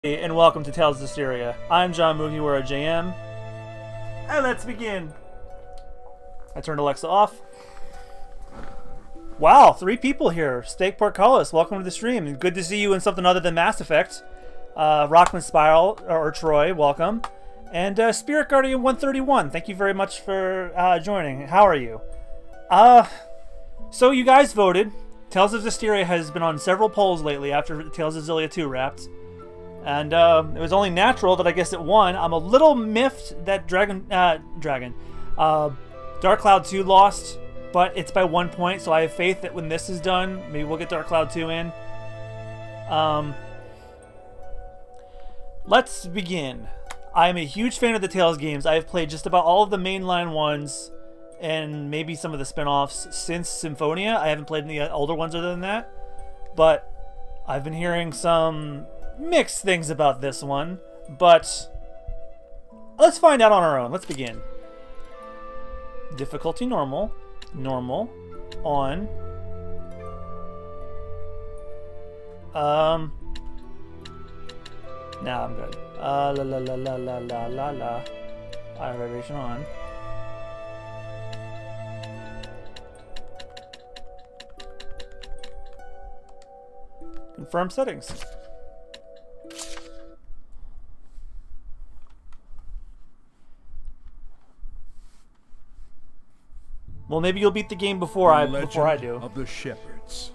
And welcome to Tales of Zestiria. I'm John MugiwaraJM, and let's begin. I turned Alexa off. Wow, 3 people here. Steak Portcullis, welcome to the stream. Good to see you in something other than Mass Effect. Rockman Spiral, or Troy, welcome. And Spirit Guardian 131, thank you very much for joining. How are you? So you guys voted. Tales of Zestiria has been on several polls lately after Tales of Zestiria 2 wrapped. And it was only natural that I guess it won. I'm a little miffed that Dark Cloud 2 lost, but it's by 1 point, so I have faith that when this is done, maybe we'll get Dark Cloud 2 in. Let's begin. I'm a huge fan of the Tales games. I have played just about all of the mainline ones and maybe some of the spin-offs since Symphonia. I haven't played any older ones other than that, but I've been hearing some mixed things about this one, but let's find out on our own. Let's begin. Difficulty normal, on. Nah, I'm good. La la la la la la la la. High vibration on. Confirm settings. Well, maybe you'll beat the game before I do. Of the Shepherds.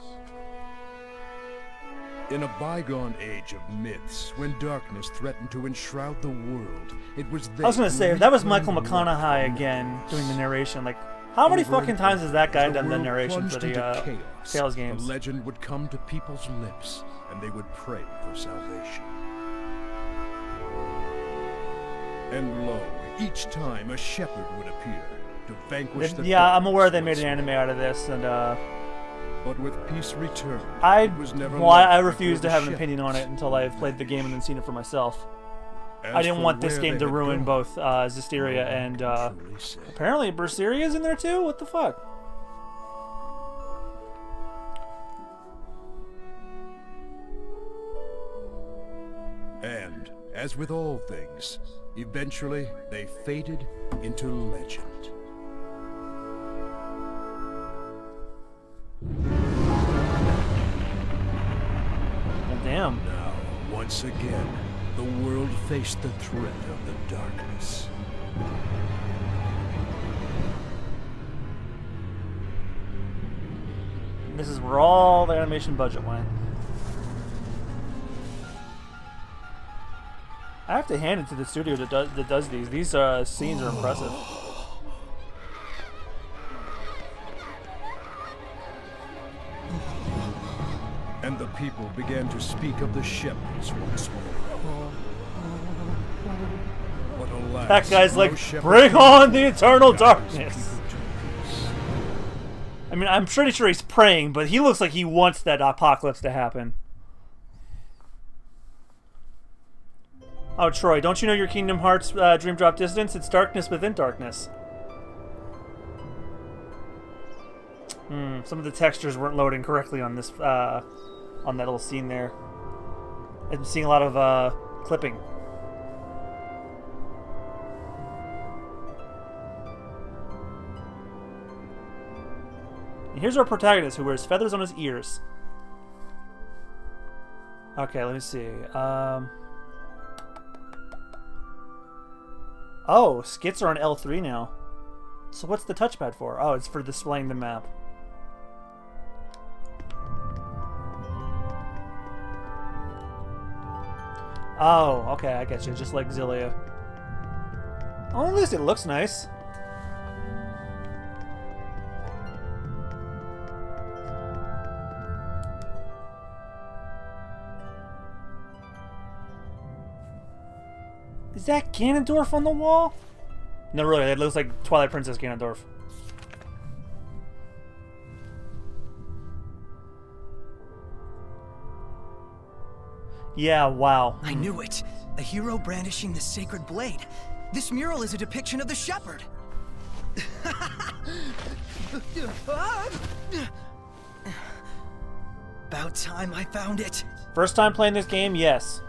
In a bygone age of myths, when darkness threatened to enshroud the world, it was they. I was gonna say, if that was Michael McConaughey again doing the narration, like, how many fucking times has that guy done the narration for the Tales games? The legend would come to people's lips, and they would pray for salvation. And lo, each time a shepherd would appear to vanquish the yeah, I'm aware they made an anime out of this, and but with peace returned, I refuse to have an opinion on it until I've played the game and then seen it for myself. I didn't want this game to ruin both Zestiria and apparently Berseria's in there too. What the fuck? And as with all things, eventually they faded into legend. Well, damn. Now, once again, the world faced the threat of the darkness. This is where all the animation budget went. I have to hand it to the studio that does these. These scenes are impressive. And the people began to speak of the shepherds once more. But alas, That guy's like, no bring on the eternal darkness. I mean, I'm pretty sure he's praying, but he looks like he wants that apocalypse to happen. Oh, Troy, don't you know your Kingdom Hearts Dream Drop Distance? It's darkness within darkness. Some of the textures weren't loading correctly on this, on that little scene there. I'm seeing a lot of clipping. And here's our protagonist who wears feathers on his ears. Okay, let me see. Oh, skits are on L3 now. So what's the touchpad for? Oh, it's for displaying the map. Oh, okay, I get you. Just like Zillia. Oh, at least it looks nice. Is that Ganondorf on the wall? No, really, it looks like Twilight Princess Ganondorf. Yeah, wow. I knew it. A hero brandishing the sacred blade. This mural is a depiction of the shepherd. About time I found it. First time playing this game, yes.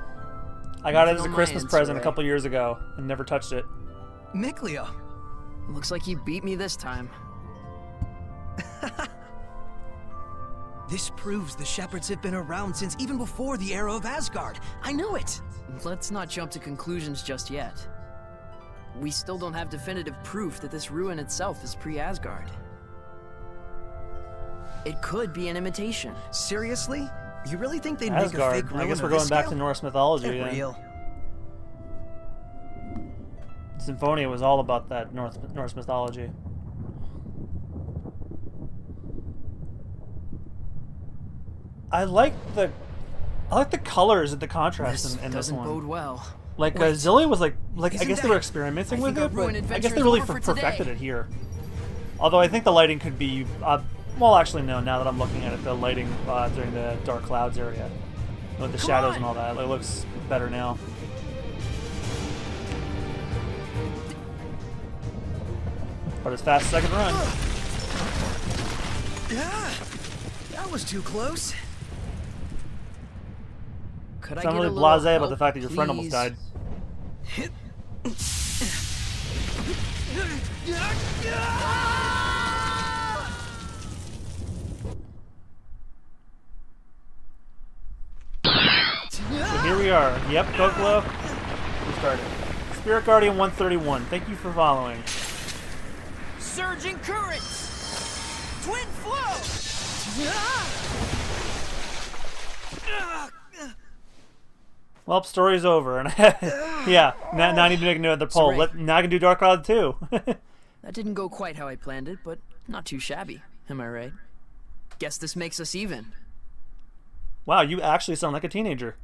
I got it Nothing as a on my Christmas end, present a Sarai. couple years ago and never touched it. Mikleo. Looks like you beat me this time. This proves the shepherds have been around since even before the era of Asgard. I knew it. Let's not jump to conclusions just yet. We still don't have definitive proof that this ruin itself is pre-Asgard. It could be an imitation. Seriously? You really think they'd make a Asgard. fake ruin I guess we're of going this back scale? to Norse mythology. Get Then. real. Symphonia was all about that Norse mythology. I like the colors and the contrast in this doesn't one. bode well. Like Wait, Zilly was like I isn't guess they were that- experimenting I with think our it, but ruin I adventure guess they is really over for perfected today. it here. Although I think the lighting could be, well, actually no. Now that I'm looking at it, the lighting during the dark clouds area, with the shadows and all that, it looks better now. But it's fast second run. Yeah, that was too close. Could I So I'm get really a little blasé about help, the fact that your friend almost please? died. So here we are. Yep, Kokolo. We started. Spirit Guardian 131. Thank you for following. Surging currents! Twin flow! Well, story's over, and yeah. Now I need to make another poll. Sarai. Now I can do Dark Cloud 2. That didn't go quite how I planned it, but not too shabby. Am I right? Guess this makes us even. Wow, you actually sound like a teenager.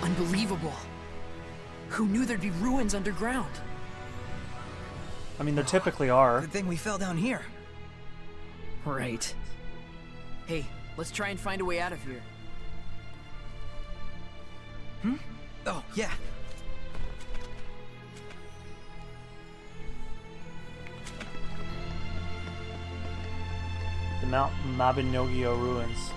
Unbelievable. Who knew there'd be ruins underground? I mean, there typically are. Good thing we fell down here. Right. Hey, let's try and find a way out of here. Oh, yeah. The Mount Mabinogio ruins.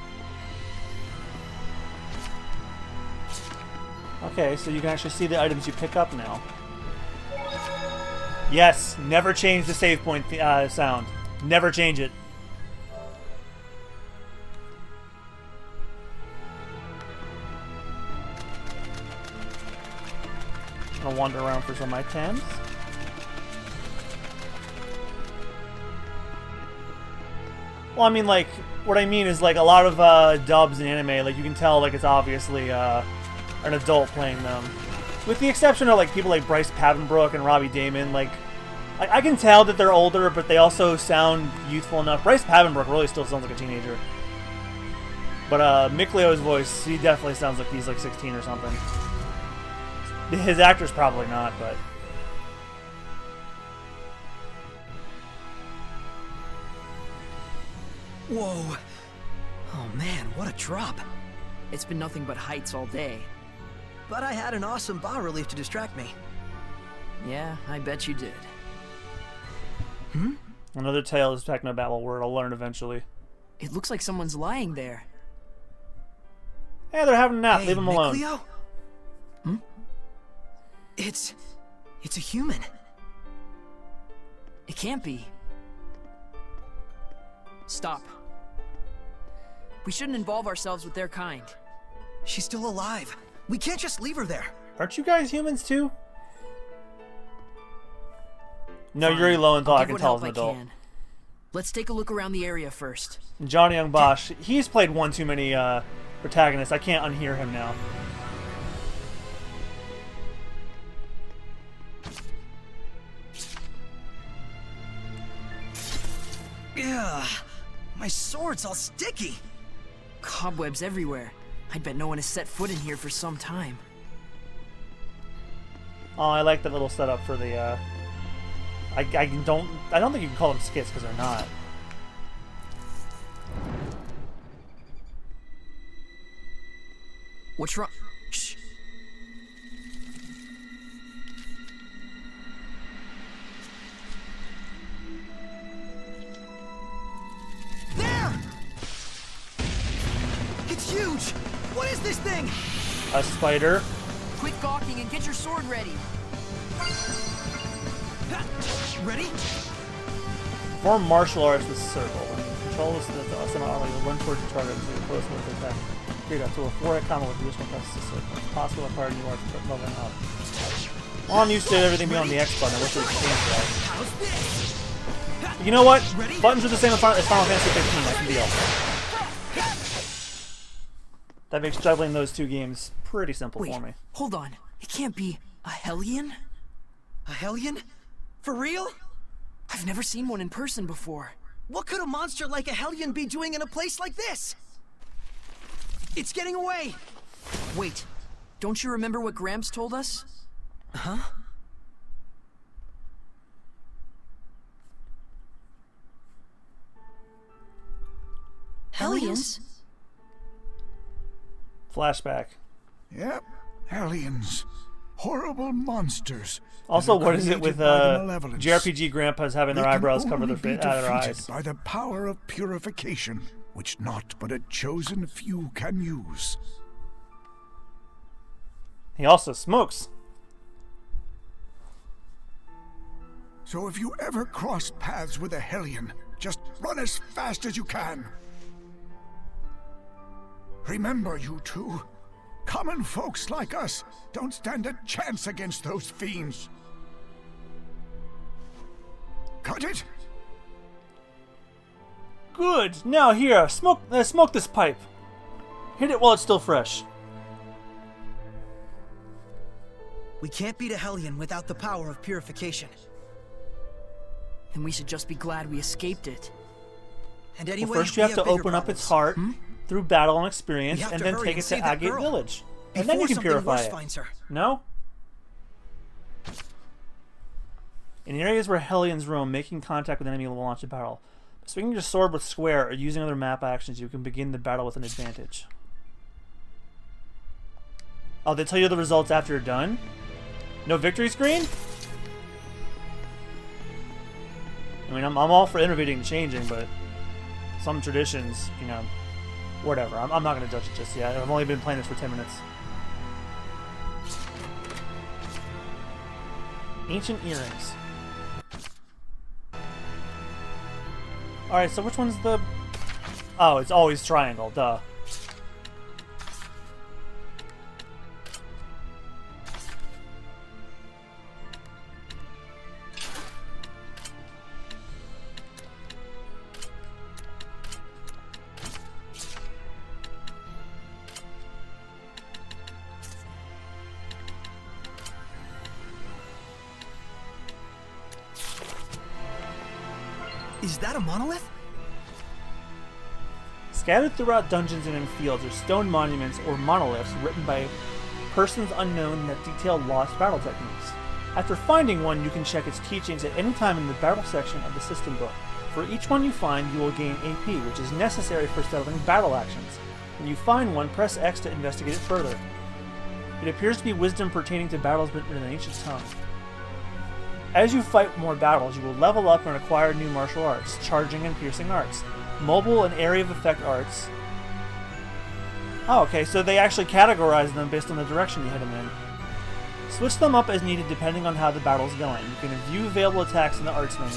Okay, so you can actually see the items you pick up now. Yes, never change the save point sound. Never change it. I'm gonna wander around for some items. Well, I mean, like, what I mean is, like, a lot of dubs in anime, like, you can tell, like, it's obviously an adult playing them. With the exception of, like, people like Bryce Papenbrook and Robbie Damon, like, I can tell that they're older, but they also sound youthful enough. Bryce Papenbrook really still sounds like a teenager. But Mikleo's voice, he definitely sounds like he's, like, 16 or something. His actor's probably not, but... Whoa. Oh man, what a drop. It's been nothing but heights all day. But I had an awesome bas relief to distract me. Yeah, I bet you did. Another Tales Technobabble word I'll learn eventually. It looks like someone's lying there. Hey, they're having a nap. Hey, Leave them alone. Mikleo? It's a human. It can't be. Stop. We shouldn't involve ourselves with their kind. She's still alive. We can't just leave her there. Aren't you guys humans too? No, Fine. Yuri Lowenthal, I'll I give can what tell help is an I adult. can. Let's take a look around the area first. And Johnny Young Bosch, he's played one too many protagonists. I can't unhear him now. Yeah, my sword's all sticky. Cobwebs everywhere. I'd bet no one has set foot in here for some time. Oh, I like that little setup for the. I don't think you can call them skits because they're not. What's wrong? Shh. There! It's huge! What is this thing? A spider. Quit gawking and get your sword ready. Ready? Perform martial arts with circle. Control this semi-auto. You'll run towards the target until you're close with the attack. Create up to a 4-hit combo with additional presses to circle. It's possible to acquire new arts leveling up. Well, I'm used to everything being on the X button. I wish they would change that. You know what? Buttons are the same as Final Fantasy 15. I can deal. That makes juggling those two games pretty simple for me. Hold on. It can't be a Hellion? A Hellion? For real? I've never seen one in person before. What could a monster like a Hellion be doing in a place like this? It's getting away! Wait, don't you remember what Gramps told us? Huh? Hellions? Flashback. Yep, Hellions. Horrible monsters. Also, that are what is it with created by the malevolence. JRPG grandpas having their They can eyebrows cover only their, be their defeated eyes? by the power of purification, which not but a chosen few can use. He also smokes. So if you ever cross paths with a Hellion, just run as fast as you can. Remember, you two, common folks like us don't stand a chance against those fiends. Cut it? Good. Now here, smoke this pipe. Hit it while it's still fresh. We can't beat a Hellion without the power of purification. Then we should just be glad we escaped it. And anyway, Well, first you have to open up its heart through battle and experience, We have and to then hurry take and it to save that Agate girl Village. And then you can something purify worse it. finds her. No? In areas where Hellions roam, making contact with an enemy will launch a battle. Swinging your sword with square or using other map actions, you can begin the battle with an advantage. Oh, they tell you the results after you're done? No victory screen? I mean, I'm all for innovating and changing, but some traditions, you know, whatever. I'm not going to judge it just yet. I've only been playing this for 10 minutes. Ancient earrings. Alright, so which one's the... Oh, it's always triangle, duh. Is that a monolith? Scattered throughout dungeons and in fields are stone monuments or monoliths written by persons unknown that detail lost battle techniques. After finding one, you can check its teachings at any time in the battle section of the system book. For each one you find, you will gain AP, which is necessary for settling battle actions. When you find one, press X to investigate it further. It appears to be wisdom pertaining to battles written in an ancient tongue. As you fight more battles, you will level up and acquire new martial arts, charging and piercing arts, mobile and area of effect arts. Oh, okay, so they actually categorize them based on the direction you hit them in. Switch them up as needed depending on how the battle's going. You can view available attacks in the arts menu.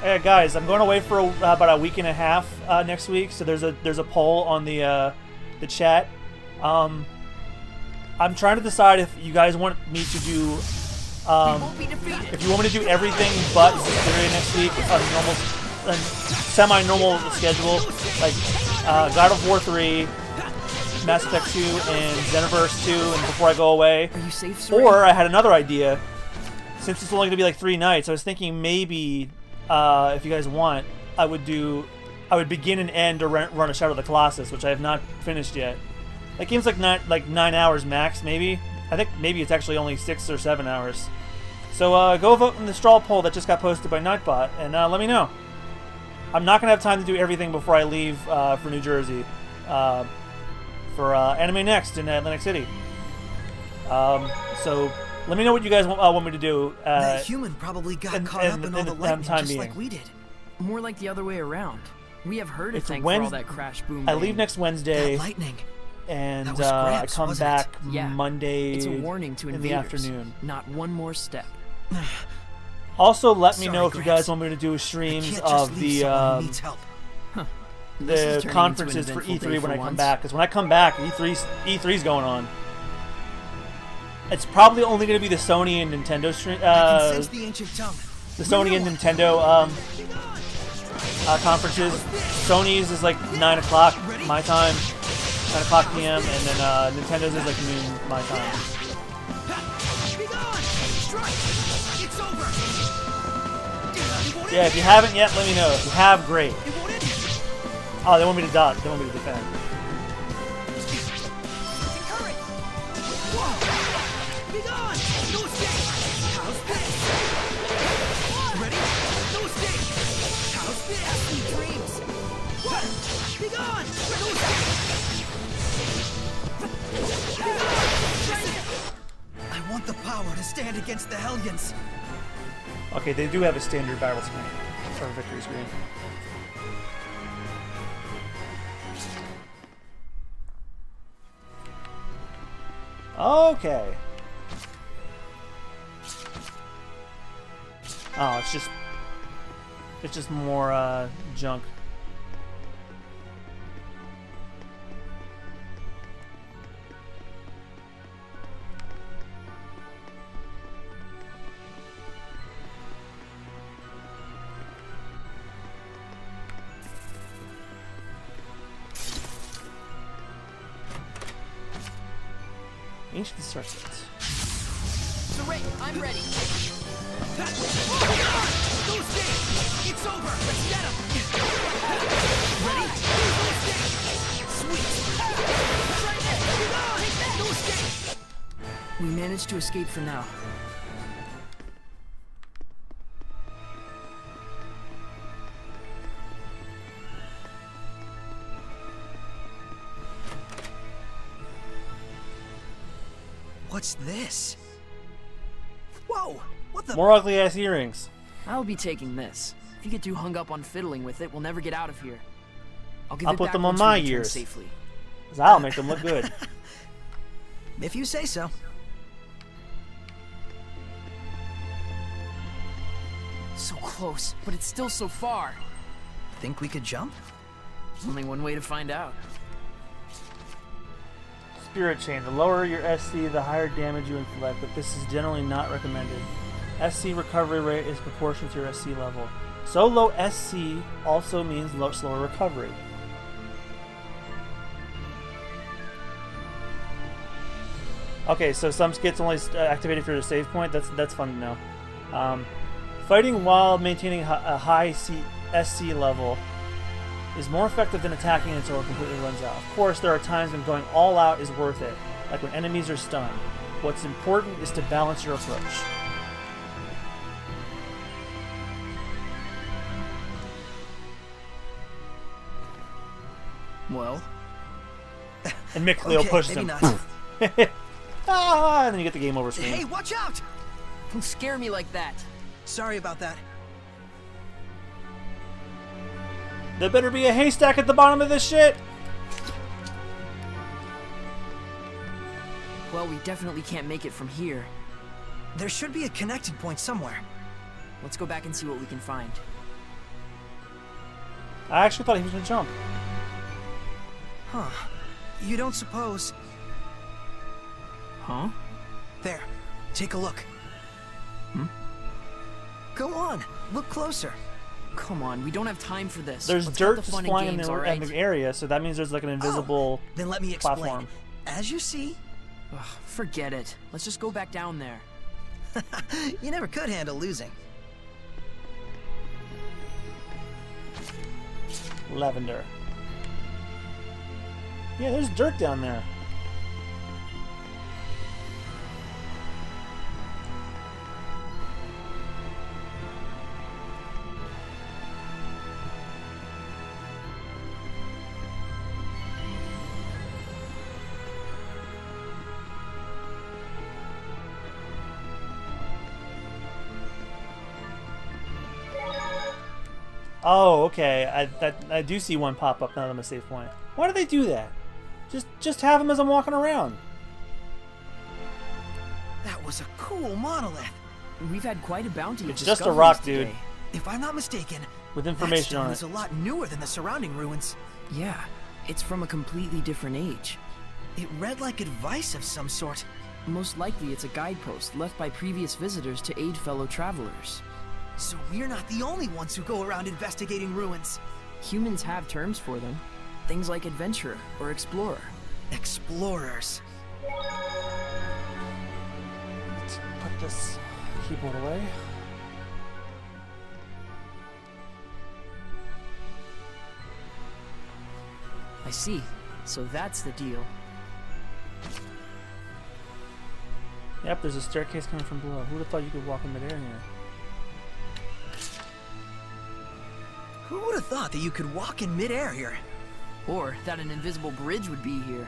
Hey guys, I'm going away for about a week and a half next week, so there's a poll on the chat. I'm trying to decide if you guys want me to do if you want me to do everything but Zestiria next week on normal, semi-normal schedule, like God of War 3, Mass Effect 2, and Xenoverse 2, and before I go away. Are you safe, Saray? Or I had another idea. Since it's only going to be like 3 nights, I was thinking maybe if you guys want, I would begin and end or run a Shadow of the Colossus, which I have not finished yet. That game's like 9 hours max, maybe. I think maybe it's actually only 6 or 7 hours. So go vote in the straw poll that just got posted by Nightbot, and let me know. I'm not gonna have time to do everything before I leave for New Jersey for Anime Next in Atlantic City. So let me know what you guys want me to do. That human probably got caught up in all the lightning time just being. like we did. More like the other way around. We have her to It's thank for all that crash boom. I leave next Wednesday, That lightning. and That was I Gramps, come wasn't it? back Yeah, Monday It's a warning to in invaders. the afternoon. Not one more step. Also, let me Sorry, know if you Gramps. guys want me to do I streams can't just of leave the someone who needs help. This is turning into an conferences for eventful E3 day when I for come once. back. Because when I come back, E3's going on. It's probably only going to be the Sony and Nintendo stream. I can sense the ancient tongue. The Sony and Nintendo conferences. Sony's is like 9 o'clock my time, 9 o'clock p.m., and then Nintendo's is like noon my time. Yeah, if you haven't yet, let me know. If you have, great. Oh, they want me to dodge. They want me to defend. I want the power to stand against the Hellions. Okay, they do have a standard battle screen, or victory screen. Okay. Oh, it's just more junk. Ancient circuits. So Ray, I'm ready. It's over. Let's get him. Ready? Sweet. We managed to escape for now. What's this? Whoa! What the? More ugly ass earrings. I'll be taking this. If you get too hung up on fiddling with it, we'll never get out of here. I'll give I'll it put back them on once we my return ears. safely. 'Cause I'll make them look good. If you say so. So close, but it's still so far. Think we could jump? Only one way to find out. Spirit Chain. The lower your SC, the higher damage you inflict, but this is generally not recommended. SC recovery rate is proportional to your SC level. So low SC also means slower recovery. Okay, so some skits only activate if you're at a save point. That's fun to know. Fighting while maintaining a high SC level is more effective than attacking until it completely runs out. Of course, there are times when going all out is worth it, like when enemies are stunned. What's important is to balance your approach. Well, And Mick Cleo Okay, pushes maybe him. not. Ah, and then you get the game over screen. Hey, watch out! don't scare me like that. Sorry about that. There better be a haystack at the bottom of this shit. Well, we definitely can't make it from here. There should be a connected point somewhere. Let's go back and see what we can find. I actually thought he was gonna jump. Huh. You don't suppose... Huh? There. Take a look. Go on. Look closer. Come on, we don't have time for this. There's Let's dirt cut the just fun and flying in games, the, alright? in the area, so that means there's like an invisible Then let me explain. platform. As you see, Ugh, forget it. Let's just go back down there. you never could handle losing. Lavender. Yeah, there's dirt down there. Oh, okay. I do see one pop up now that I'm a save point. Why do they do that? Just have them as I'm walking around. That was a cool monolith. We've had quite a bounty of It's just a discoveries rock, dude. today. If I'm not mistaken, With that information stone on is it. a lot newer than the surrounding ruins. Yeah, it's from a completely different age. It read like advice of some sort. Most likely it's a guidepost left by previous visitors to aid fellow travelers. So we're not the only ones who go around investigating ruins. Humans have terms for them. Things like adventurer or explorer. Explorers. Let's put this keyboard away. I see. So that's the deal. Yep, there's a staircase coming from below. Who would have thought you could walk in midair here? Who would have thought that you could walk in midair here? Or that an invisible bridge would be here.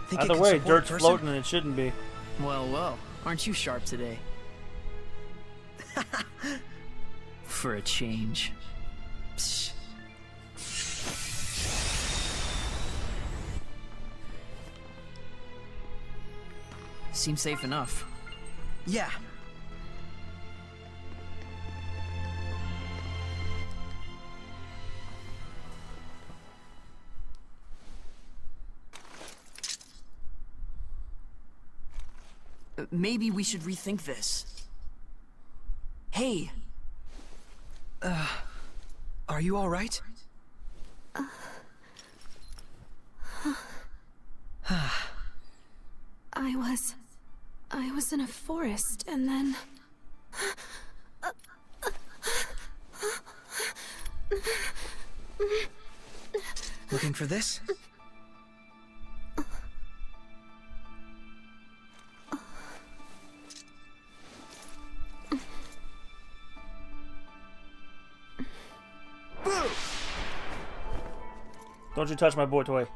Think it Either could way, support a dirt's person? floating and it shouldn't be. Well, well, aren't you sharp today? For a change. Psh. Seems safe enough. Yeah. Maybe we should rethink this. Hey, Are you all right? I was in a forest and then... Looking for this? Don't you touch my boy toy.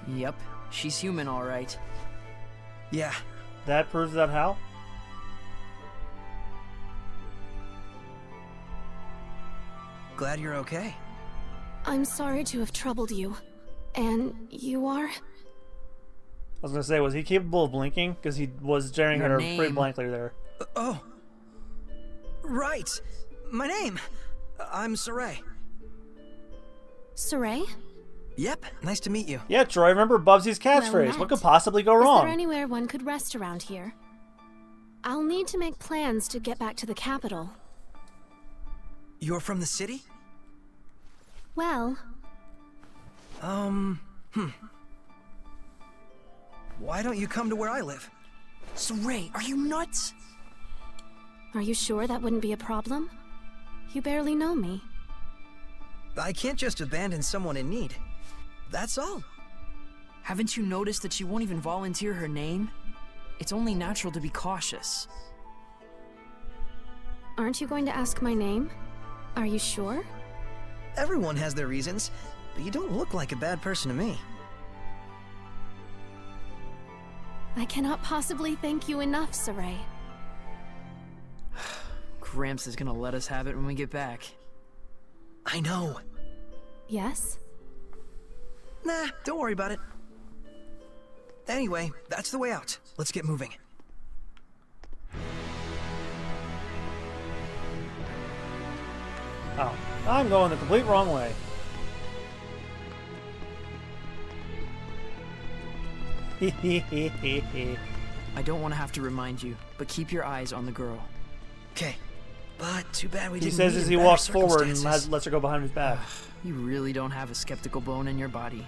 yep, she's human all right. Yeah. That proves that how? Glad you're okay. I'm sorry to have troubled you. And you are? I was gonna say, was he capable of blinking? Because he was staring at Your her pretty name. blankly there. Oh. Right. My name. I'm Saray. Saray? Yep. Nice to meet you. Yeah, Troy, remember Bubsy's catchphrase. met. What could possibly go Is wrong? there anywhere one could rest around here? I'll need to make plans to get back to the capital. You're from the city? Well, Why don't you come to where I live? Saray, are you nuts? are you sure that wouldn't be a problem? You barely know me. I can't just abandon someone in need. That's all. Haven't you noticed that she won't even volunteer her name? It's only natural to be cautious. Aren't you going to ask my name? Are you sure? Everyone has their reasons, but you don't look like a bad person to me. I cannot possibly thank you enough, Saray. Gramps is gonna let us have it when we get back. I know. Yes? Nah, don't worry about it. Anyway, that's the way out. Let's get moving. Oh, I'm going the complete wrong way. I don't want to have to remind you, but keep your eyes on the girl. Okay. But too bad we He didn't says meet as in he better walks forward and circumstances. lets her go behind his back. You really don't have a skeptical bone in your body.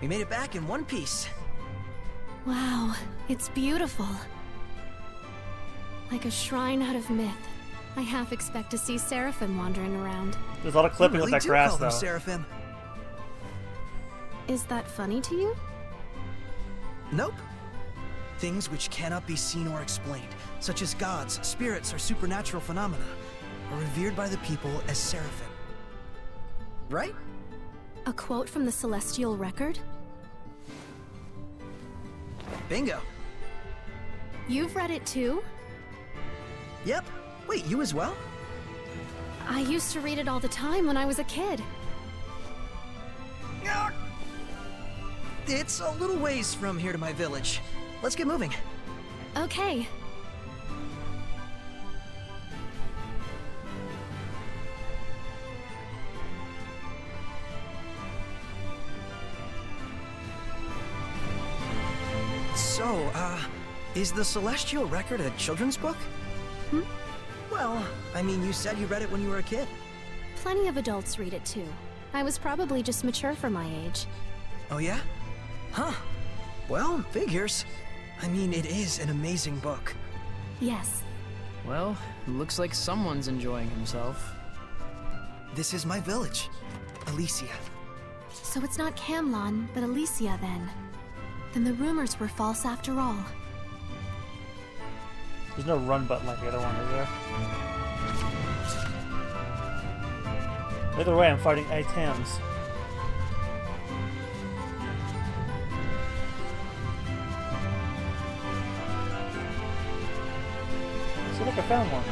We made it back in one piece. Wow, it's beautiful. Like a shrine out of myth. I half expect to see Seraphim wandering around. There's a lot of clipping You with really that do grass, call them though. Seraphim. Is that funny to you? Nope. Things which cannot be seen or explained, such as gods, spirits, or supernatural phenomena, are revered by the people as Seraphim. Right? A quote from the Celestial Record? Bingo. You've read it too? Yep. Wait, you as well? I used to read it all the time when I was a kid. It's a little ways from here to my village. Let's get moving. Okay. So, is the Celestial Record a children's book? Hmm? Well, I mean, you said you read it when you were a kid. Plenty of adults read it too. I was probably just mature for my age. Oh yeah? Huh. Well, figures. I mean, it is an amazing book. Yes. Well, looks like someone's enjoying himself. This is my village, Elysia. So it's not Camlon, but Elysia then. Then the rumors were false after all. There's no run button like the other one, is there? Either way, I'm fighting items. So look, I found one.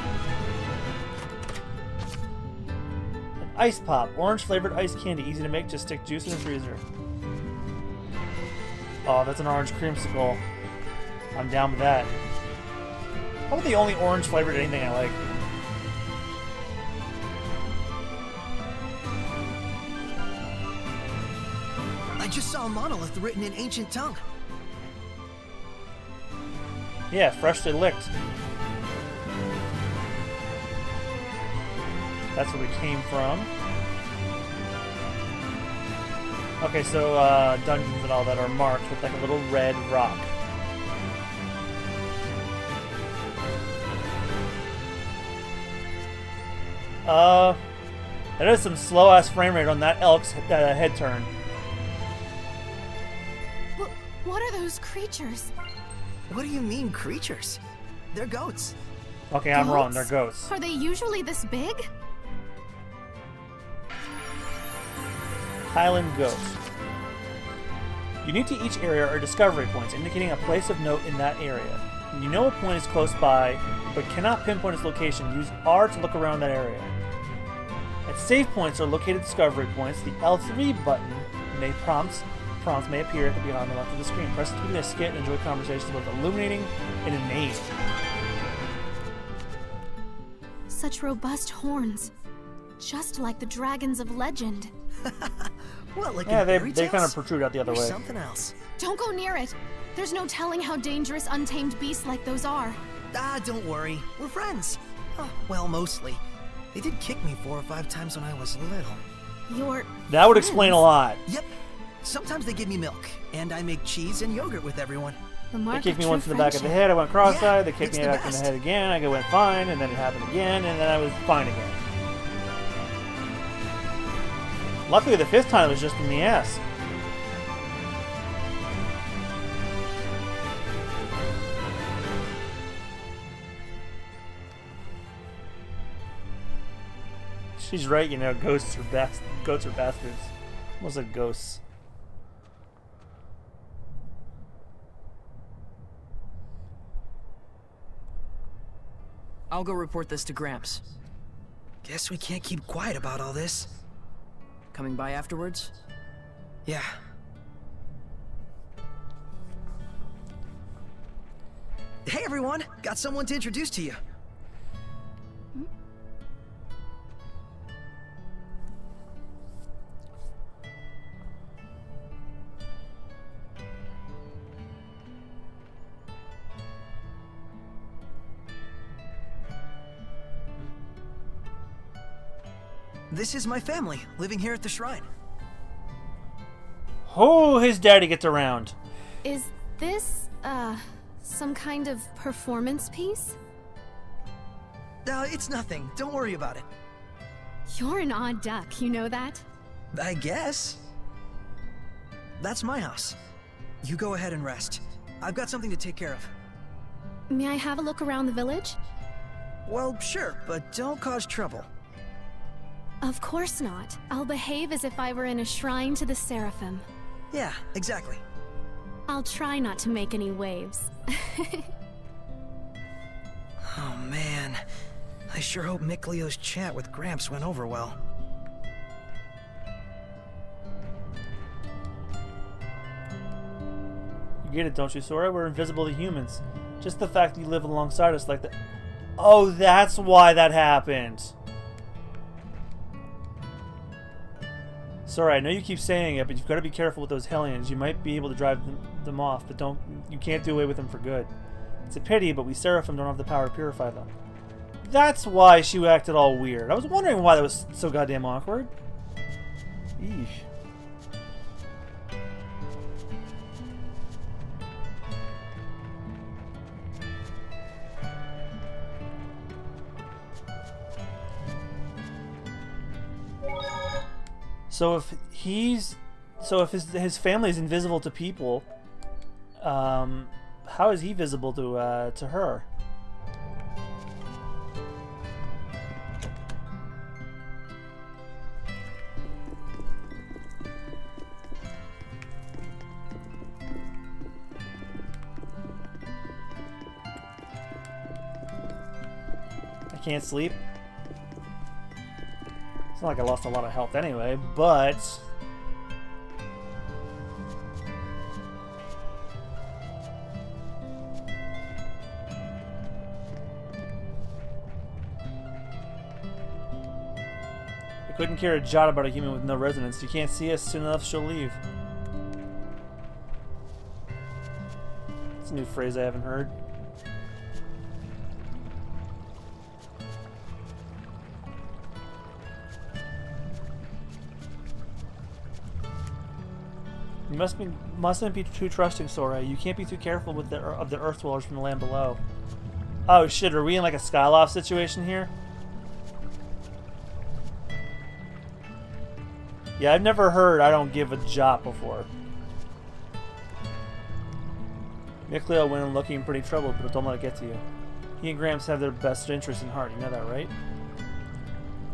An ice pop, orange flavored ice candy, easy to make. Just stick juice in the freezer. Oh, that's an orange creamsicle. I'm down with that. Probably the only orange flavored anything I like. I just saw a monolith written in ancient tongue. Yeah, freshly licked. That's where we came from. Okay, so dungeons and all that are marked with like a little red rock. That is some slow-ass frame rate on that elk's head turn. What are those creatures? What do you mean, creatures? They're goats. Okay, I'm wrong. They're Goats? ghosts. Are they usually this big? Highland ghosts. Unique to each area are discovery points, indicating a place of note in that area. When you know a point is close by, but cannot pinpoint its location, use R to look around that area. At save points are located discovery points. The L3 button may prompts may appear at the bottom left of the screen. Press it to begin a skit and enjoy conversations both illuminating and inane. Such robust horns. Just like the dragons of legend. What, like Yeah, in they fairy kind tales? of protrude out the other Or way. something else. Don't go near it. There's no telling how dangerous untamed beasts like those are. Ah, don't worry. We're friends. Oh, well, mostly. They did kick me 4 or 5 times when I was little. You're That would explain a friends? lot. Yep. Sometimes they give me milk, and I make cheese and yogurt with everyone. The They mark kicked of me true once in the back of the friendship. head, I went cross-eyed, Yeah, they kicked it's me the back in the best. head again, I went fine, and then it happened again, and then I was fine again. Luckily, the 5th time it was just in the ass. She's right, you know, goats are goats are bastards. Almost like ghosts. I'll go report this to Gramps. Guess we can't keep quiet about all this. Coming by afterwards? Yeah. Hey everyone! Got someone to introduce to you. This is my family, living here at the shrine. Oh, his daddy gets around. Is this, some kind of performance piece? It's nothing. Don't worry about it. You're an odd duck, you know that? I guess. That's my house. You go ahead and rest. I've got something to take care of. May I have a look around the village? Well, sure, but don't cause trouble. Of course not. I'll behave as if I were in a shrine to the Seraphim. Yeah, exactly. I'll try not to make any waves. Oh man, I sure hope Mick Leo's chat with Gramps went over well. You get it, don't you, Sora? We're invisible to humans. Just the fact that you live alongside us like that. Oh, that's why that happened. Sora, I know you keep saying it, but you've got to be careful with those Hellions. You might be able to drive them off, but you can't do away with them for good. It's a pity, but we Seraphim don't have the power to purify them. That's why she acted all weird. I was wondering why that was so goddamn awkward. Eesh. So if his family is invisible to people, how is he visible to her? I can't sleep. It's not like I lost a lot of health anyway, but... I couldn't care a jot about a human with no resonance. You can't see us soon enough, she'll leave. It's a new phrase I haven't heard. You mustn't be too trusting, Sora. You can't be too careful with the Earth Dwellers from the land below. Oh shit, are we in like a Skyloft situation here? Yeah, I've never heard I don't give a jot before. Mick Leo went in looking pretty troubled, but don't let it get to you. He and Gramps have their best interest in heart, you know that, right?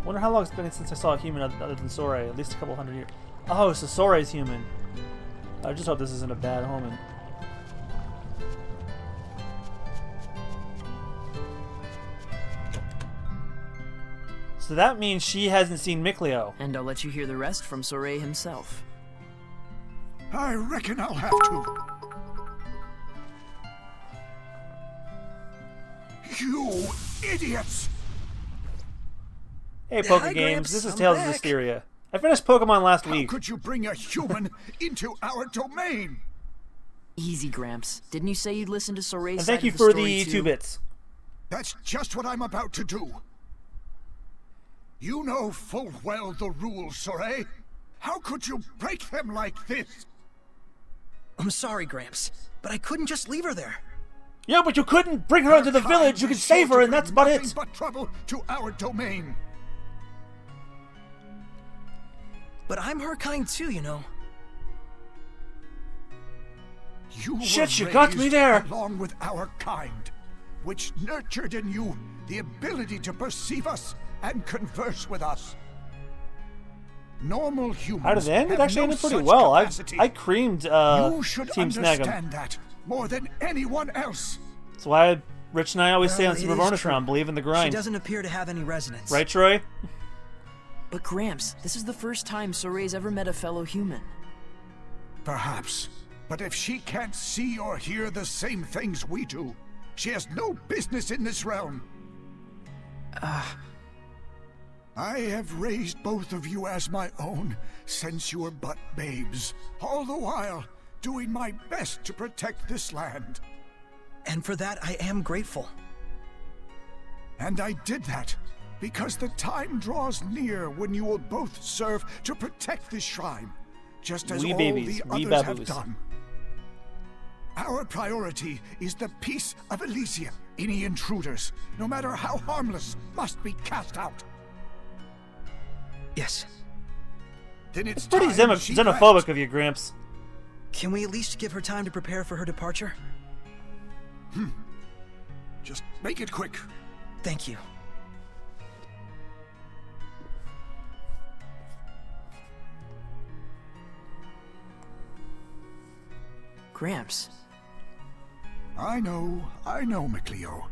Wonder how long it's been since I saw a human other than Sora, at least a couple hundred years. Oh, so Sora's human. I just hope this isn't a bad omen. So that means she hasn't seen Mick Leo. And I'll let you hear the rest from Sora himself. I reckon I'll have to. You idiots! Hey, Poke Hi, Games, Gramps, this is I'm Tales of back. Zestiria. I finished Pokemon last How week. could you bring a human into our domain? Easy, Gramps. Didn't you say you'd listen to Sora's And side thank you of for story the too? 2-bits. That's just what I'm about to do. You know full well the rules, Sora. How could you break them like this? I'm sorry, Gramps, but I couldn't just leave her there. Yeah, but you couldn't bring her into the village. You could save her, and that's about Nothing it. but trouble to our domain. But I'm her kind too, you know. You Shit, were you got me raised there. along with our kind, which nurtured in you the ability to perceive us and converse with us. Normal humans How did it end? It have actually no ended pretty such well. capacity. I creamed You should Team Snag'em. understand that more than anyone else. That's why Rich and I always say Well, on it Super is Bonus true. Round, believe in the She grind. doesn't appear to have any resonance. Right, Troy? But Gramps, this is the first time Sora's ever met a fellow human. Perhaps. But if she can't see or hear the same things we do, she has no business in this realm. I have raised both of you as my own since you were but babes, all the while doing my best to protect this land. And for that, I am grateful. And I did that because the time draws near when you will both serve to protect this shrine, just as Wee all babies, the wee others have baboos. done. Our priority is the peace of Elysia. Any intruders, no matter how harmless, must be cast out. Yes. Then it's Pretty time she xenophobic left. of you, Gramps. Can we at least give her time to prepare for her departure? Just make it quick. Thank you. Gramps. I know, McLeo.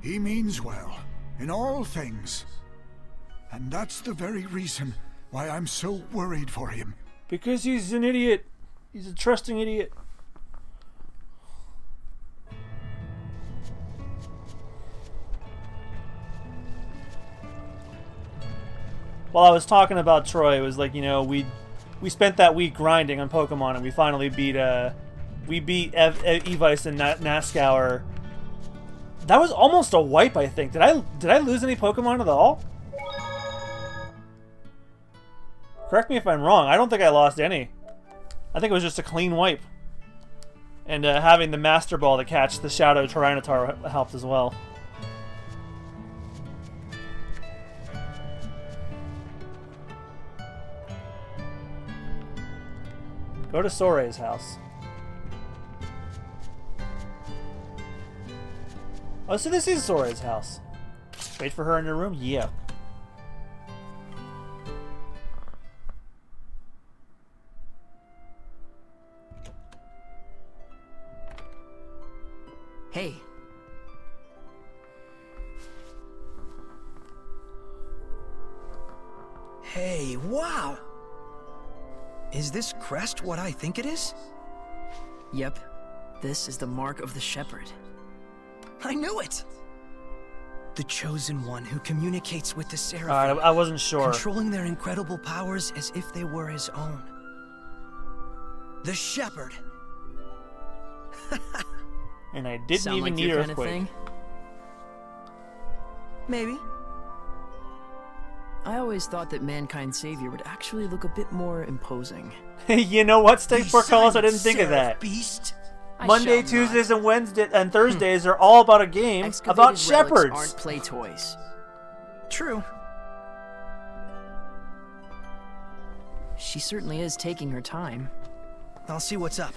He means well, in all things. And that's the very reason why I'm so worried for him. Because he's an idiot. He's a trusting idiot. While I was talking about Troy, it was like, you know, we spent that week grinding on Pokemon, and we finally beat Evice and Nazgour. That was almost a wipe, I think. Did I lose any Pokemon at all? Correct me if I'm wrong. I don't think I lost any. I think it was just a clean wipe. And having the Master Ball to catch the Shadow Tyranitar helped as well. Go to Sore's house. Oh, so this is Sore's house. Wait for her in her room? Yeah. Hey. Hey, wow! Is this crest what I think it is? Yep. This is the mark of the Shepherd. I knew it! The Chosen One who communicates with the Seraphim. Alright, I wasn't sure. Controlling their incredible powers as if they were his own. The Shepherd. And I didn't Sound even like need your kind of Earthquake. thing? Maybe. I always thought that Mankind's savior would actually look a bit more imposing. You know what, Steak Be Portcullis? I silent, didn't think of Seraph that. Beast. I Monday, shall Tuesdays, not. and Wednesdays and Thursdays are all about a game Excavated about relics shepherds. aren't play toys. True. She certainly is taking her time. I'll see what's up.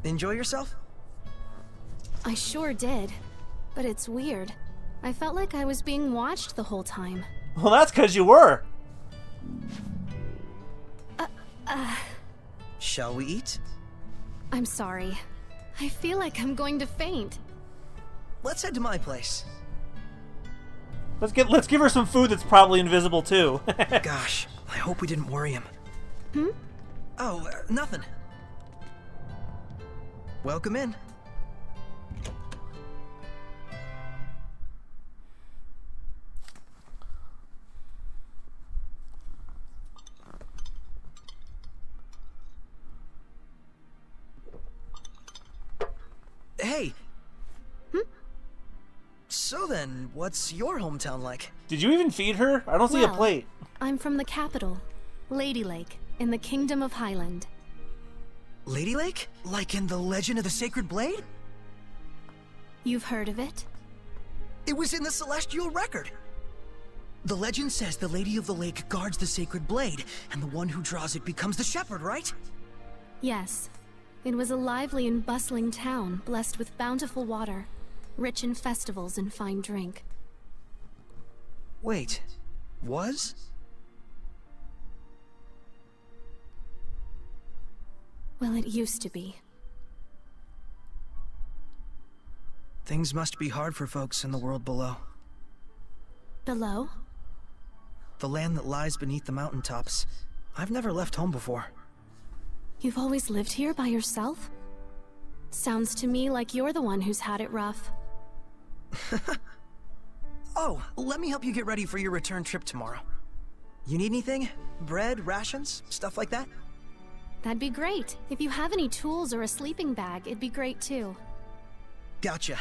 Enjoy yourself? I sure did. But it's weird. I felt like I was being watched the whole time. Well, that's because you were. Shall we eat? I'm sorry. I feel like I'm going to faint. Let's head to my place. Let's give her some food that's probably invisible too. Gosh, I hope we didn't worry him. Oh, nothing. Welcome in. Hey. So then, what's your hometown like? Did you even feed her? I don't see a Well, plate. I'm from the capital, Lady Lake, in the Kingdom of Highland. Lady Lake? Like in the Legend of the Sacred Blade? You've heard of it? It was in the Celestial Record. The legend says the Lady of the Lake guards the Sacred Blade, and the one who draws it becomes the Shepherd, right? Yes. It was a lively and bustling town, blessed with bountiful water, rich in festivals and fine drink. Wait, was? Well, it used to be. Things must be hard for folks in the world below. Below? The land that lies beneath the mountaintops. I've never left home before. You've always lived here by yourself? Sounds to me like you're the one who's had it rough. Oh, let me help you get ready for your return trip tomorrow. You need anything? Bread, rations, stuff like that? That'd be great. If you have any tools or a sleeping bag, it'd be great too. Gotcha.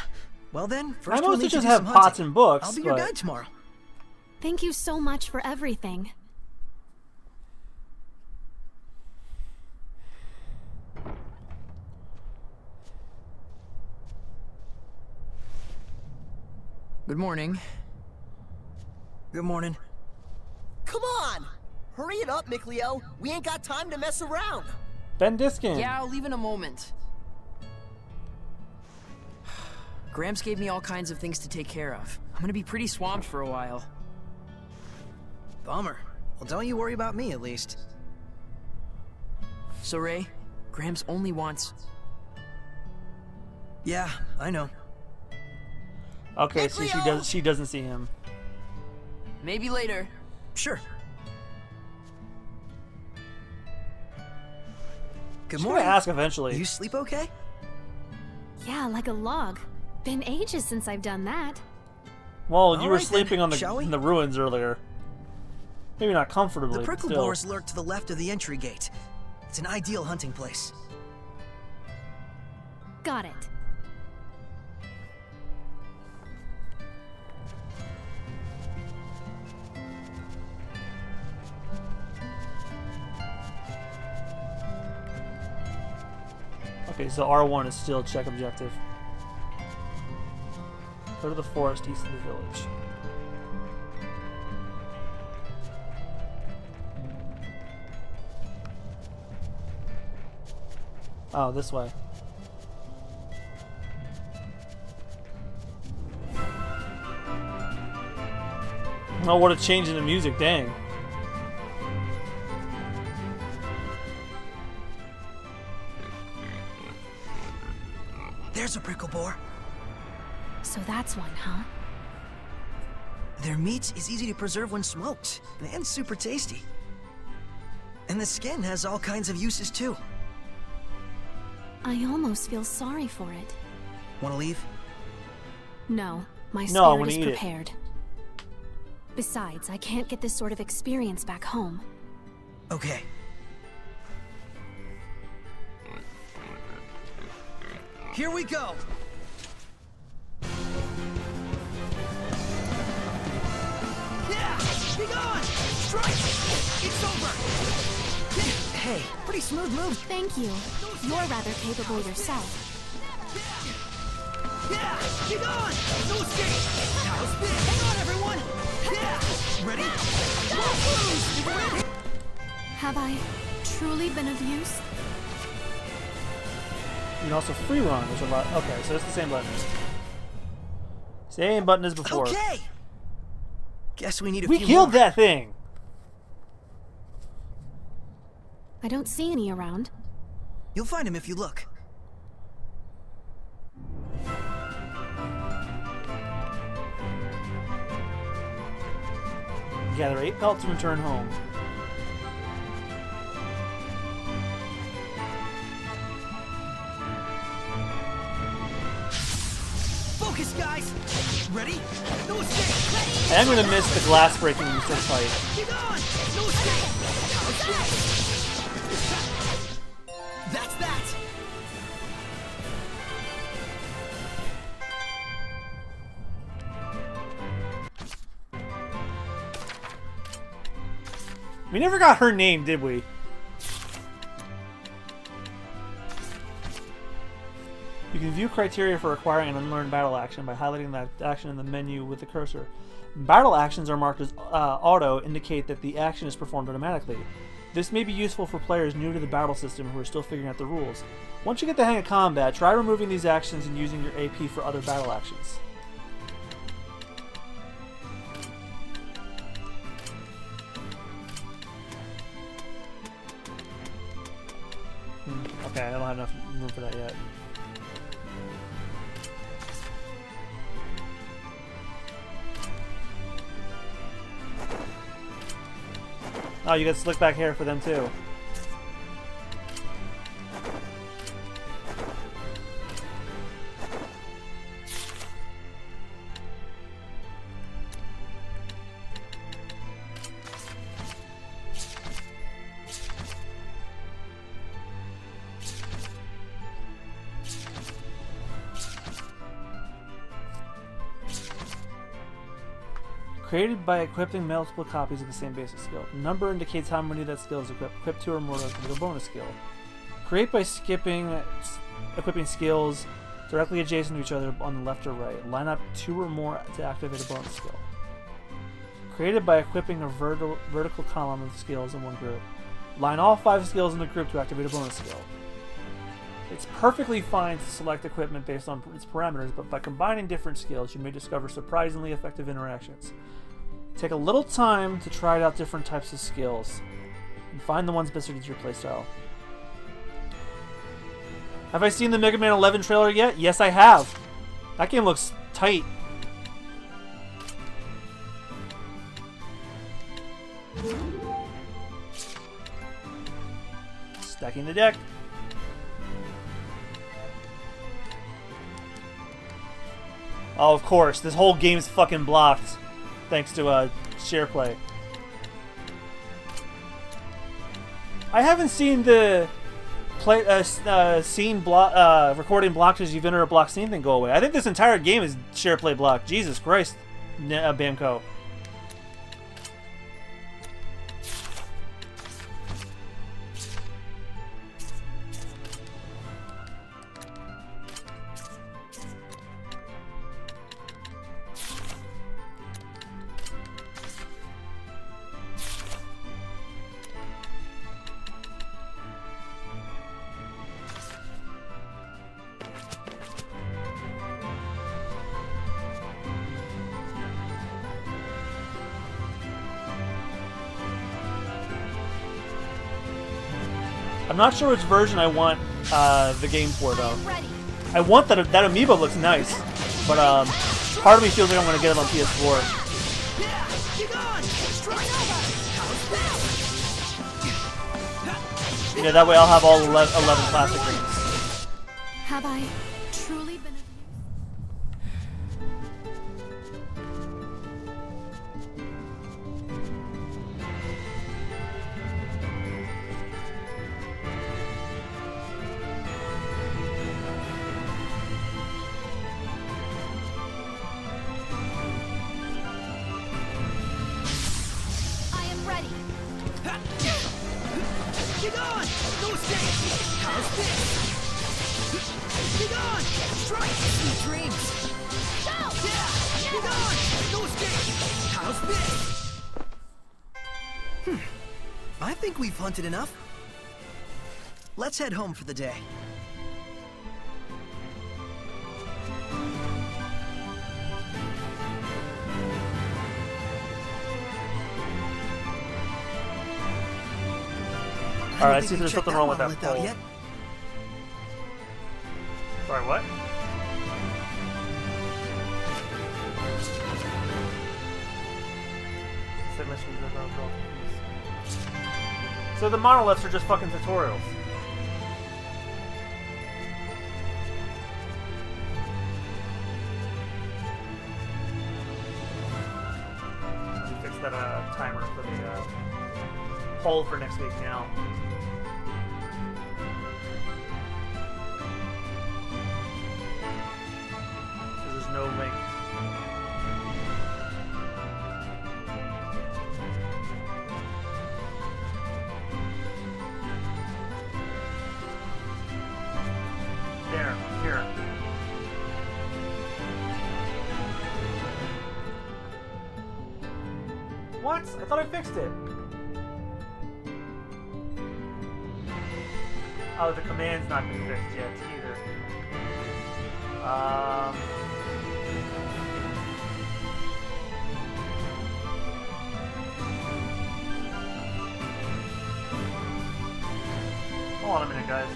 Well then, I first we'll mostly need to just do have some pots hunting. and books. I'll be your but- guide tomorrow. Thank you so much for everything. Good morning. Good morning. Come on! Hurry it up, Mikleo. We ain't got time to mess around. Ben Diskin. Yeah, I'll leave in a moment. Gramps gave me all kinds of things to take care of. I'm gonna be pretty swamped for a while. Bummer. Well, don't you worry about me, at least. So, Ray, Gramps only wants... Yeah, I know. Okay, so she doesn't see him. Maybe later. Sure. Good She's gonna morning. ask eventually. You sleep okay? Yeah, like a log. Been ages since I've done that. Well, you All were right, sleeping then. on Shall we? in the ruins earlier. Maybe not comfortably, The but prickle still. boars lurk to the left of the entry gate. It's an ideal hunting place. Got it. Okay, so R1 is still check objective. Go to the forest east of the village. Oh, this way. Oh, what a change in the music, dang. There's a prickle boar. So that's one, huh? Their meat is easy to preserve when smoked, and super tasty. And the skin has all kinds of uses too. I almost feel sorry for it. Wanna leave? No, my No, I spirit wanna is eat it. prepared. Besides, I can't get this sort of experience back home. Okay. Here we go! Yeah! Be gone! Strike! It's over! Hey, pretty smooth move. Thank you. You're rather capable yourself. Yeah! Be gone! No escape! Now spin! Hang on, everyone! Yeah! Ready? Whoa! Have I truly been of use? You can also free run, which a lot. Okay, so it's the same button. Same button as before. Okay! Guess we need a We few killed more. that thing! I don't see any around. You'll find him if you look. Gather 8 pelts and return home. Focus, guys! Ready? No escape! I'm gonna miss the glass breaking when you start fight. Be gone! No escape! That's that! We never got her name, did we? You can view criteria for acquiring an unlearned battle action by highlighting that action in the menu with the cursor. Battle actions are marked as auto, indicate that the action is performed automatically. This may be useful for players new to the battle system who are still figuring out the rules. Once you get the hang of combat, try removing these actions and using your AP for other battle actions. Okay, I don't have enough room for that yet. Oh, you got slick back hair for them too. Created by equipping multiple copies of the same basic skill. Number indicates how many that skill is equipped. Equip 2 or more to activate a bonus skill. Create by equipping skills directly adjacent to each other on the left or right. Line up 2 or more to activate a bonus skill. Created by equipping a vertical column of skills in one group. Line all 5 skills in the group to activate a bonus skill. It's perfectly fine to select equipment based on its parameters, but by combining different skills, you may discover surprisingly effective interactions. Take a little time to try out different types of skills, and find the ones best suited to your playstyle. Have I seen the Mega Man 11 trailer yet? Yes, I have. That game looks tight. Stacking the deck. Oh, of course. This whole game's fucking blocked. Thanks to share play. I haven't seen the scene block recording blocked as you've entered a block scene thing go away. I think this entire game is share play blocked. Jesus Christ, Bamco. I'm not sure which version I want the game for, though. I want that amiibo looks nice, but part of me feels like I'm going to get it on PS4. Yeah, that way I'll have all 11 classic games. Have I truly been of use? I think we've hunted enough. Let's head home for the day. Alright, see if there's something wrong with that pole. Sorry, what? So the monoliths are just fucking tutorials. Let me fix that timer for the poll for next week now. There's no link. Here. What? I thought I fixed it. Oh, the command's not been fixed yet either. Hold on a minute, guys.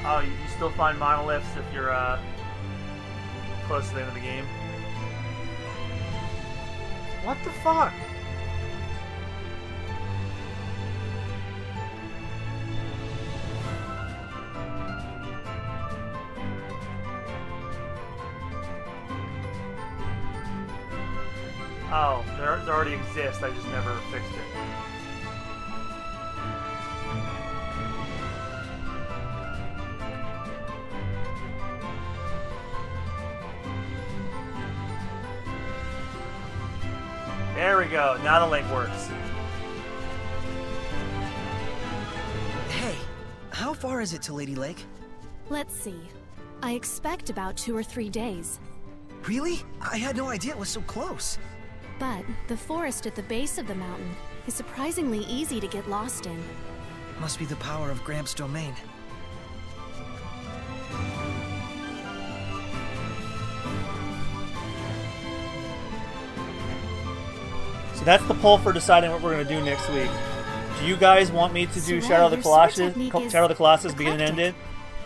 Oh, you still find monoliths if you're close to the end of the game? What the fuck? Oh, they already exist, I just never fixed it. There we go. Now the link works. Hey, how far is it to Lady Lake? Let's see. I expect about 2 or 3 days. Really? I had no idea it was so close. But the forest at the base of the mountain is surprisingly easy to get lost in. Must be the power of Gramps' domain. So that's the poll for deciding what we're going to do next week. Do you guys want me to do Shadow of the Colossus, begin and end it?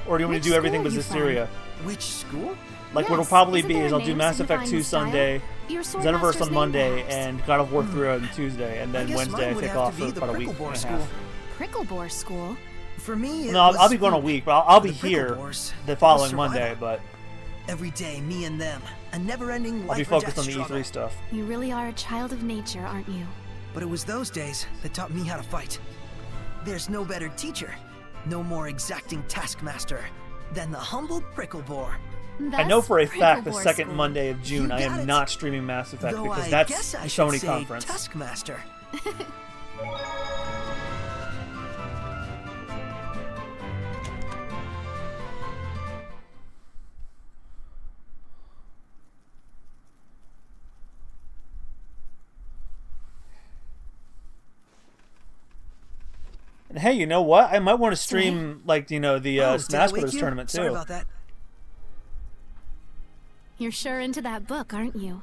Or do you want me to do everything but Zestiria? Which school? Like what'll probably be is I'll do Mass Effect 2 Sunday, Xenoverse on Monday, and God of War 3 on Tuesday, and then Wednesday I take off for about a week and a half. Pricklebore school? For me, No, I'll be going a week, but I'll be here the following Monday, but every day, me and them. A never-ending life I'll be focused on the struggle. E3 stuff. You really are a child of nature, aren't you? But it was those days that taught me how to fight. There's no better teacher, no more exacting taskmaster than the humble Pricklebore. I know for a fact the Pricklebore second school. Monday of June You I got am it. not streaming Mass Effect Though because I that's guess I the should Sony say conference. Taskmaster. And hey, you know what? I might want to stream like the Oh, did I Smash wake Brothers you? tournament Sorry too. about that. You're sure into that book, aren't you?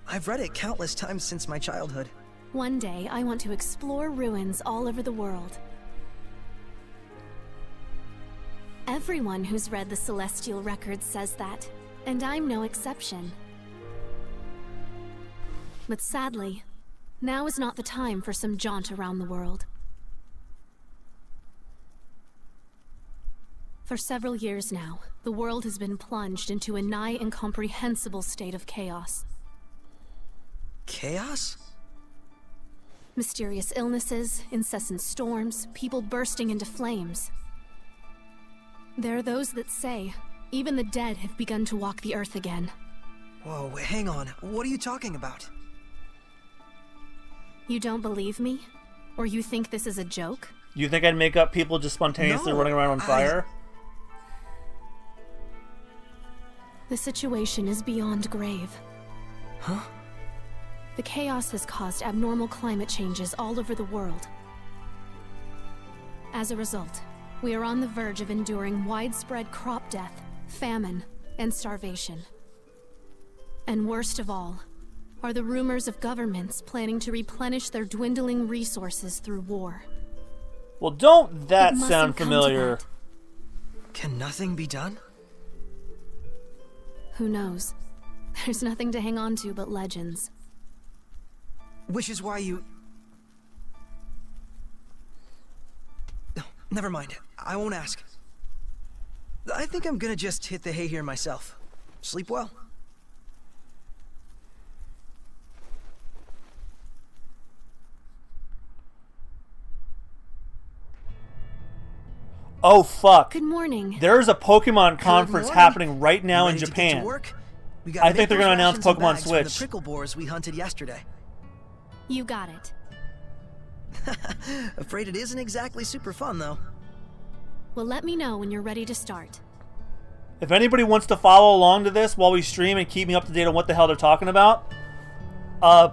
I've read it countless times since my childhood. One day, I want to explore ruins all over the world. Everyone who's read the Celestial Records says that, and I'm no exception. But sadly, now is not the time for some jaunt around the world. For several years now, the world has been plunged into a nigh incomprehensible state of chaos. Chaos? Mysterious illnesses, incessant storms, people bursting into flames. There are those that say, even the dead have begun to walk the earth again. Whoa, hang on. What are you talking about? You don't believe me? Or you think this is a joke? You think I'd make up people just spontaneously No, running around on fire? The situation is beyond grave. Huh? The chaos has caused abnormal climate changes all over the world. As a result, we are on the verge of enduring widespread crop death, famine, and starvation. And worst of all, are the rumors of governments planning to replenish their dwindling resources through war. Well, don't that It mustn't sound come to familiar? that. Can nothing be done? Who knows? There's nothing to hang on to but legends. Which is why you... No, never mind. I won't ask. I think I'm gonna just hit the hay here myself. Sleep well. Oh fuck! Good morning. There's a Pokemon conference morning. happening right now in Ready to get Japan. to work? We got I think they're Maker's gonna announce rations and Pokemon bags from Switch. The Pricklebores we hunted yesterday. You got it. Afraid it isn't exactly super fun, though. Well, let me know when you're ready to start. If anybody wants to follow along to this while we stream and keep me up to date on what the hell they're talking about,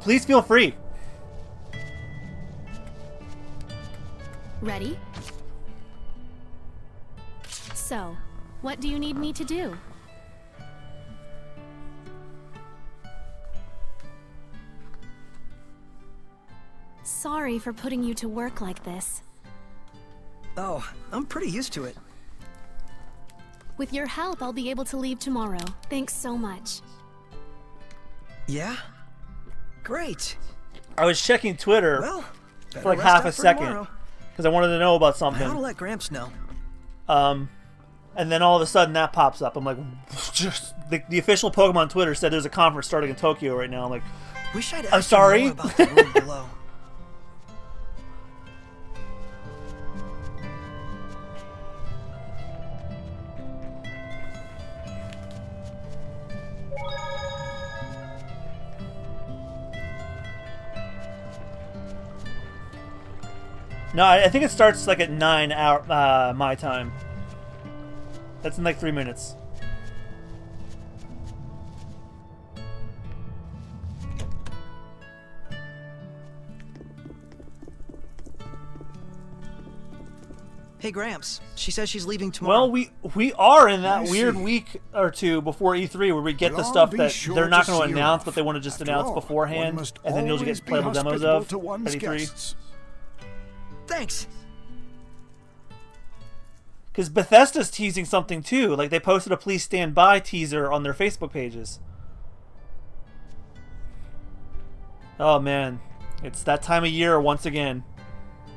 please feel free. Ready? So, what do you need me to do? Sorry for putting you to work like this. Oh, I'm pretty used to it. With your help, I'll be able to leave tomorrow. Thanks so much. Yeah? Great. I was checking Twitter Well, for like better half a rest up for second tomorrow. because I wanted to know about I ought to something. let Gramps know. And then all of a sudden that pops up. I'm like, just the official Pokemon Twitter said there's a conference starting in Tokyo right now. I'm like, Wish I'd I'm asked you sorry. more about the world below. No, I think it starts like at 9 hour my time. That's in like 3 minutes. Hey, Gramps. She says she's leaving tomorrow. Well, we are in that I weird see. week or two before E3 where we get Well, the I'll stuff be that sure they're not to going to see you announce, off. but they want to just After announce all, beforehand, one must and then you'll always get be playable demos hospitable of to one's at E3. guests. Thanks. Because Bethesda's teasing something too. Like they posted a "Please Stand By" teaser on their Facebook pages. Oh man, it's that time of year once again.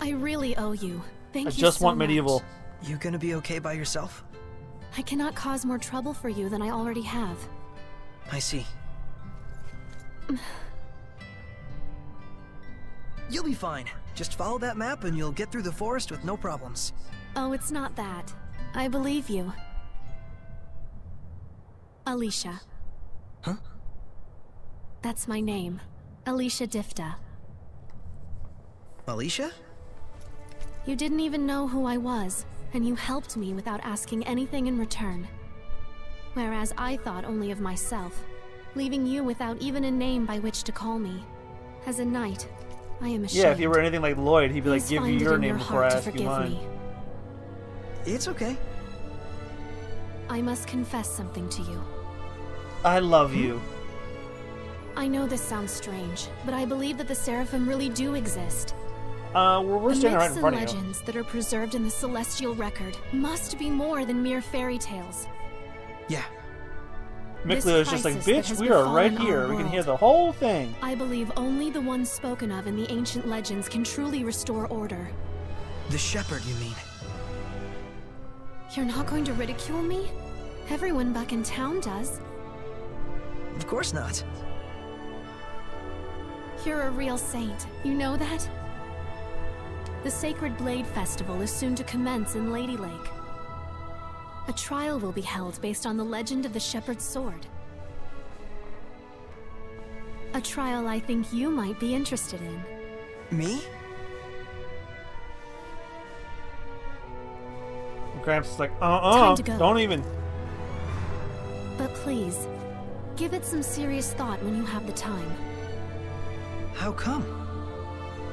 I really owe you. Thank I you just so want much. medieval. You gonna be okay by yourself? I cannot cause more trouble for you than I already have. I see. You'll be fine. Just follow that map and you'll get through the forest with no problems. Oh, it's not that. I believe you. Alicia. Huh? That's my name. Alicia Difta. Alicia? You didn't even know who I was, and you helped me without asking anything in return. Whereas I thought only of myself, leaving you without even a name by which to call me. As a knight, I am ashamed. Yeah, if you were anything like Lloyd, he'd be like, Please "Give me find it your in name before I heart to ask you forgive mine." me. It's okay. I must confess something to you. I love you. I know this sounds strange, but I believe that the Seraphim really do exist. We're The standing right myths in front and of you. legends that are preserved in the Celestial Record must be more than mere fairy tales. Yeah. Micklio's just like, crisis that "Bitch, has we are right befallen here. our We can world. hear the whole thing." I believe only the ones spoken of in the ancient legends can truly restore order. The shepherd, you mean? You're not going to ridicule me? Everyone back in town does. Of course not. You're a real saint. You know that? The Sacred Blade Festival is soon to commence in Lady Lake. A trial will be held based on the legend of the Shepherd's Sword. A trial I think you might be interested in. Me? Gramps is like, Time to go. don't even. But please, give it some serious thought when you have the time. How come?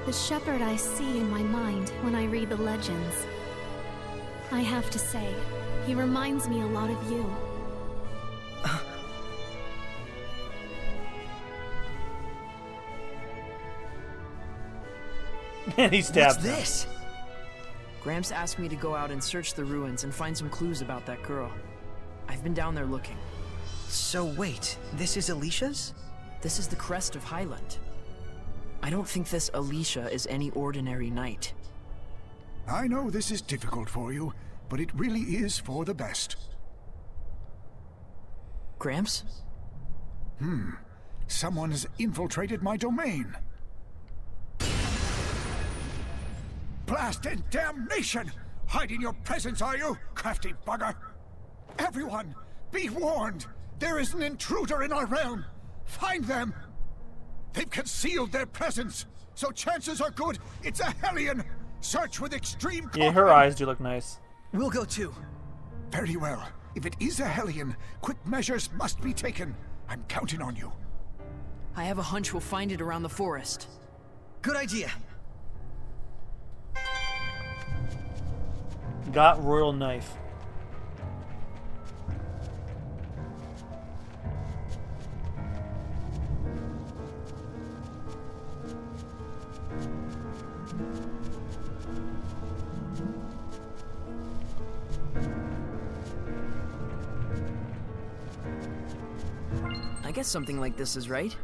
The shepherd I see in my mind when I read the legends. I have to say, he reminds me a lot of you. And he stabs What's him. this? Gramps asked me to go out and search the ruins and find some clues about that girl. I've been down there looking. So wait, this is Alicia's? This is the crest of Highland. I don't think this Alicia is any ordinary knight. I know this is difficult for you, but it really is for the best. Gramps? Someone has infiltrated my domain. Blast and damnation! Hiding your presence, are you, crafty bugger? Everyone, be warned! There is an intruder in our realm! Find them! They've concealed their presence, so chances are good it's a Hellion! Search with extreme caution! Yeah, her eyes do look nice. We'll go too. Very well. If it is a Hellion, quick measures must be taken. I'm counting on you. I have a hunch we'll find it around the forest. Good idea. Got royal knife. I guess something like this is right.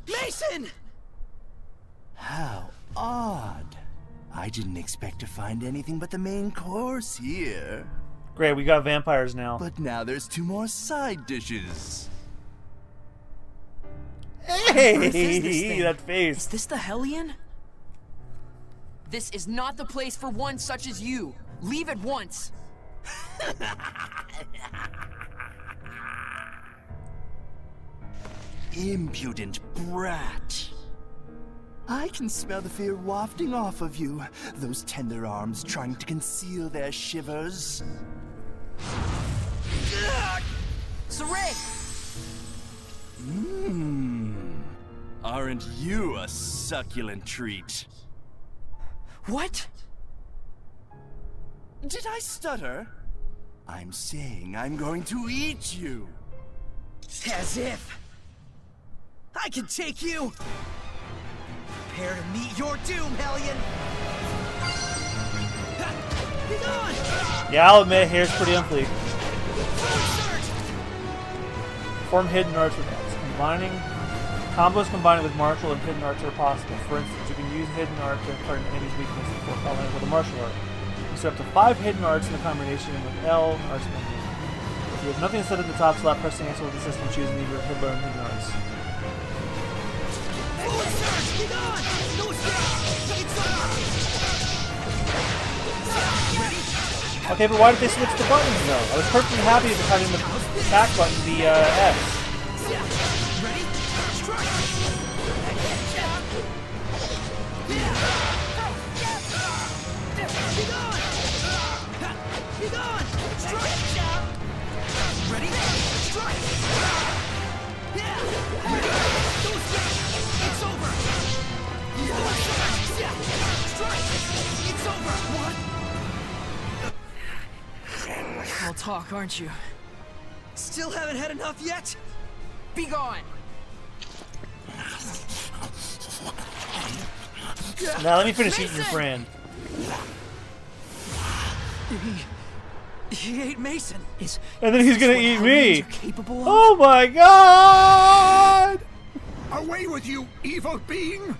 Mason! How odd. I didn't expect to find anything but the main course here. Great, we got vampires now. But now there's 2 more side dishes. Hey, What is this thing? that Is face. this the Hellion? This is not the place for one such as you. Leave at once. Impudent brat. I can smell the fear wafting off of you, those tender arms trying to conceal their shivers. Saray! Aren't you a succulent treat? What? Did I stutter? I'm saying I'm going to eat you. As if I can take you. Prepare to meet your doom, Hellion. Be gone! Yeah, I'll admit, hair's pretty on fleek. Surge! Form hidden arts with X. Combos combining with martial and hidden arts are possible. For instance, you can use hidden art to impart an enemy's weakness before following with a martial art. You set up to 5 hidden arts in the combination with L arts menu. If you have nothing set in the top slot, press the answer with the system choosing either hidden or hidden arts. Forward surge! Be gone! No escape! It's over! Ready? Okay, but why did they switch the buttons though? I was perfectly happy with having the attack button be X. Ready? Strike! Be gone! Be gone! Strike! Ready? Strike! Ready? No escape! It's over! Strike! It's over! What? I'll talk, aren't you? Still haven't had enough yet? Be gone! Now let me finish eating your friend. He ate Mason. And then he's gonna eat me. Are capable of? Oh my god! Away with you, evil being!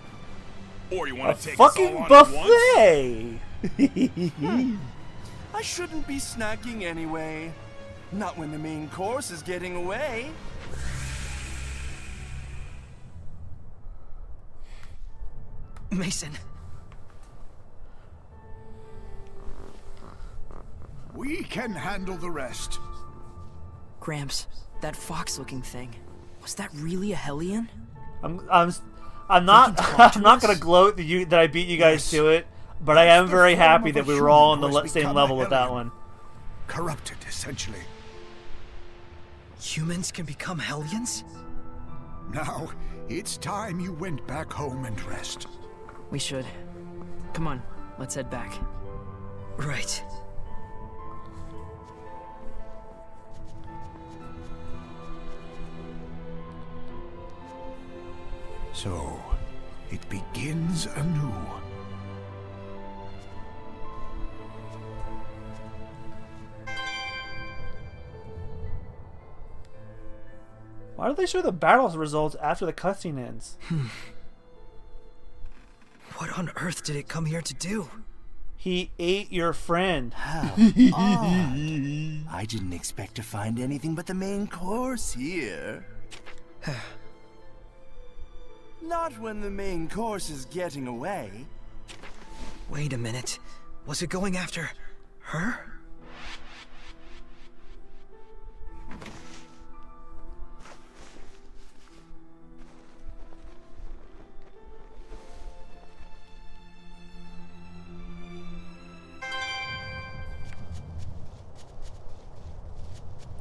Or you A want to take us all fucking on at once? buffet! I shouldn't be snacking anyway. Not when the main course is getting away. Mason. We can handle the rest. Gramps, that fox-looking thing. Was that really a Hellion? I'm not I'm not gonna gloat that I beat you guys to it, but I am very happy that we were all on the same level with that one. Corrupted, essentially. Humans can become Hellions? Now, it's time you went back home and rest. We should. Come on, let's head back. Right. So, it begins anew. Why do they show the battle results after the cutscene ends? What on earth did it come here to do? He ate your friend. How odd. I didn't expect to find anything but the main course here. Not when the main course is getting away. Wait a minute. Was it going after her?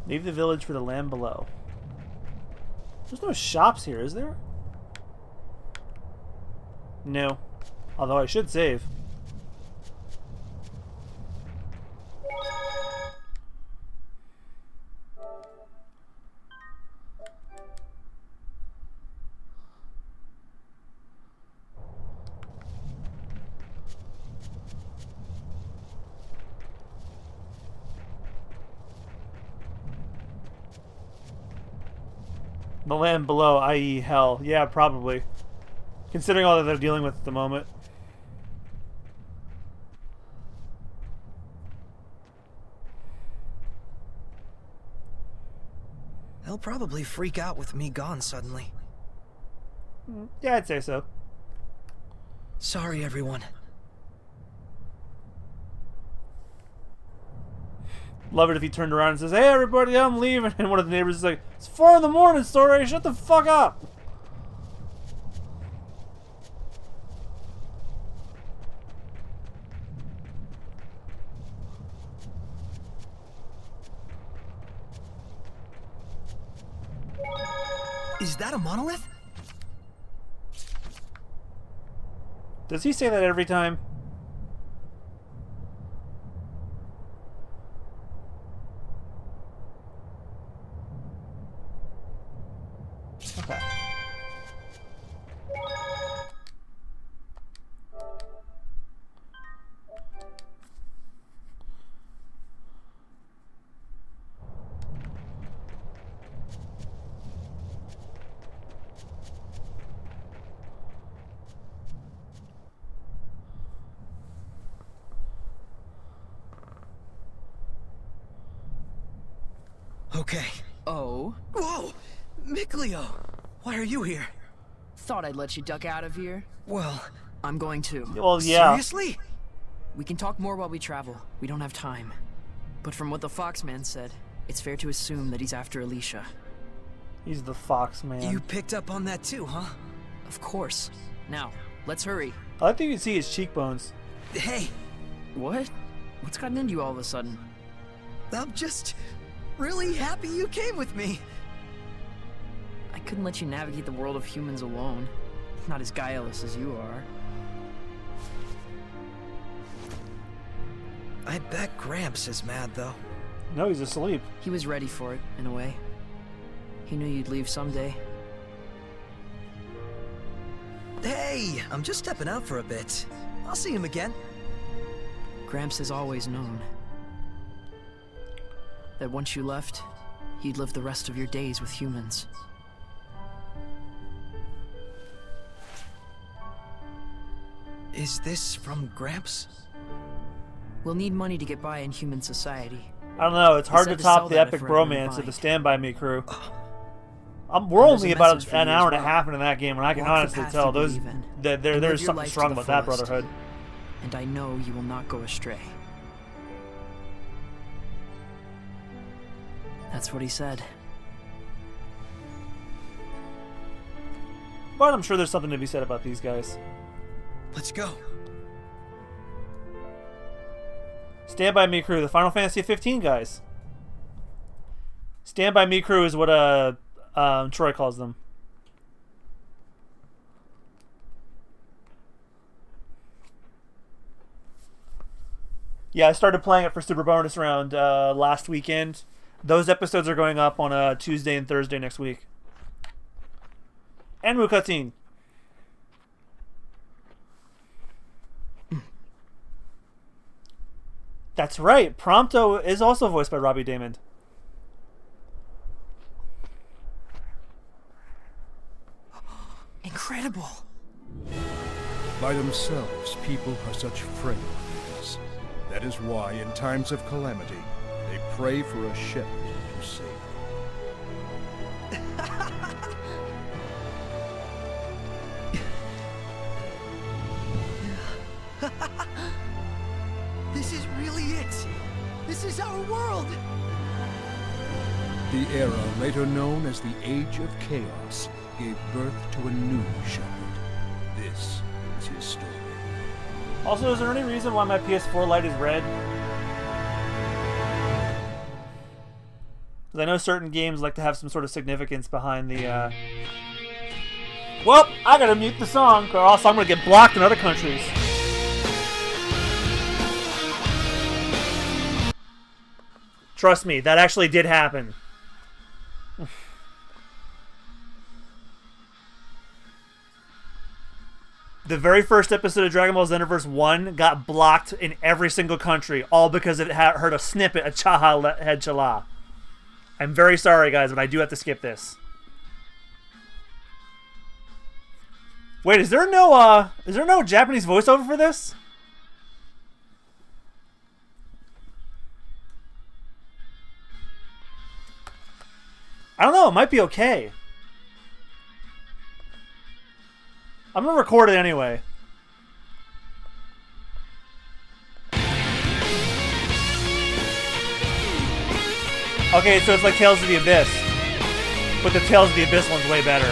Leave the village for the land below. There's no shops here, is there? No. Although I should save. The land below, i.e. hell. Yeah, probably. Considering all that they're dealing with at the moment. He'll probably freak out with me gone suddenly. Yeah, I'd say so. Sorry, everyone. Love it if he turned around and says, "Hey, everybody, I'm leaving." And one of the neighbors is like, "It's 4 in the morning, Story. Shut the fuck up." Is that a monolith? Does he say that every time? Okay. Okay. Oh? Whoa! Mikleo! Why are you here? Thought I'd let you duck out of here. Well, I'm going to. Well, yeah. seriously? We can talk more while we travel. We don't have time. But from what the Foxman said, it's fair to assume that he's after Alicia. He's the fox man. You picked up on that too, huh? Of course. Now, let's hurry. I like that you can see his cheekbones. Hey, What? What's gotten into you all of a sudden? I'm just really happy you came with me. I couldn't let you navigate the world of humans alone. Not as guileless as you are. I bet Gramps is mad though. No, he's asleep. He was ready for it, in a way. He knew you'd leave someday. Hey, I'm just stepping out for a bit. I'll see him again. Gramps has always known that once you left, you'd live the rest of your days with humans. Is this from Gramps? We'll need money to get by in human society. I don't know. It's hard to said to sell top the that epic if we're ever bromance of buying. the Stand By Me crew. We're And there's only a about message for an you hour as and a well. half into that game, and I can Walk the honestly path tell you those believe in, that and live there's your something life to strong the about that fullest. brotherhood. And I know you will not go astray. That's what he said. But I'm sure there's something to be said about these guys. Let's go. Stand By Me crew, the Final Fantasy 15 guys. Stand By Me crew is what Troy calls them. Yeah, I started playing it for Super Bonus Round last weekend. Those episodes are going up on Tuesday and Thursday next week. And cutscene. That's right. Prompto is also voiced by Robbie Daymond. Incredible. By themselves, people are such frail things. That is why, in times of calamity, they pray for a shepherd to save them. This is really it. This is our world. The era later known as the Age of Chaos gave birth to a new shepherd. This is his story. Also, is there any reason why my PS4 light is red? Because I know certain games like to have some sort of significance behind the, Well, I gotta mute the song, or else I'm gonna get blocked in other countries. Trust me, that actually did happen. The very first episode of Dragon Ball Xenoverse 1 got blocked in every single country, all because it heard a snippet of Chaha Head Chala. I'm very sorry, guys, but I do have to skip this. Wait, is there no Japanese voiceover for this? I don't know. might be okay. I'm gonna record it anyway. Okay, so it's like Tales of the Abyss. But the Tales of the Abyss one's way better.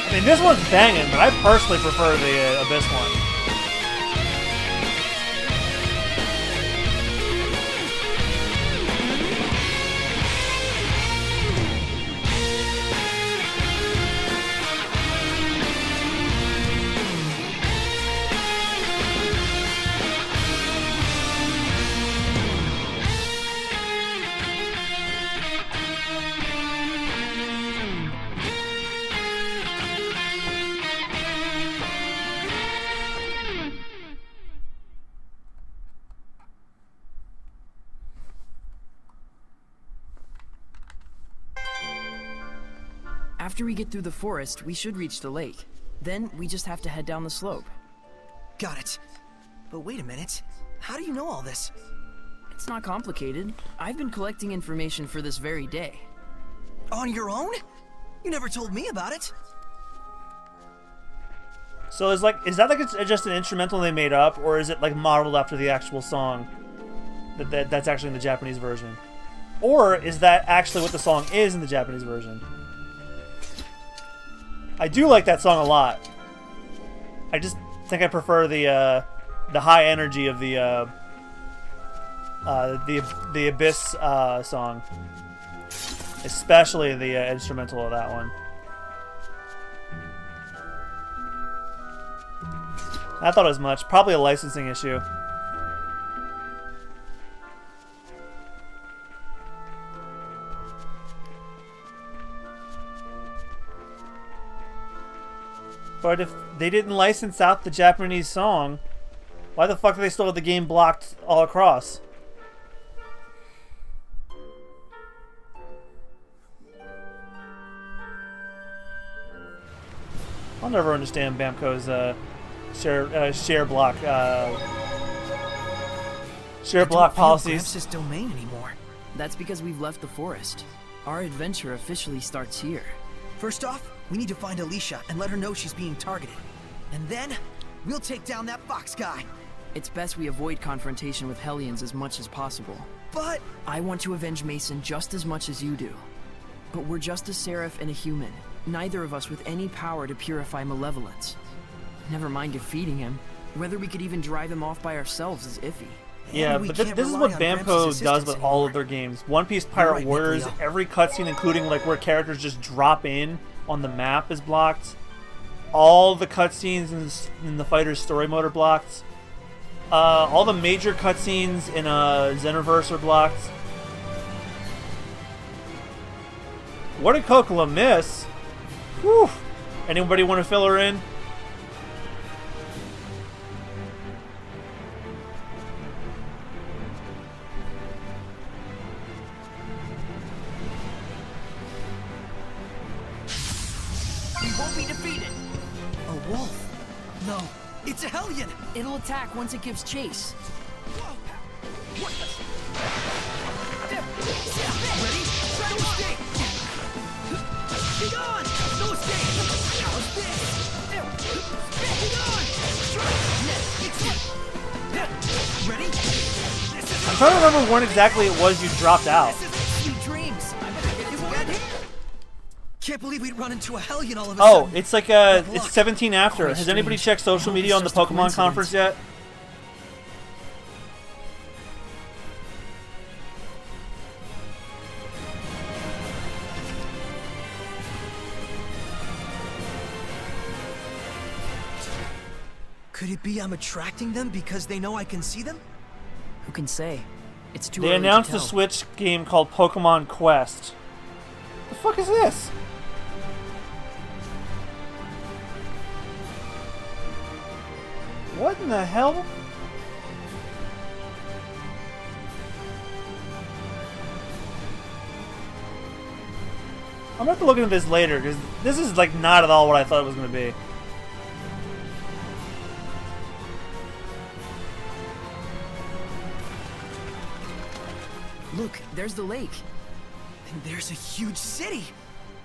I mean, this one's banging, but I personally prefer the Abyss one. After we get through the forest, we should reach the lake. Then we just have to head down the slope. Got it. But wait a minute. How do you know all this? It's not complicated. I've been collecting information for this very day. On your own? You never told me about it. So is that like it's just an instrumental they made up, or is it like modeled after the actual song that's actually in the Japanese version? Or is that actually what the song is in the Japanese version? I do like that song a lot. I just think I prefer the high energy of the Abyss song, especially the instrumental of that one. I thought as much. Probably a licensing issue. But if they didn't license out the Japanese song, why the fuck do they still have the game blocked all across? I'll never understand Bamco's share block policies. Gramps' domain anymore. That's because we've left the forest. Our adventure officially starts here. First off, we need to find Alicia and let her know she's being targeted. And then, we'll take down that fox guy. It's best we avoid confrontation with Hellions as much as possible. But I want to avenge Mason just as much as you do. But we're just a seraph and a human, neither of us with any power to purify malevolence. Never mind defeating him. Whether we could even drive him off by ourselves is iffy. Yeah, but this is what Bamco does with all of their games. One Piece Pirate Warriors, every cutscene, including like where characters just drop in on the map, is blocked. All the cutscenes in the fighter's story mode are blocked. All the major cutscenes in Xenoverse are blocked. What did Cocola miss? Whew. Anybody want to fill her in? we won't be defeated. A wolf? No, it's a Hellion. It'll attack once it gives chase. What the? Ready? Try to escape. Be gone! No escape! How's this? Be gone! Ready? I'm trying to remember when exactly it was you dropped out. Sweet dreams. Can't believe we'd run into a Hellion all of a Oh, sudden. it's like it's 17 after. Has anybody checked social media on the Pokemon conference yet? Could it be I'm attracting them because they know I can see them? Who can say? It's too They early announced to a tell. Switch game called Pokemon Quest. The fuck is this? What in the hell? I'm gonna have to look into this later because this is like not at all what I thought it was gonna be. Look, there's the lake. And there's a huge city.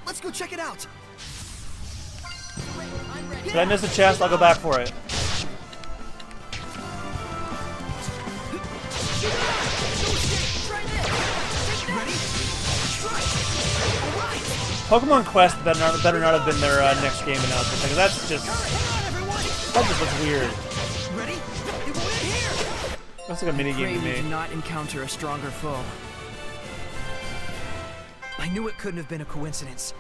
Let's go check it out. Did I miss a chest? I'll go back for it. Pokemon Quest better not have been their next game announcement because that just looks weird. Ready? It will end here. Looks like a mini game Pray to we me. do not encounter a stronger foe. I knew it couldn't have been a coincidence.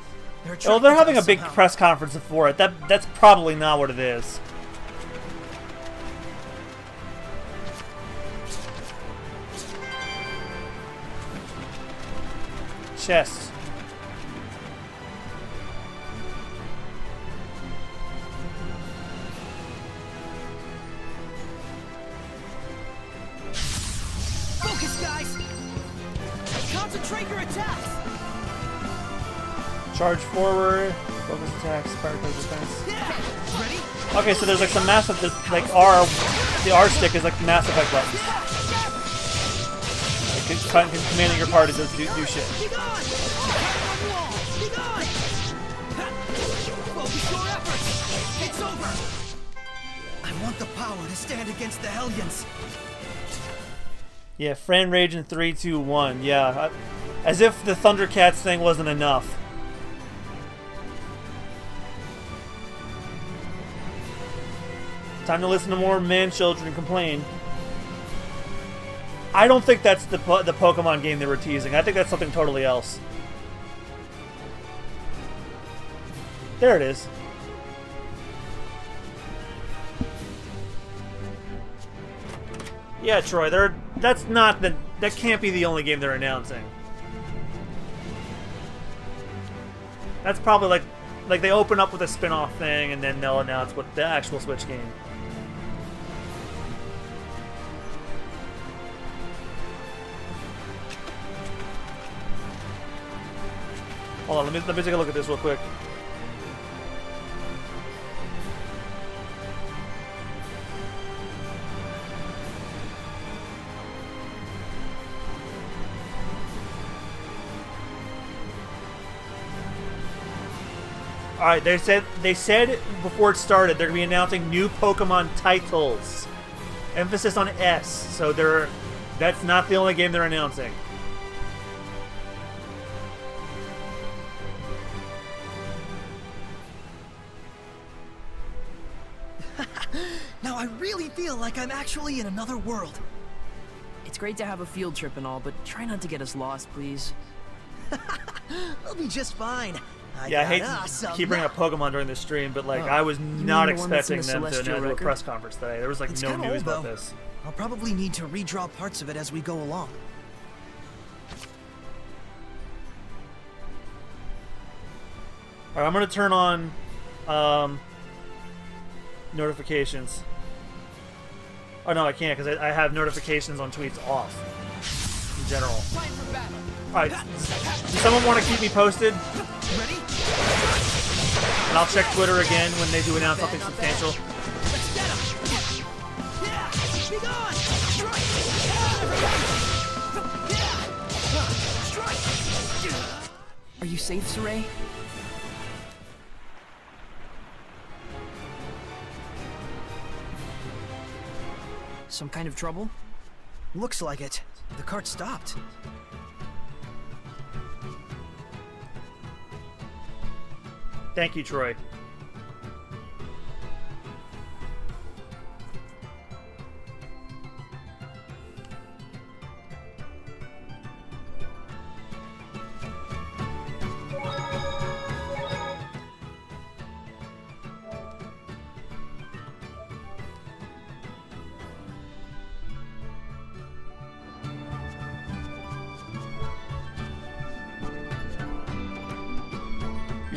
Oh, they're having a big somehow. press conference for it. That's probably not what it is. Chest. Focus, guys. Concentrate your attacks. Charge forward. Focus attacks. Fire code defense. Yeah. Ready? Okay, so there's like some massive, like the R stick is like the Mass Effect buttons. Like commanding your party to do shit. Be gone. Be gone. Focus your efforts. It's over. I want the power to stand against the Hellions. Yeah, Fran Rage in 3, 2, 1. Yeah, as if the Thundercats thing wasn't enough. Time to listen to more man-children complain. I don't think that's the Pokemon game they were teasing. I think that's something totally else. There it is. Yeah, Troy, that can't be the only game they're announcing. That's probably like they open up with a spin-off thing and then they'll announce what the actual Switch game. Hold on, let me take a look at this real quick. Alright, they said before it started they're gonna be announcing new Pokemon titles. Emphasis on S, so that's not the only game they're announcing. Now I really feel like I'm actually in another world. It's great to have a field trip and all, but try not to get us lost, please. We'll be just fine. Yeah, I hate to keep bringing up Pokemon during this stream, but like I was not mean the one that's in expecting the them to Celestial announce a record? press conference today. There was like It's no kinda news old, about though. this. I'll probably need to redraw parts of it as we go along. Alright, I'm gonna turn on notifications. Oh no, I can't because I have notifications on tweets off in general. Alright, does someone want to keep me posted? Ready? And I'll check Twitter again when they do announce something substantial. Let's get him! Yeah! Be gone! Strike! Yeah! Strike! Are you safe, Saray? Some kind of trouble? Looks like it. The cart stopped. Thank you, Troy.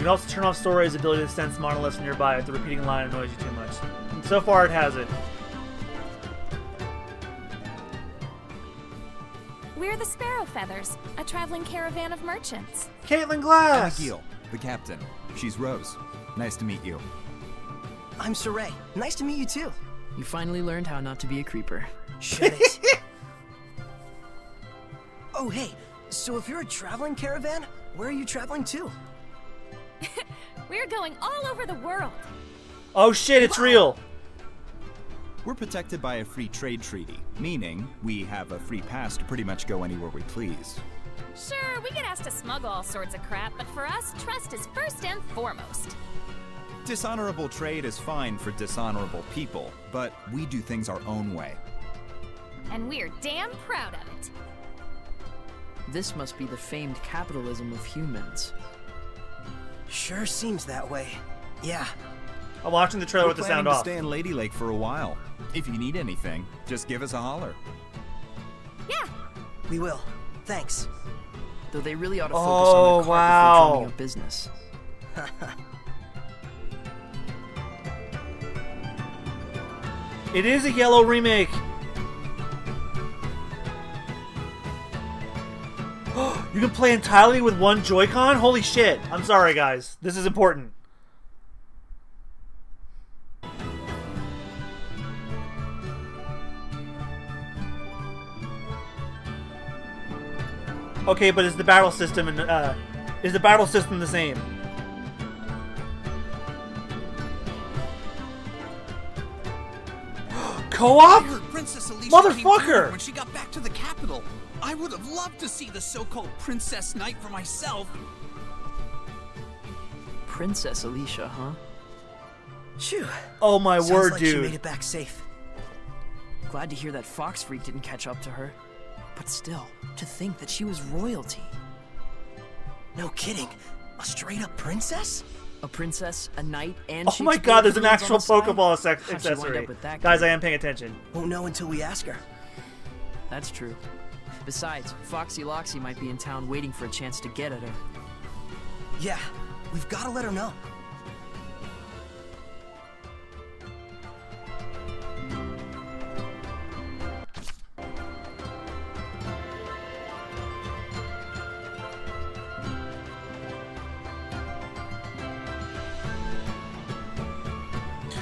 can also turn off Story's ability to sense monoliths nearby if the repeating line annoys you too much. And so far, it hasn't. We're the Sparrow Feathers, a traveling caravan of merchants. Caitlin Glass! Abigail, the captain. She's Rose. Nice to meet you. I'm Saray. Nice to meet you too. You finally learned how not to be a creeper. Shut it. Oh, hey. So if you're a traveling caravan, where are you traveling to? We're going all over the world. Oh shit, it's real! We're protected by a free trade treaty, meaning we have a free pass to pretty much go anywhere we please. Sure, we get asked to smuggle all sorts of crap, but for us, trust is first and foremost. Dishonorable trade is fine for dishonorable people, but we do things our own way. And we're damn proud of it. This must be the famed capitalism of humans. Sure seems that way. Yeah. I'm watching the trailer We're with the planning sound to off. stay in Lady Lake for a while. If you need anything, just give us a holler. Yeah. We will. Thanks. Though they really ought to focus Oh, on the carpet wow. before drumming up business. It is a yellow remake! You can play entirely with one Joy-Con? Holy shit. I'm sorry, guys. This is important. Okay, but is the battle system the same? Co-op? I heard Princess Alicia Motherfucker! came through when she got back to the capital. I would have loved to see the so-called Princess Knight for myself. Princess Alicia, huh? Phew. Oh my Sounds word, like dude. she made it back safe. Glad to hear that Fox Freak didn't catch up to her. But still, to think that she was royalty. No kidding. A straight-up princess? A princess, a knight, and Oh my god, there's an actual Pokeball accessory. Guys, I am paying attention. Won't know until we ask her. That's true. Besides, Foxy Loxy might be in town waiting for a chance to get at her. Yeah, we've got to let her know.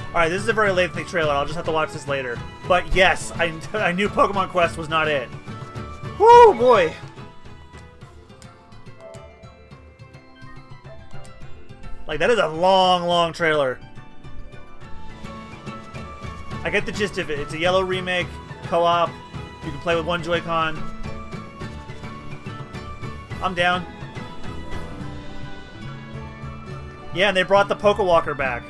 Alright, this is a very lengthy trailer. I'll just have to watch this later. But yes, I knew Pokemon Quest was not it. Woo, boy! Like, that is a long, long trailer. I get the gist of it. It's a yellow remake, co-op. You can play with one Joy-Con. I'm down. Yeah, and they brought the Pokewalker back.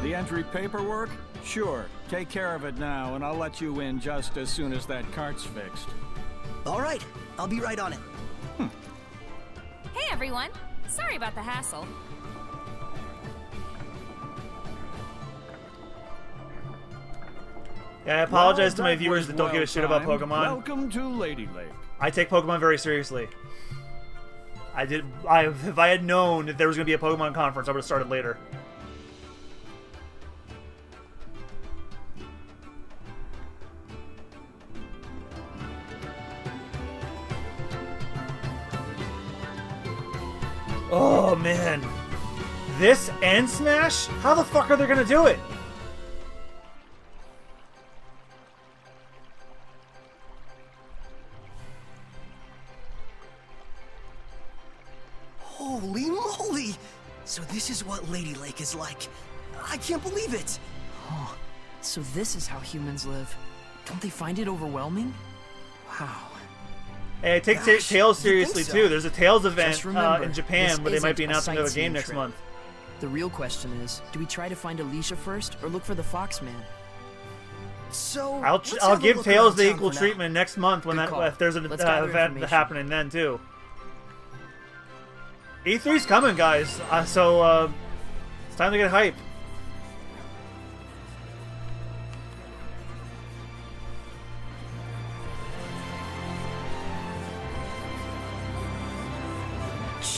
The entry paperwork? Sure. Take care of it now, and I'll let you in just as soon as that cart's fixed. All right, I'll be right on it. Hey everyone. Sorry about the hassle. Yeah, I apologize to Well, my that viewers was that don't give a shit about well-timed. Pokemon. Welcome to Lady Lake. I take Pokemon very seriously. If I had known that there was going to be a Pokemon conference, I would have started later. Oh, man. This and Smash? How the fuck are they going to do it? Holy moly! So this is what Lady Lake is like. I can't believe it! Oh, so this is how humans live. Don't they find it overwhelming? Wow. Hey, I take Gosh, Tales you'd think seriously, so. too. There's a Tales event Just remember, in Japan this where they might be isn't a announcing another sightseeing game next trip. month. The real question is, do we try to find Alicia first, or look for the Foxman? So I'll let's have a give look Tales around the town equal for now. treatment next month when Good call. if there's an Let's gather event information. happening then too. E3's coming, guys. So it's time to get hype.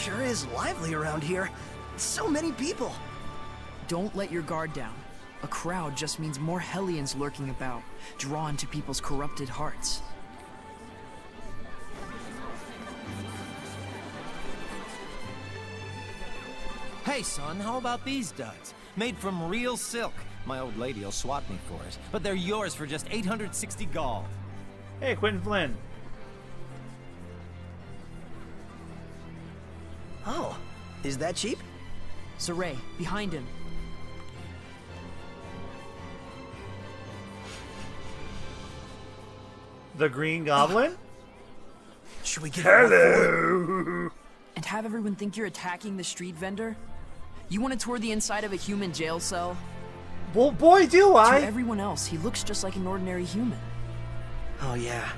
Sure is lively around here. So many people. Don't let your guard down. A crowd just means more Hellions lurking about, drawn to people's corrupted hearts. Hey son, how about these duds? Made from real silk. My old lady'll swat me for it, but they're yours for just 860 gold. Hey, Quentin Flynn. Oh, is that cheap? Saray, behind him. The Green Goblin? Should we give Hello! And have everyone think you're attacking the street vendor? You want to tour the inside of a human jail cell? Well, boy, do I! To everyone else, he looks just like an ordinary human. Oh, yeah.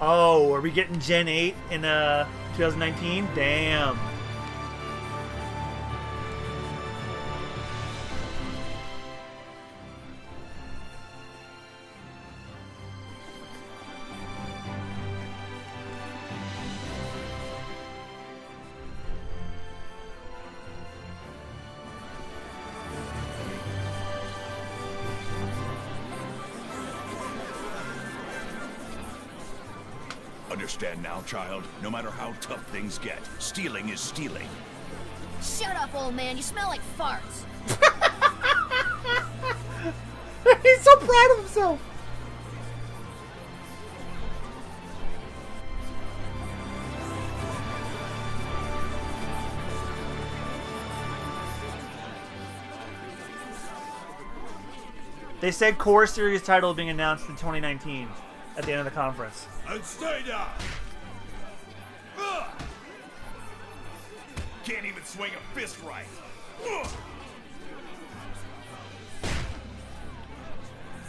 Oh, are we getting Gen 8 in 2019? Damn. Understand now, child? No matter how tough things get, stealing is stealing. Shut up, old man. You smell like farts. He's so proud of himself. They said core series title being announced in 2019 at the end of the conference. And stay down! Ugh. Can't even swing a fist right. Ugh.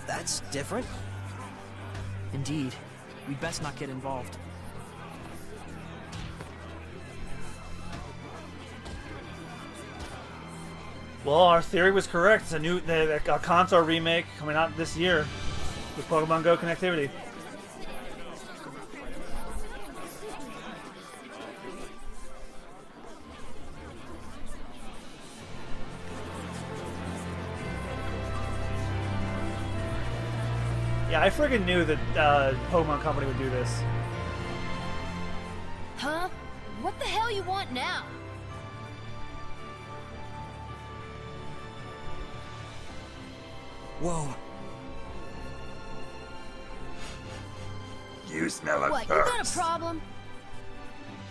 That's different. Indeed. We'd best not get involved. Well, our theory was correct. It's a console remake coming out this year with Pokemon Go connectivity. Yeah, I friggin' knew that Pokemon Company would do this. Huh? What the hell you want now? Whoa. You smell like What, you got a problem?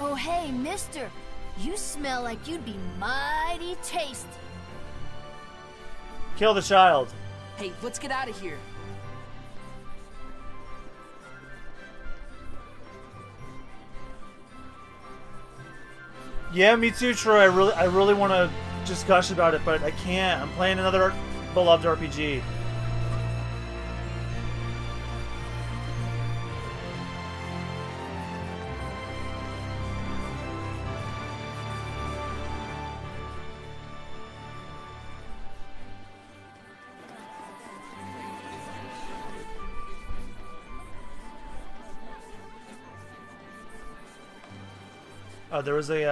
Oh, hey, mister. You smell like you'd be mighty tasty. Kill the child. Hey, let's get out of here. Yeah, me too, Troy. I really want to just gush about it, but I can't. I'm playing another beloved RPG. Oh, there was an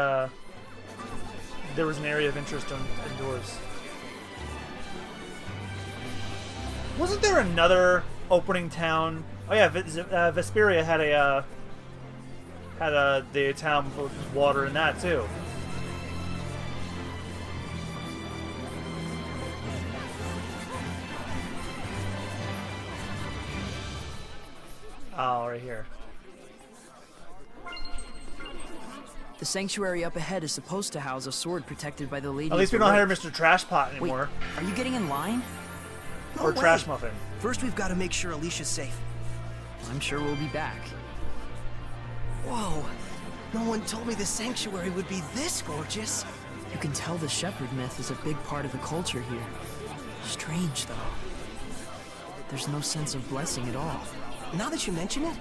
area of interest indoors. Wasn't there another opening town? Oh yeah, Zestiria had the town with water in that too. Oh, right here. The sanctuary up ahead is supposed to house a sword protected by the lady. At least we don't hire Mr. Trashpot anymore. Wait, are you getting in line? Or Trash Muffin. First, we've got to make sure Alicia's safe. I'm sure we'll be back. Whoa. No one told me the sanctuary would be this gorgeous. You can tell the shepherd myth is a big part of the culture here. Strange, though. There's no sense of blessing at all. Now that you mention it,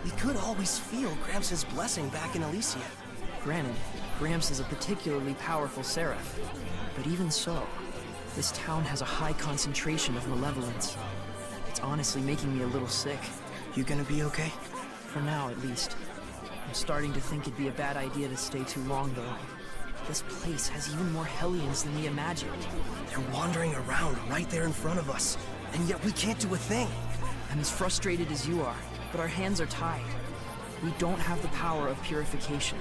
we could always feel Gramps' blessing back in Alicia. Granted, Gramps is a particularly powerful seraph. But even so, this town has a high concentration of malevolence. It's honestly making me a little sick. You gonna be okay? For now, at least. I'm starting to think it'd be a bad idea to stay too long, though. This place has even more Hellions than we imagined. They're wandering around right there in front of us, and yet we can't do a thing. I'm as frustrated as you are, but our hands are tied. We don't have the power of purification.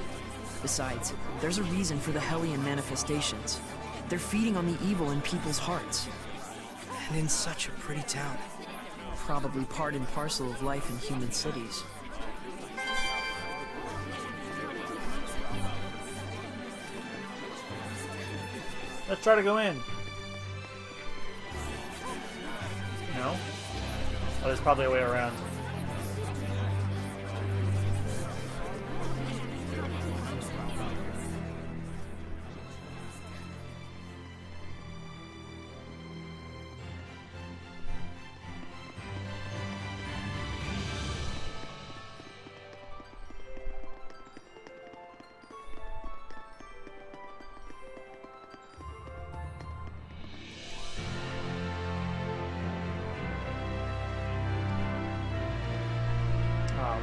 Besides, there's a reason for the Hellion manifestations. They're feeding on the evil in people's hearts. And in such a pretty town. Probably part and parcel of life in human cities. Let's try to go in. No? Oh, there's probably a way around.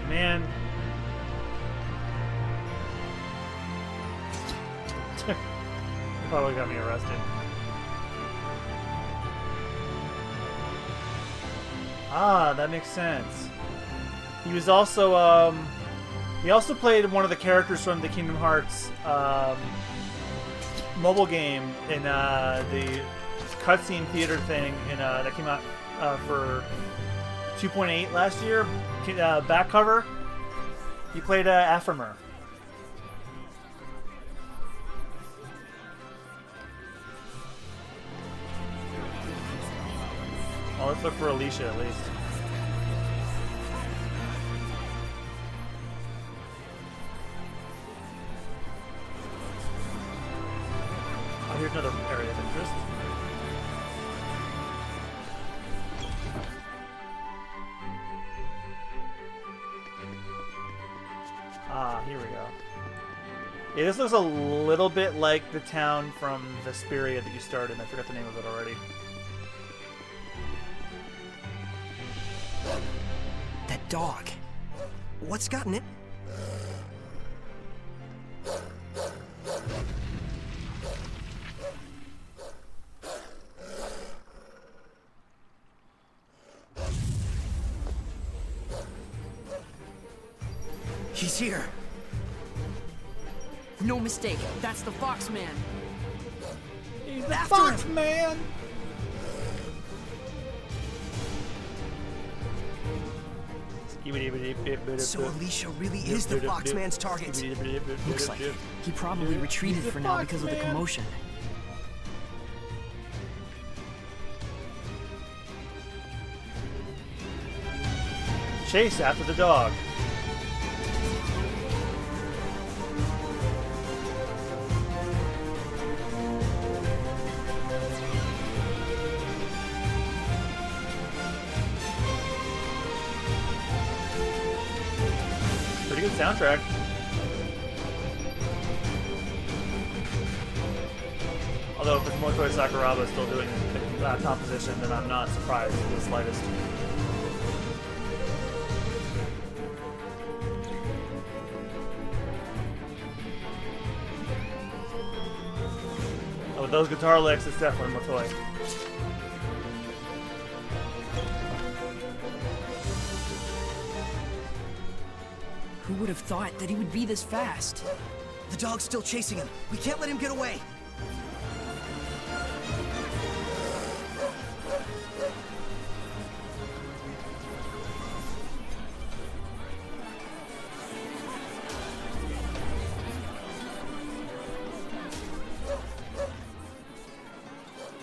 Man. Probably got me arrested. Ah, that makes sense. He was also, he also played one of the characters from the Kingdom Hearts, mobile game in, the cutscene theater thing in, that came out, for 2.8 last year. Back cover. He played Aframer. Well, let's look for Alicia at least. Oh, here's another area of interest. Ah, here we go. Yeah, this looks a little bit like the town from Zestiria that you started. I forgot the name of it already. That dog. What's gotten it? He's here. No mistake. That's the Fox Man. He's the Fox Man. So Alicia really is the Foxman's target. Looks like it. He probably retreated for now because of the commotion. Chase after the dog. Pretty good soundtrack. Although if it's Motoi Sakuraba still doing the composition, then I'm not surprised in the slightest. Oh, with those guitar licks, it's definitely Motoi. Who would have thought that he would be this fast? The dog's still chasing him. We can't let him get away.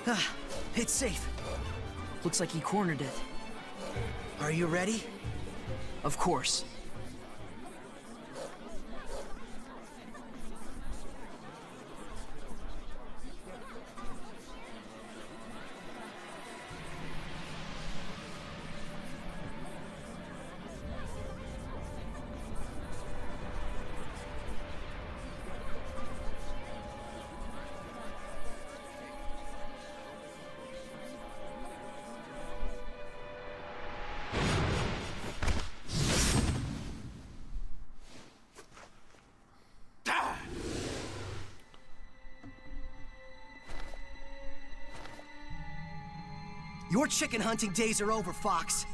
Ah, it's safe. Looks like he cornered it. Are you ready? Of course. Your chicken hunting days are over, Fox.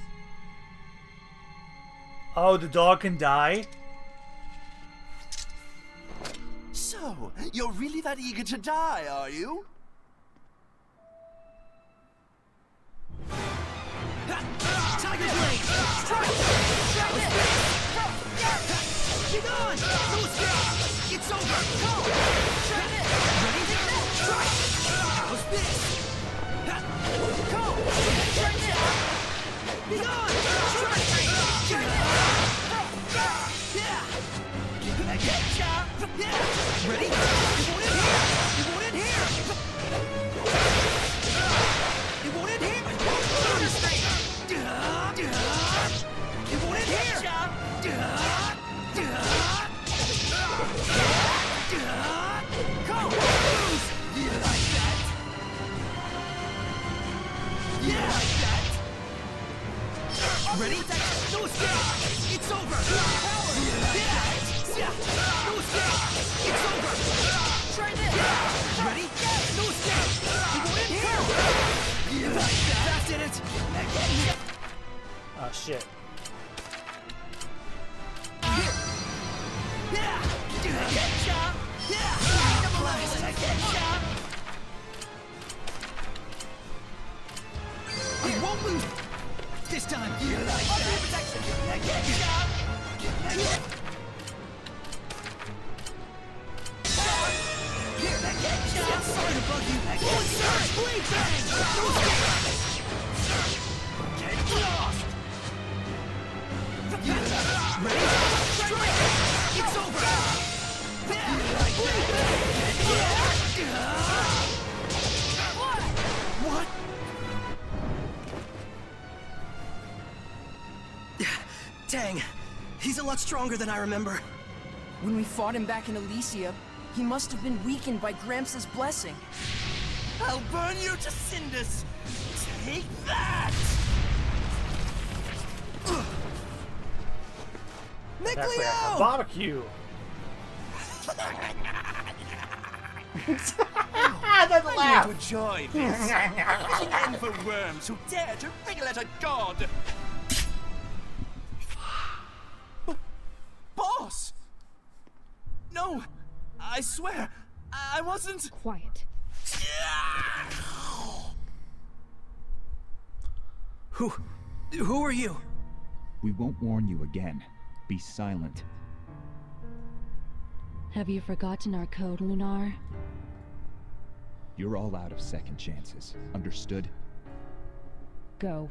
Oh, the dog can die? So, you're really that eager to die, are you? Tiger Blade! Strike! Get on! No escape! It's over! Go! Ready? Strike! How's this? Go! Get on! Strike! Yeah! Ready? It won't end here! It won't end here! It won't end here! It won't end here! Go! Lose! You like that? Yeah! Like that? Ready? No escape! It's over! You like that? No escape! It's over! Try this! Ready? No escape! It won't end here! You like that? That did it! Oh, shit. We won't lose this time. You like that? Sorry to bug you. Forward surge! Blade bang! Get lost! Ready? Strike! It's over! Blade bang! What? Dang, he's a lot stronger than I remember. When we fought him back in Elysia, he must have been weakened by Gramps' blessing. I'll burn you to cinders! Take that! That's like a barbecue. That's a I laugh. want to enjoy this. An end for worms who dare to wriggle at a god! Boss! No! I swear, I wasn't... Quiet. Who are you? We won't warn you again. Be silent. Have you forgotten our code, Lunar? You're all out of second chances. Understood? Go.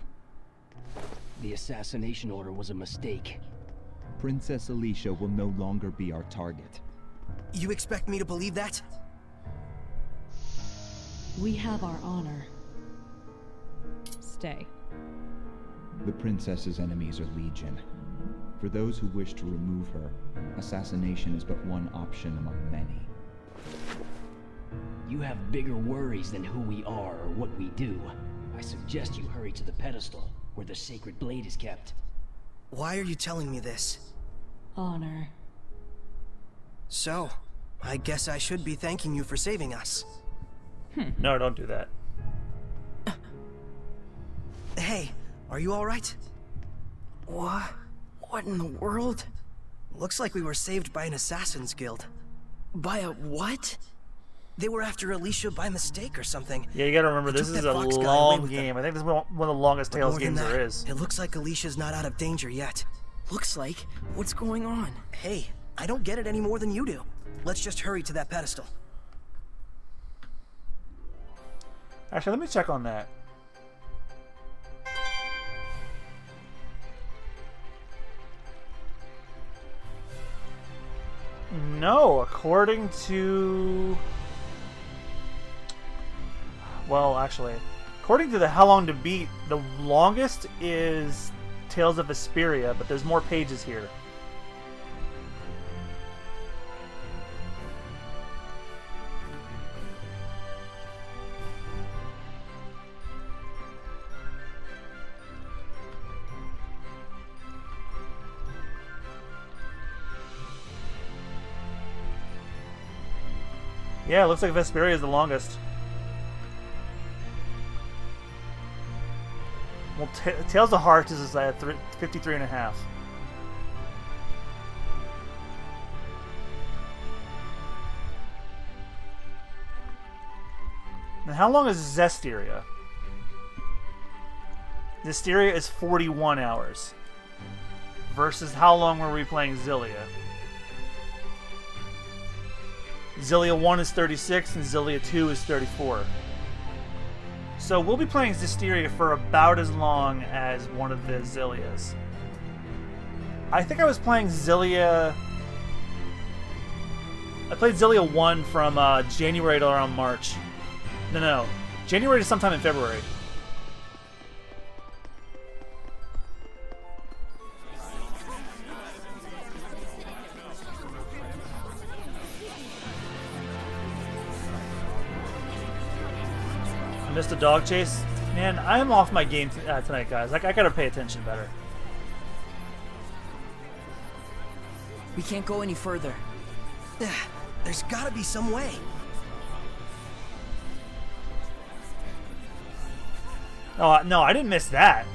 The assassination order was a mistake. Princess Alicia will no longer be our target. You expect me to believe that? We have our honor. Stay. The princess's enemies are legion. For those who wish to remove her, assassination is but one option among many. You have bigger worries than who we are or what we do. I suggest you hurry to the pedestal, where the sacred blade is kept. Why are you telling me this? Honor. So, I guess I should be thanking you for saving us. No, don't do that. Hey, are you alright? What? What in the world? Looks like we were saved by an assassin's guild. By a what? They were after Alicia by mistake or something. Yeah, you gotta remember, this is a long game. I think this is one of the longest Tales games there is. It looks like Alicia's not out of danger yet. Looks like? What's going on? Hey, I don't get it any more than you do. Let's just hurry to that pedestal. Actually, let me check on that. No, according to... Well, actually, according to the How Long to Beat, the longest is Tales of Zestiria, but there's more pages here. Yeah, it looks like Zestiria is the longest. Well, Tales of Hearts is at 53.5. Now, how long is Zestiria? Zestiria is 41 hours. Versus how long were we playing Xillia? Xillia 1 is 36 and Xillia 2 is 34. So we'll be playing Zestiria for about as long as one of the Xillias. I think I was playing Xillia... I played Xillia 1 from January to around March. No. January to sometime in February. I missed a dog chase. Man, I'm off my game tonight, guys. I gotta pay attention better. We can't go any further. There's gotta be some way. Oh, no, I didn't miss that.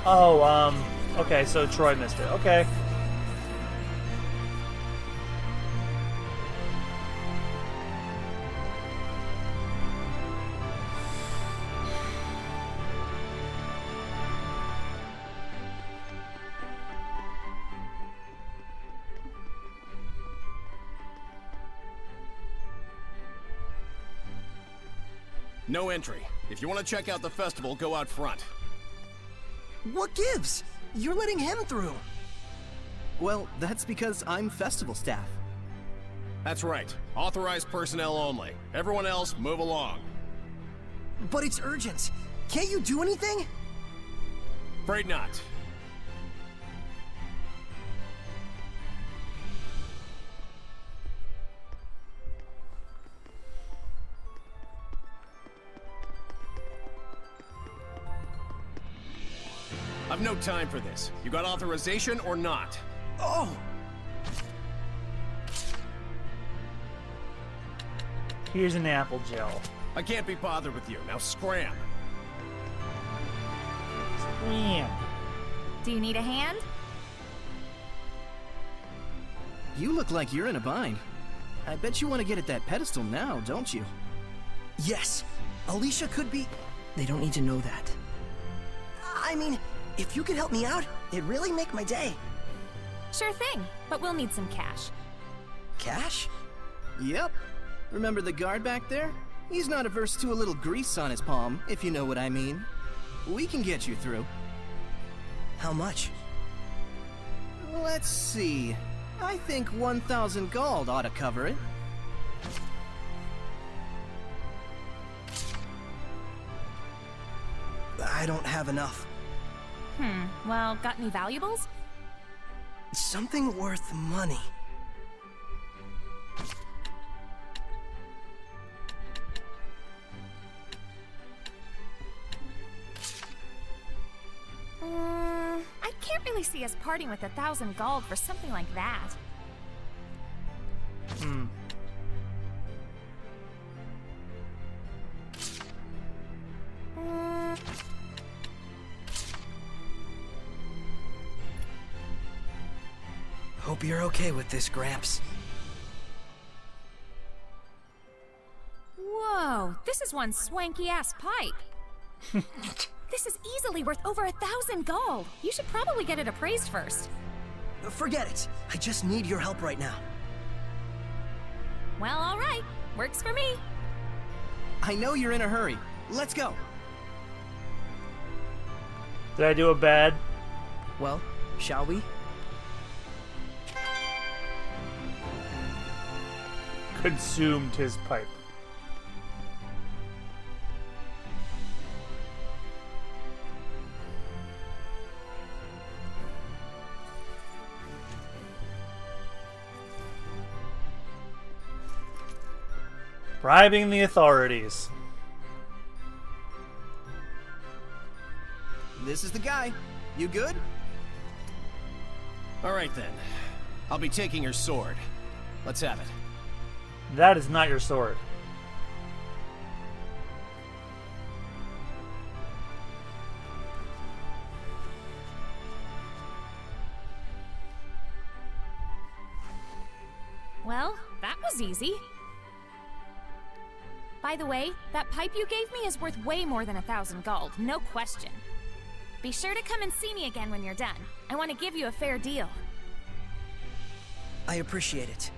Oh, okay, so Troy missed it. Okay. No entry. If you want to check out the festival, go out front. What gives? You're letting him through. Well, that's because I'm festival staff. That's right. Authorized personnel only. Everyone else, move along. But it's urgent. Can't you do anything? Afraid not. I've no time for this. You got authorization or not? Oh! Here's an apple gel. I can't be bothered with you. Now scram. Scram. Do you need a hand? You look like you're in a bind. I bet you want to get at that pedestal now, don't you? Yes. Alicia could be... They don't need to know that. I mean, if you could help me out, it'd really make my day. Sure thing, but we'll need some cash. Cash? Yep. Remember the guard back there? He's not averse to a little grease on his palm, if you know what I mean. We can get you through. How much? Let's see. I think 1,000 gold ought to cover it. I don't have enough. Well, got any valuables? Something worth money. I can't really see us parting with 1,000 gold for something like that. Hope you're okay with this, Gramps. Whoa, this is one swanky-ass pipe. This is easily worth over 1,000 gold. You should probably get it appraised first. Forget it. I just need your help right now. Well, all right. Works for me. I know you're in a hurry. Let's go. Did I do a bad? Well, shall we? Consumed his pipe. Bribing the authorities. This is the guy. You good? All right then. I'll be taking your sword. Let's have it. That is not your sword. Well, that was easy. By the way, that pipe you gave me is worth way more than 1,000 gold, no question. Be sure to come and see me again when you're done. I want to give you a fair deal. I appreciate it.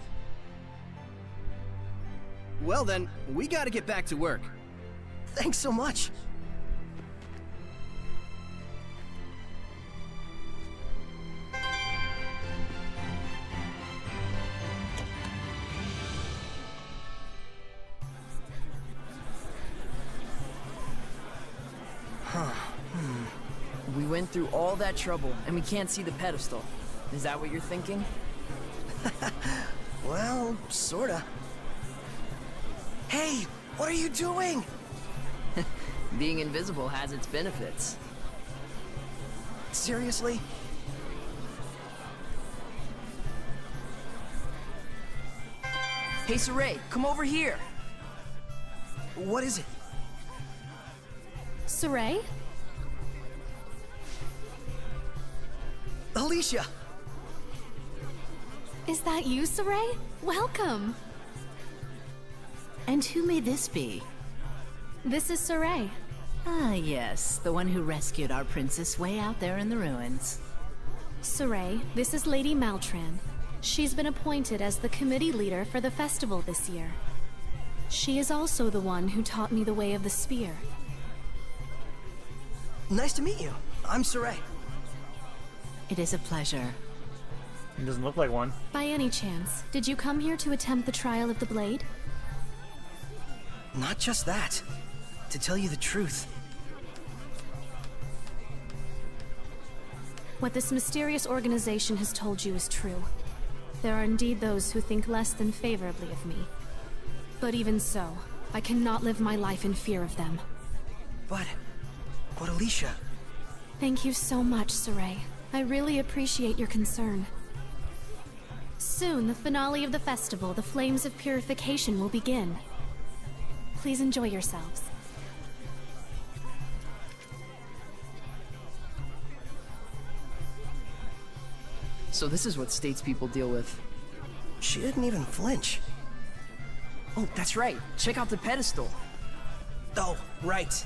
Well then, we gotta get back to work. Thanks so much. We went through all that trouble, and we can't see the pedestal. Is that what you're thinking? Well, sorta. Hey, what are you doing? Being invisible has its benefits. Seriously? Hey, Saray, come over here. What is it? Saray? Alicia! Is that you, Saray? Welcome! And who may this be? This is Saray. Ah, yes, the one who rescued our princess way out there in the ruins. Saray, this is Lady Maltran. She's been appointed as the committee leader for the festival this year. She is also the one who taught me the way of the spear. Nice to meet you. I'm Saray. It is a pleasure. It doesn't look like one. By any chance, did you come here to attempt the trial of the blade? Not just that. To tell you the truth. What this mysterious organization has told you is true. There are indeed those who think less than favorably of me. But even so, I cannot live my life in fear of them. But Alicia... Thank you so much, Saray. I really appreciate your concern. Soon, the finale of the festival, the Flames of Purification, will begin. Please enjoy yourselves. So this is what statespeople deal with. She didn't even flinch. Oh, that's right. Check out the pedestal. Oh, right.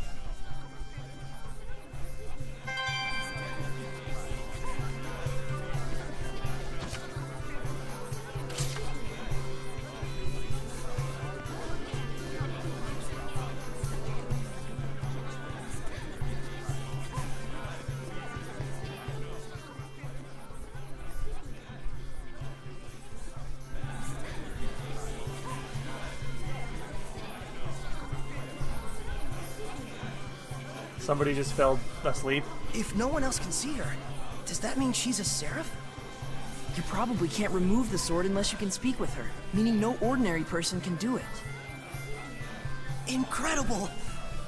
Somebody just fell asleep. If no one else can see her, does that mean she's a seraph? You probably can't remove the sword unless you can speak with her, meaning no ordinary person can do it. Incredible!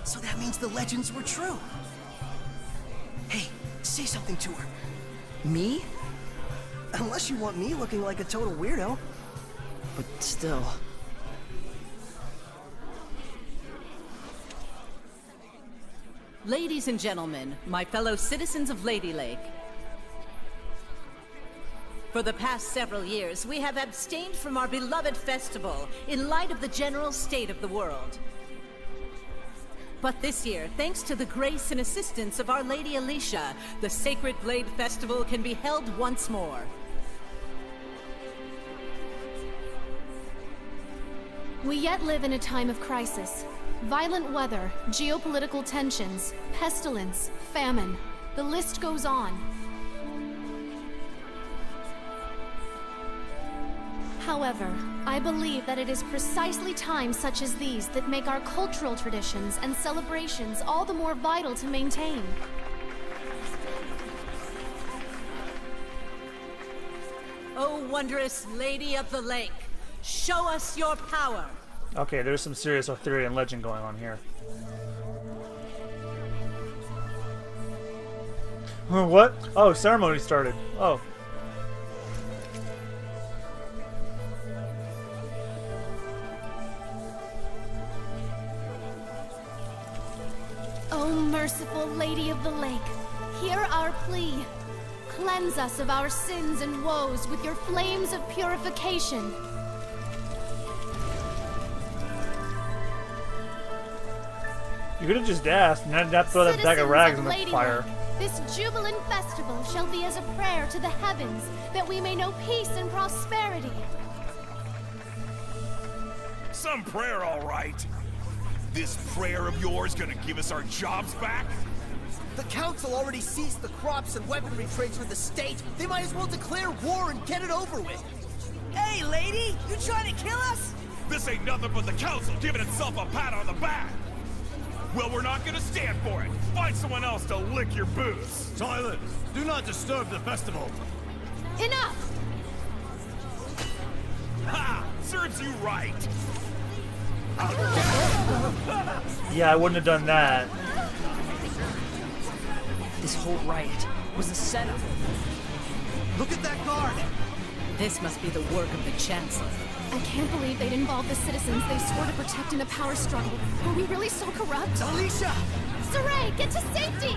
So that means the legends were true. Hey, say something to her. Me? Unless you want me looking like a total weirdo. But still... Ladies and gentlemen, my fellow citizens of Lady Lake. For the past several years, we have abstained from our beloved festival in light of the general state of the world. But this year, thanks to the grace and assistance of Our Lady Alicia, the Sacred Blade Festival can be held once more. We yet live in a time of crisis. Violent weather, geopolitical tensions, pestilence, famine. The list goes on. However, I believe that it is precisely times such as these that make our cultural traditions and celebrations all the more vital to maintain. O wondrous Lady of the Lake, show us your power! Okay, there's some serious Arthurian legend going on here. What? Oh, ceremony started. Oh. O merciful Lady of the Lake, hear our plea. Cleanse us of our sins and woes with your flames of purification. You could have just asked and not throw that bag of rags in the fire. This jubilant festival shall be as a prayer to the heavens, that we may know peace and prosperity. Some prayer, all right. This prayer of yours gonna give us our jobs back? The council already seized the crops and weaponry trades for the state. They might as well declare war and get it over with. Hey, lady! You trying to kill us? This ain't nothing but the council giving itself a pat on the back. Well, we're not gonna stand for it. Find someone else to lick your boots. Silence! Do not disturb the festival. Enough! Ha! Serves you right. Yeah, I wouldn't have done that. This whole riot was a setup. Look at that guard! This must be the work of the Chancellor. I can't believe they'd involve the citizens they swore to protect in a power struggle. Are we really so corrupt? Alicia! Saray, get to safety!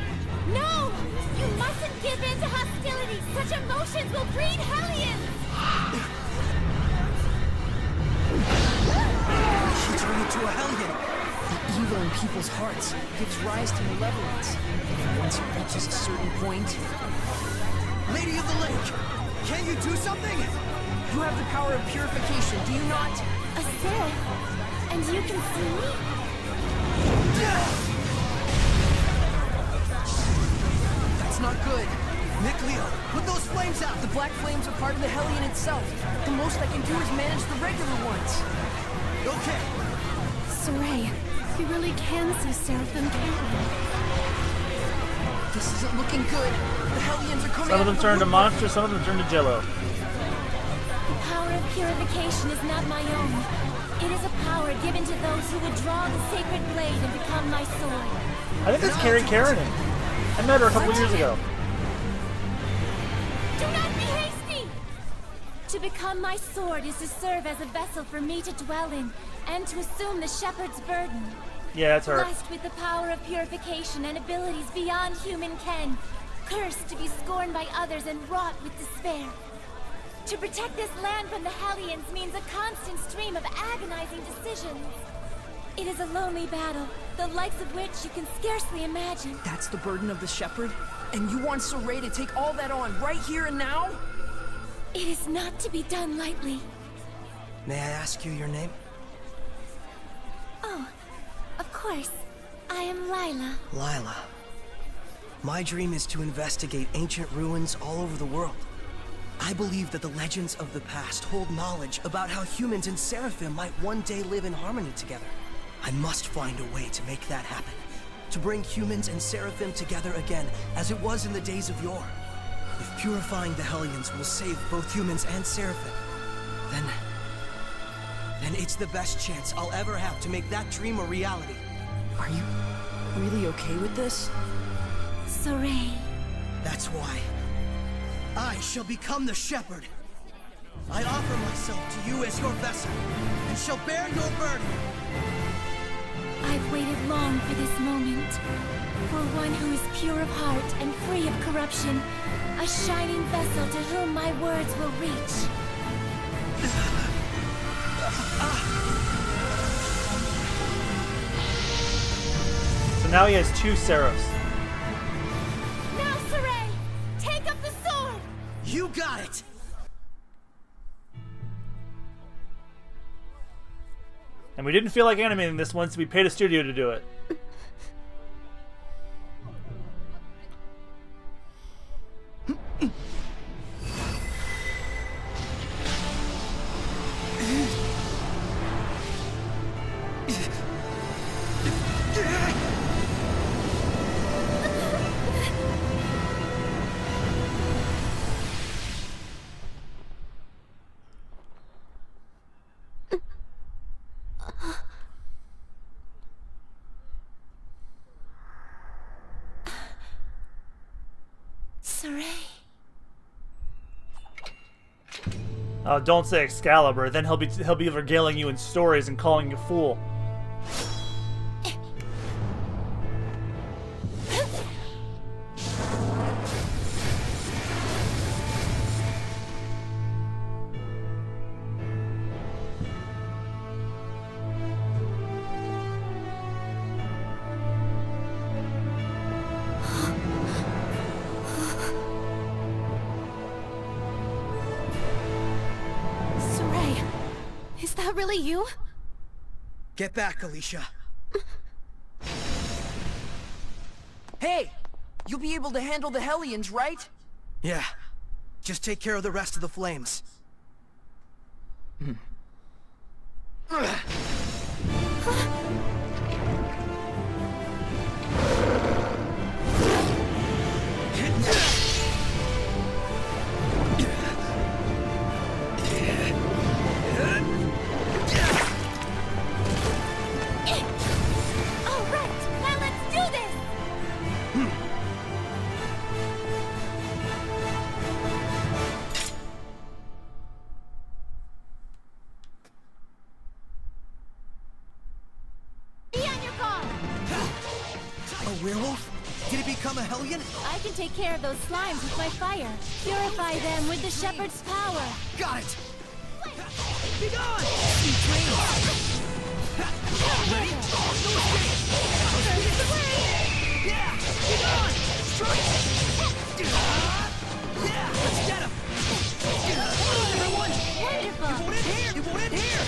No! You mustn't give in to hostility! Such emotions will breed hellions! She turned into a hellion! The evil in people's hearts gives rise to malevolence. Once it reaches a certain point... Lady of the Lake! Can you do something? You have the power of purification, do you not? A seraph? And you can see me? That's not good. Mikleo, put those flames out! The black flames are part of the Hellion itself. The most I can do is manage the regular ones. Okay. Saray, we really can see Seraphim, can't we? This isn't looking good. The Hellions are coming Some of them out turn to the monsters, some of them turn to jello. The power of purification is not my own. It is a power given to those who would draw the sacred blade and become my sword. I think that's Carrie Karanen. I met her a couple years ago. Do not be hasty! To become my sword is to serve as a vessel for me to dwell in, and to assume the shepherd's burden. Yeah, that's her. Blessed with the power of purification and abilities beyond human ken. Cursed to be scorned by others and wrought with despair. To protect this land from the Hellions means a constant stream of agonizing decisions. It is a lonely battle, the likes of which you can scarcely imagine. That's the burden of the shepherd? And you want Saray to take all that on right here and now? It is not to be done lightly. May I ask you your name? Oh, of course. I am Lila. Lila. My dream is to investigate ancient ruins all over the world. I believe that the legends of the past hold knowledge about how humans and Seraphim might one day live in harmony together. I must find a way to make that happen. To bring humans and Seraphim together again, as it was in the days of yore. If purifying the Hellions will save both humans and Seraphim, then it's the best chance I'll ever have to make that dream a reality. Are you really okay with this? Saray. That's why. I shall become the shepherd. I offer myself to you as your vessel, and shall bear your burden. I've waited long for this moment. For one who is pure of heart and free of corruption. A shining vessel to whom my words will reach. So now he has two seraphs. Now, Saray! Take up the sword! You got it! And we didn't feel like animating this one, so we paid a studio to do it. Oh, don't say Excalibur. Then he'll be regaling you in stories and calling you fool. Is that really you? Get back, Alicia. Hey! You'll be able to handle the Hellions, right? Yeah. Just take care of the rest of the flames. Werewolf? Did it become a Hellion? I can take care of those slimes with my fire. Purify them with the Shepherd's power. Got it! Be gone! Ready? Yeah! Be gone! Strike! Yeah! Let's get him! Everyone! Wonderful! It won't end here! It won't end here!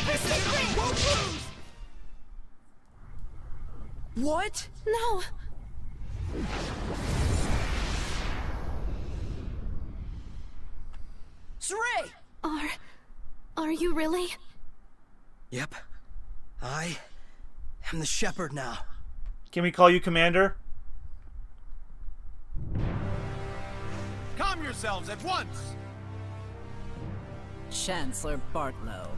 This is it! I won't lose! What? No. Saray! Are you really? Yep. I am the Shepherd now. Can we call you Commander? Calm yourselves at once! Chancellor Bartlow.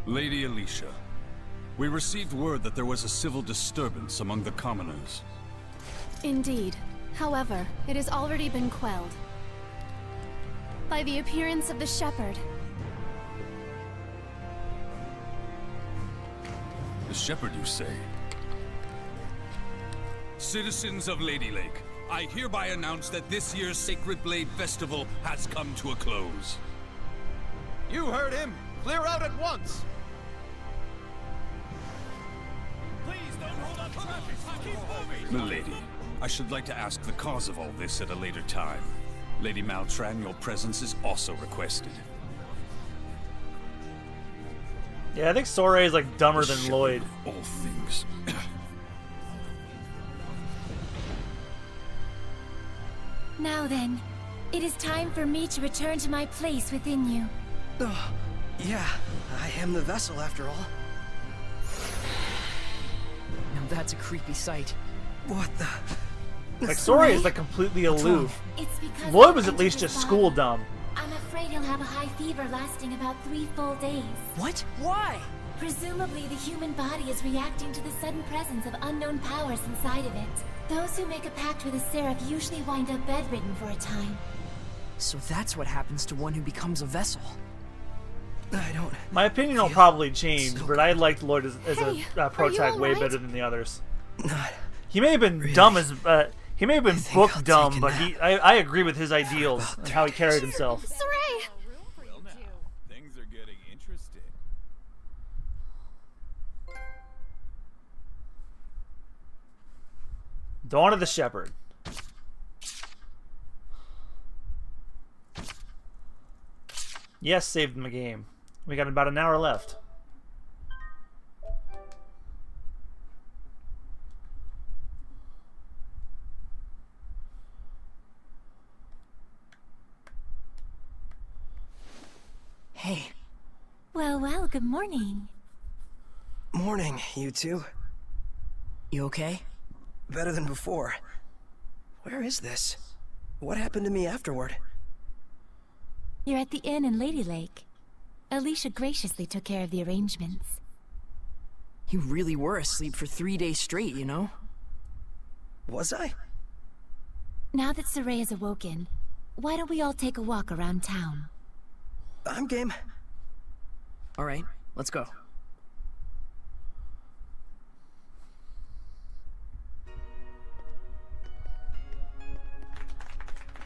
Lady Alicia, we received word that there was a civil disturbance among the commoners. Indeed. However, it has already been quelled by the appearance of the Shepherd. The Shepherd, you say? Citizens of Lady Lake, I hereby announce that this year's Sacred Blade Festival has come to a close. You heard him! Clear out at once! Please don't hold up traffic! Keep moving! Milady, I should like to ask the cause of all this at a later time. Lady Maltran, your presence is also requested. Yeah, I think Soray is like dumber than Lloyd. All things. Now then, it is time for me to return to my place within you. Yeah, I am the vessel after all. Now that's a creepy sight. What the? Like Soray is like completely aloof. It's because Lloyd was at least just school dumb. I'm afraid he'll have a high fever lasting about 3 full days. What? Why? Presumably, the human body is reacting to the sudden presence of unknown powers inside of it. Those who make a pact with a seraph usually wind up bedridden for a time. So that's what happens to one who becomes a vessel. I don't... My opinion will probably change, but I liked Lloyd as a prototype way alright? better than the others. Not He may have been really. dumb as... he may have been think book I'll dumb, take a but I agree with his ideals and how he carried himself. Saray! Well now, things are getting interesting. Dawn of the Shepherd. Yes, saved him a game. We got about an hour left. Hey. Well, good morning. Morning, you two. You okay? Better than before. Where is this? What happened to me afterward? You're at the inn in Lady Lake. Alicia graciously took care of the arrangements. You really were asleep for 3 days straight, you know? Was I? Now that Saray is awoken, Why don't we all take a walk around town? I'm game. All right, let's go.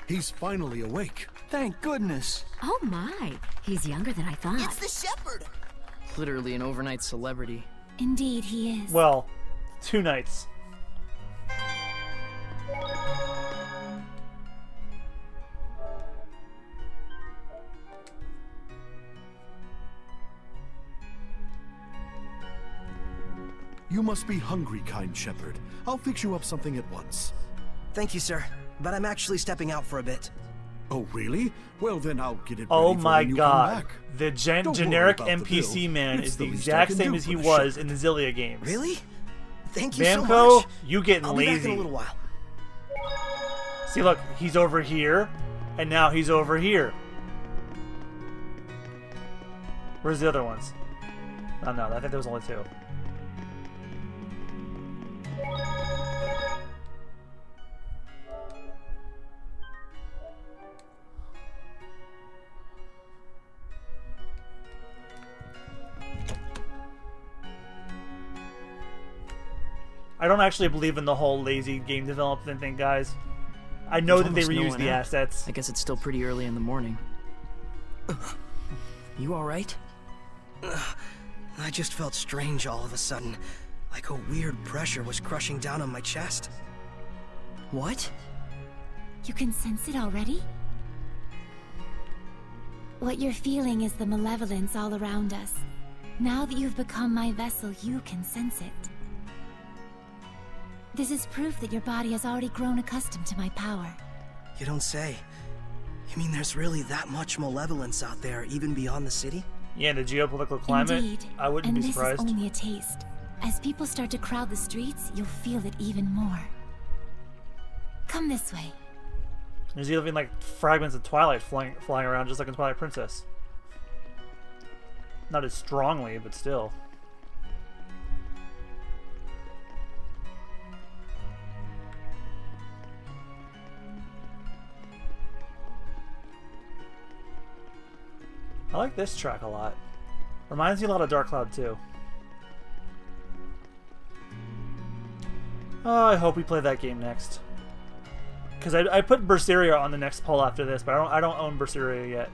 He's finally awake. Thank goodness. Oh my, he's younger than I thought. It's the shepherd! Literally an overnight celebrity. Indeed, he is. Well, 2 nights. You must be hungry, kind shepherd. I'll fix you up something at once. Thank you, sir. But I'm actually stepping out for a bit. Oh, really? Well, then I'll get it Oh ready for my when you god. come back. The Don't worry generic about the NPC bill. man It's is the the least I exact can same do as for he the was shepherd. in the Zestiria games. Really? Thank you so Bamco, much. you getting I'll be back in lazy. a little while. See, look, he's over here, and now he's over here. Where's the other ones? Oh no, I think there was only 2. I don't actually believe in the whole lazy game development thing, guys. I know that they There's almost no reuse one the out. assets. I guess it's still pretty early in the morning. You alright? I just felt strange all of a sudden. Like a weird pressure was crushing down on my chest. What? You can sense it already? What you're feeling is the malevolence all around us. Now that you've become my vessel, you can sense it. This is proof that your body has already grown accustomed to my power. You don't say. You mean there's really that much malevolence out there, even beyond the city? Yeah, in the geopolitical climate, Indeed. I wouldn't and be surprised. This is only a taste. As people start to crowd the streets, you'll feel it even more. Come this way. There's even like fragments of Twilight flying around just like in Twilight Princess. Not as strongly, but still. I like this track a lot. Reminds me a lot of Dark Cloud too. Oh, I hope we play that game next. Because I put Zestiria on the next poll after this, but I don't own Zestiria yet.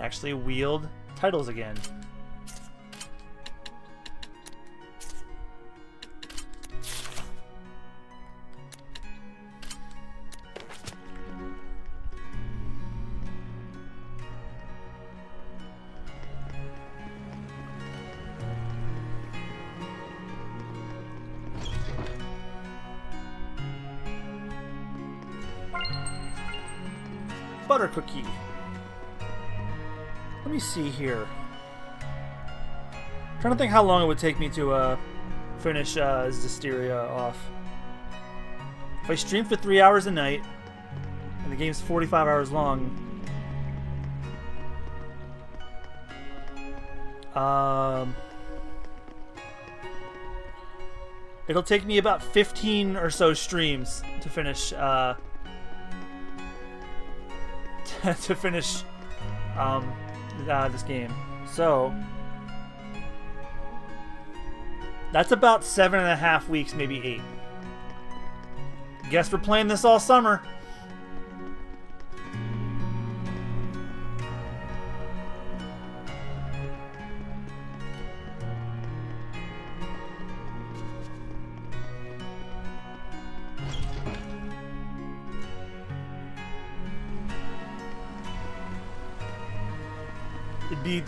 Actually wield titles again. Butter cookie. Let me see here. I'm trying to think how long it would take me to finish Zestiria off. If I stream for 3 hours a night, and the game's 45 hours long, it'll take me about 15 or so streams to finish this game. So that's about 7.5 weeks, maybe 8. Guess we're playing this all summer.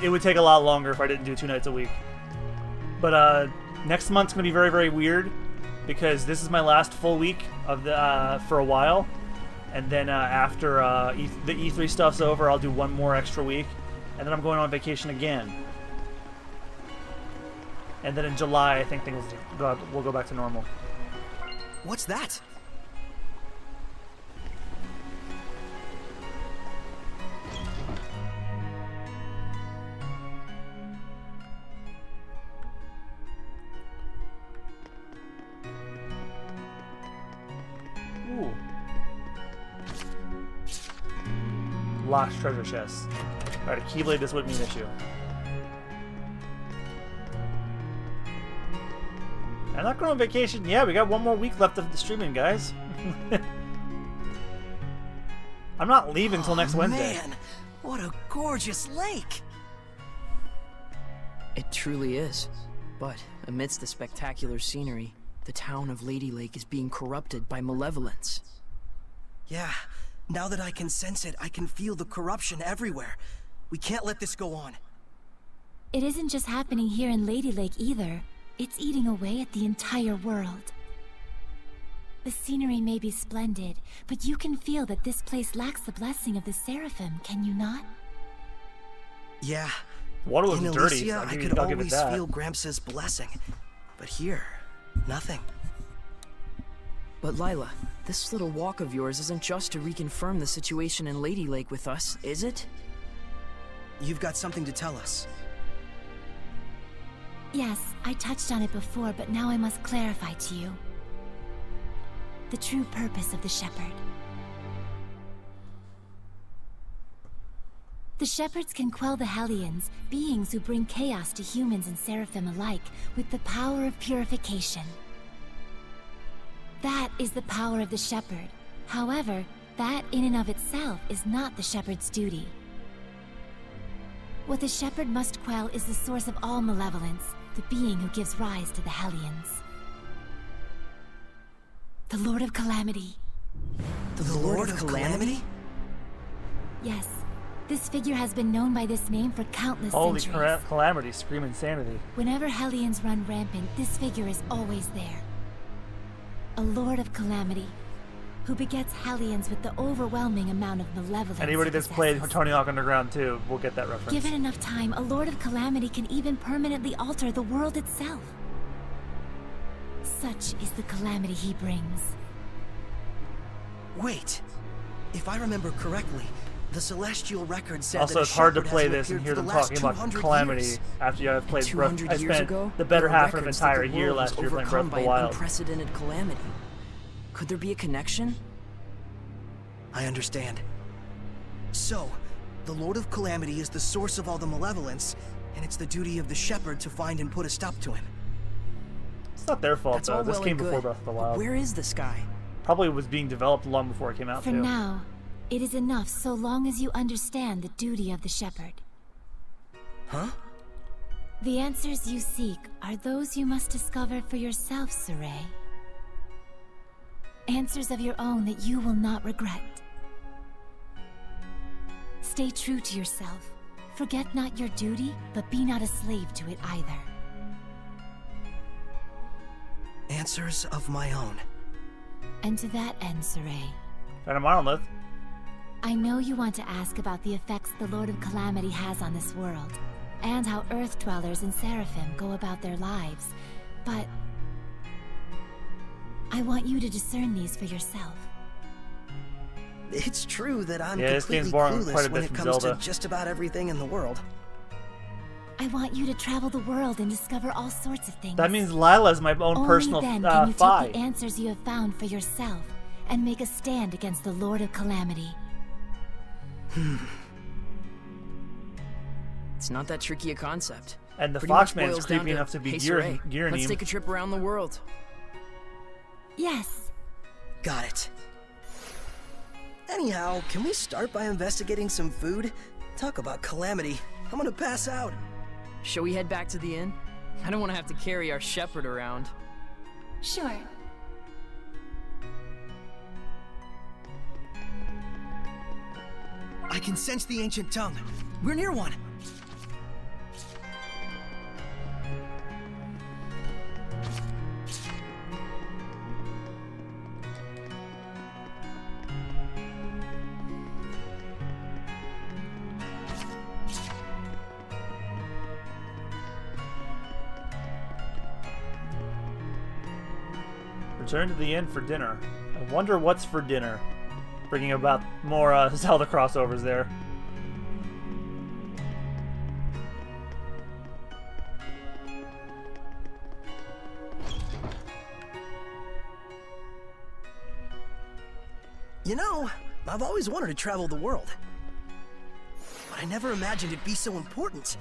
It would take a lot longer if I didn't do 2 nights a week. But next month's gonna be very, very weird because this is my last full week of the for a while, and then after the E3 stuff's over, I'll do one more extra week, and then I'm going on vacation again. And then in July, I think things will go back to normal. What's that? Ooh. Lost treasure chests. Alright, a Keyblade, this wouldn't be an issue. I'm not going on vacation. Yeah, we got one more week left of the streaming, guys. I'm not leaving until next Wednesday. Man, what a gorgeous lake! It truly is. But amidst the spectacular scenery, the town of Lady Lake is being corrupted by malevolence. Yeah, now that I can sense it, I can feel the corruption everywhere. We can't let this go on. It isn't just happening here in Lady Lake either. It's eating away at the entire world. The scenery may be splendid, but you can feel that this place lacks the blessing of the Seraphim, can you not? Yeah. Water looks in dirty. Elysia, I could always feel Gramps' blessing. But here, nothing. But Lila, this little walk of yours isn't just to reconfirm the situation in Lady Lake with us, is it? You've got something to tell us. Yes, I touched on it before, but now I must clarify to you. The true purpose of the Shepherd. The Shepherds can quell the Hellions, beings who bring chaos to humans and Seraphim alike, with the power of purification. That is the power of the Shepherd. However, that in and of itself is not the Shepherd's duty. What the Shepherd must quell is the source of all malevolence, the being who gives rise to the Hellions. The Lord of Calamity. The Lord of Calamity? Yes. This figure has been known by this name for countless Holy centuries. calamity, scream insanity. Whenever Hellions run rampant, this figure is always there. A Lord of Calamity, who begets Hellions with the overwhelming amount of malevolence. Anybody that's played Tony Hawk Underground 2 will get that reference. Given enough time, a Lord of Calamity can even permanently alter the world itself. Such is the calamity he brings. Wait, if I remember correctly, the Celestial Record said also, that it's hard to Shepherd play hasn't this and appeared hear for them the last talking about 200 Calamity years. after I've played 200 I years spent ago, the better there were half of an records that entire the year world last was year playing Breath overcome of by the an Wild. unprecedented calamity. Could there be a connection? I understand. So, the Lord of Calamity is the source of all the malevolence, and it's the duty of the Shepherd to find and put a stop to him. It's not their fault, That's though. all This well came and before good. Breath of the Wild. Where is this guy? Probably was being developed long before it came out, For too. now, it is enough so long as you understand the duty of the Shepherd. Huh? The answers you seek are those you must discover for yourself, Saray. Answers of your own that you will not regret. Stay true to yourself. Forget not your duty, but be not a slave to it either. Answers of my own. And to that end, Saray, Phantom Monolith. I know you want to ask about the effects the Lord of Calamity has on this world, and how Earth Dwellers and Seraphim go about their lives, but I want you to discern these for yourself. It's true that I'm Yeah, this game's completely borrowing quite a clueless bit when it from comes Zelda. to just about everything in the world. I want you to travel the world and discover all sorts of things. That means Lila's my own Only personal then can you Fi. take the answers you have found for yourself and make a stand against the Lord of Calamity. It's not that tricky a concept. And the Pretty much Foxman's boils down creepy enough to be hey, Gear Saray, let's take a trip around the world. Yes. Got it. Anyhow, can we start by investigating some food? Talk about calamity. I'm gonna pass out. Shall we head back to the inn? I don't want to have to carry our shepherd around. Sure. I can sense the ancient tongue. We're near one. Return to the inn for dinner. I wonder what's for dinner. Bringing about more Zelda crossovers there. You know, I've always wanted to travel the world. But I never imagined it'd be so important.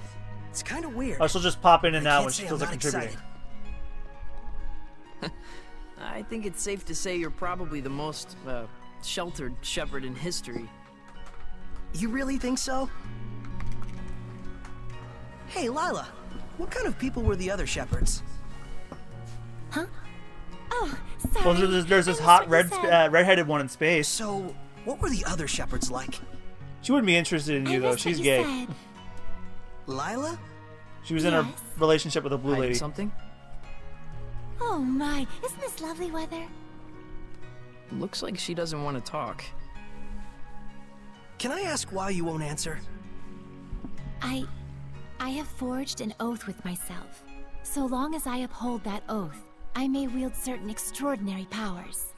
It's kind of weird. Oh, she'll just pop in and I out can't when she say feels I'm like not contributing. I think it's safe to say you're probably the most, sheltered shepherd in history. You really think so? Hey, Lila, what kind of people were the other shepherds? Huh? Oh, sorry. Well, there's this hot redheaded one in space. So, what were the other shepherds like? She wouldn't be interested in you though. She's gay. Lila? She was in a relationship with a blue lady. Something? Oh my, isn't this lovely weather? Looks like she doesn't want to talk. Can I ask why you won't answer? I have forged an oath with myself. So long as I uphold that oath, I may wield certain extraordinary powers.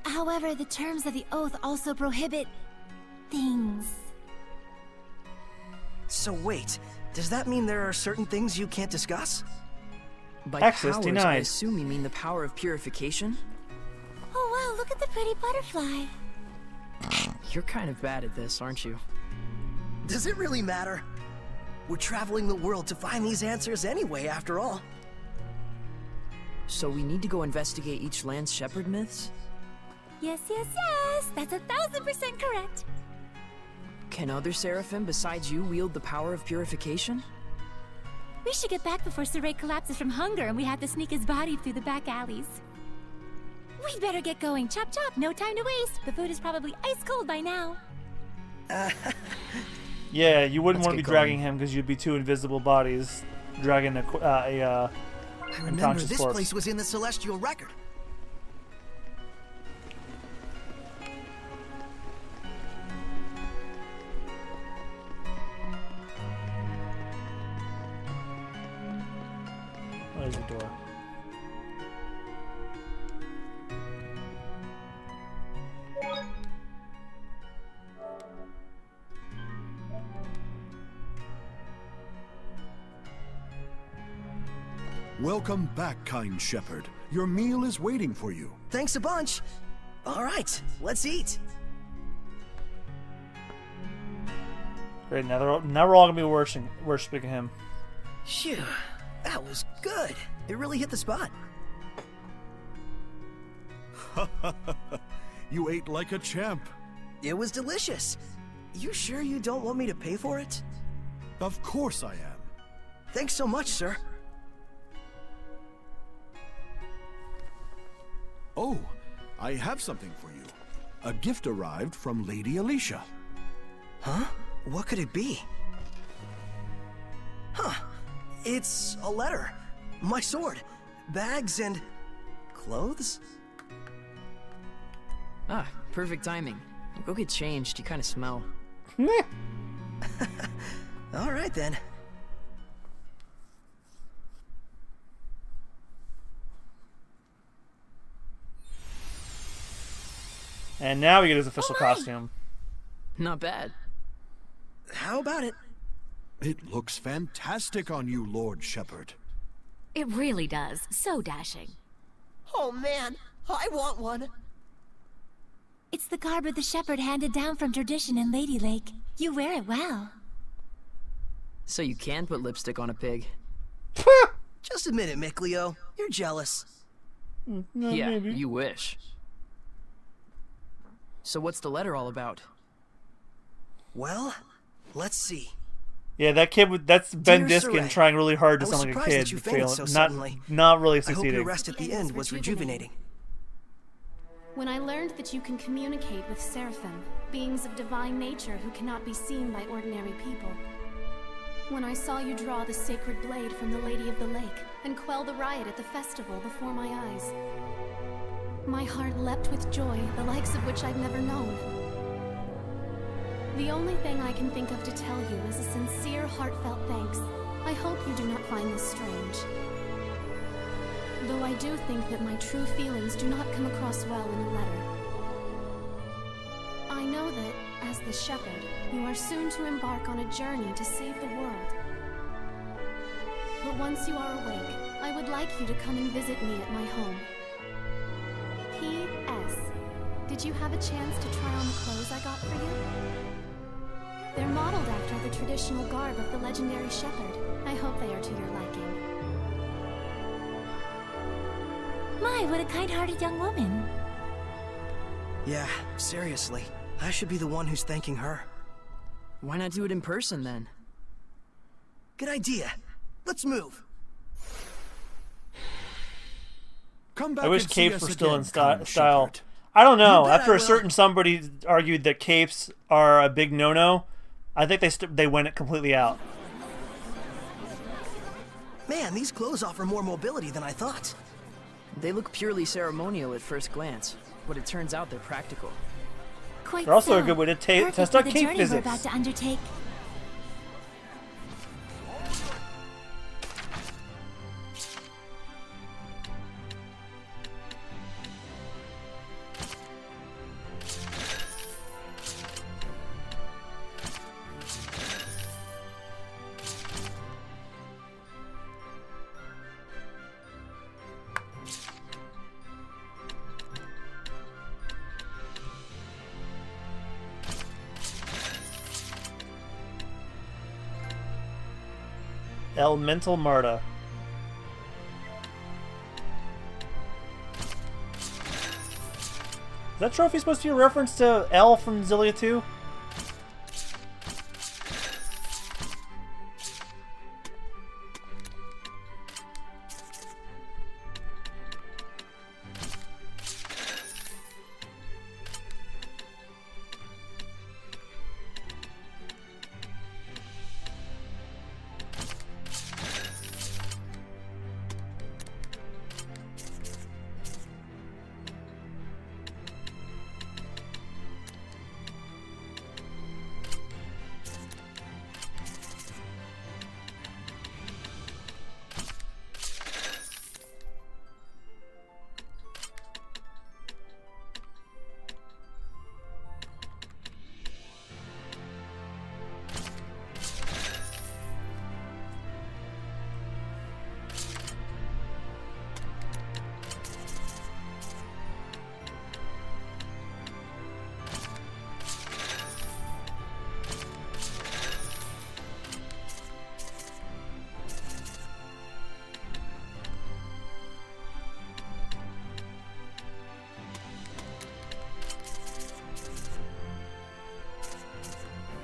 However, the terms of the oath also prohibit things. So wait, does that mean there are certain things you can't discuss? By Access powers, denied. I assume you mean the power of purification? Oh wow, look at the pretty butterfly. You're kind of bad at this, aren't you? Does it really matter? We're traveling the world to find these answers anyway, after all. So we need to go investigate each land's shepherd myths? Yes, that's 1000% correct. Can other seraphim besides you wield the power of purification? We should get back before Saray collapses from hunger and we have to sneak his body through the back alleys. We'd better get going. Chop chop, no time to waste. The food is probably ice cold by now. Yeah, you wouldn't Let's want to be get dragging going. him because you'd be two invisible bodies dragging a I remember unconscious this corpse. place was in the Celestial Record. There's the door. Welcome back, kind shepherd. Your meal is waiting for you. Thanks a bunch. All right, let's eat. Great, now we're all gonna be worshiping him. Phew, that was good. It really hit the spot. You ate like a champ. It was delicious. You sure you don't want me to pay for it? Of course I am. Thanks so much, sir. Oh, I have something for you. A gift arrived from Lady Alicia. Huh? What could it be? Huh. It's a letter. My sword. Bags and... clothes? Ah, perfect timing. Go get changed, you kind of smell. All right, then. And now we get his official costume. Not bad. How about it? It looks fantastic on you, Lord Shepherd. It really does. So dashing. Oh man, I want one. It's the garb of the shepherd handed down from tradition in Lady Lake. You wear it well. So you can put lipstick on a pig. Just admit it, Mickleo. You're jealous. Yeah, maybe. you wish. So what's the letter all about? Well, let's see. Yeah, that kid. That's Ben Dear Diskin Saray, trying really hard to I was sound like a surprised kid, that you but fainted failing. so suddenly. Not really I hope succeeding. your rest at the end was rejuvenating. When I learned that you can communicate with seraphim, beings of divine nature who cannot be seen by ordinary people. When I saw you draw the sacred blade from the Lady of the Lake and quell the riot at the festival before my eyes. My heart leapt with joy, the likes of which I've never known. The only thing I can think of to tell you is a sincere, heartfelt thanks. I hope you do not find this strange. though I do think that my true feelings do not come across well in a letter. I know that, as the shepherd, you are soon to embark on a journey to save the world. But once you are awake, I would like you to come and visit me at my home. P.S. Did you have a chance to try on the clothes I got for you? They're modeled after the traditional garb of the legendary shepherd. I hope they are to your liking. My, what a kind-hearted young woman. Yeah, seriously. I should be the one who's thanking her. Why not do it in person, then? Good idea. Let's move. Come back I wish and see capes us were still again, in kind style. shepherd. I don't know. You bet After I a certain somebody argued that capes are a big no-no, I think they went it completely out. Man, these clothes offer more mobility than I thought. They look purely ceremonial at first glance, but it turns out they're practical. Quite They're also so. a good way to Perfect test for out the cape journey we're physics. about to undertake. Elemental Marta. Is that trophy supposed to be a reference to L from Zestiria 2?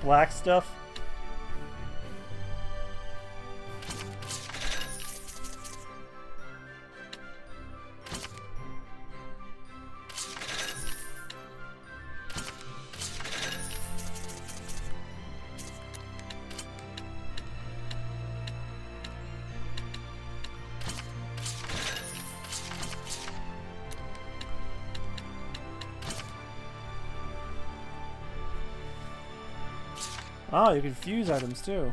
Black stuff? Oh, you can fuse items too.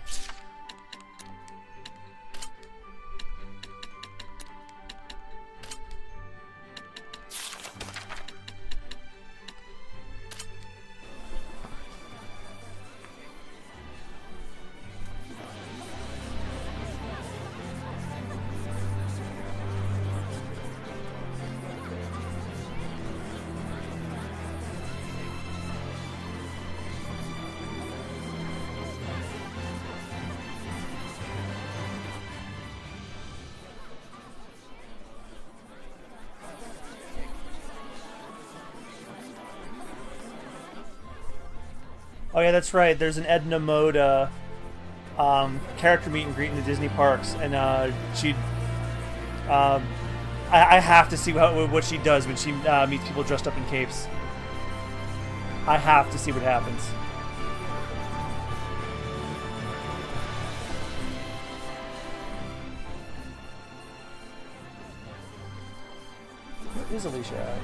Oh yeah, that's right. There's an Edna Mode character meet and greet in the Disney parks, and she, I have to see what she does when she meets people dressed up in capes. I have to see what happens. Where is Alicia at?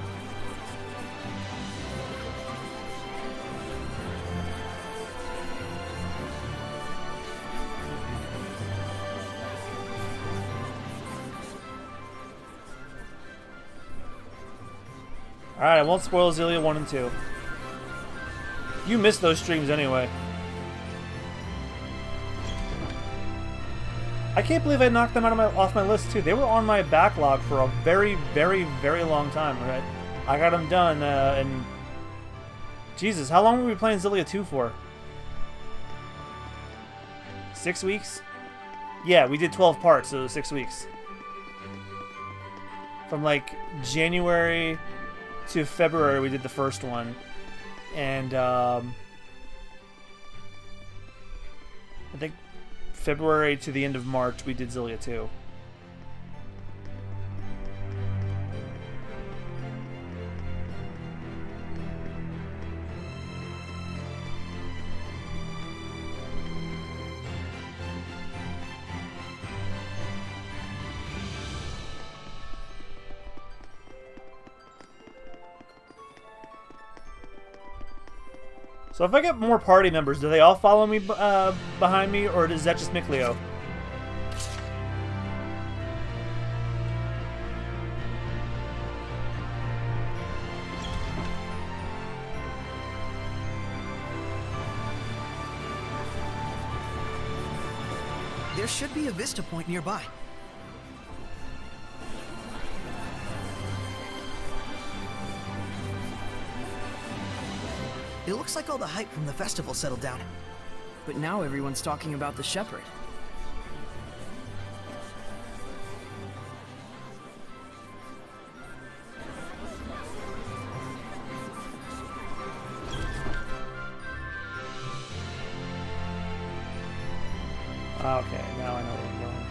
Alright, I won't spoil Zestiria 1 and 2. You missed those streams anyway. I can't believe I knocked them off my list too. They were on my backlog for a very, very, very long time, right? I got them done, and... Jesus, how long were we playing Zestiria 2 for? 6 weeks? Yeah, we did 12 parts, so it was 6 weeks. From like January to February, we did the first one. And I think February to the end of March, we did Zestiria 2. So if I get more party members, do they all follow me behind me, or is that just Mikleo? There should be a vista point nearby. It looks like all the hype from the festival settled down. But now everyone's talking about the shepherd. Okay, now I know where I'm going.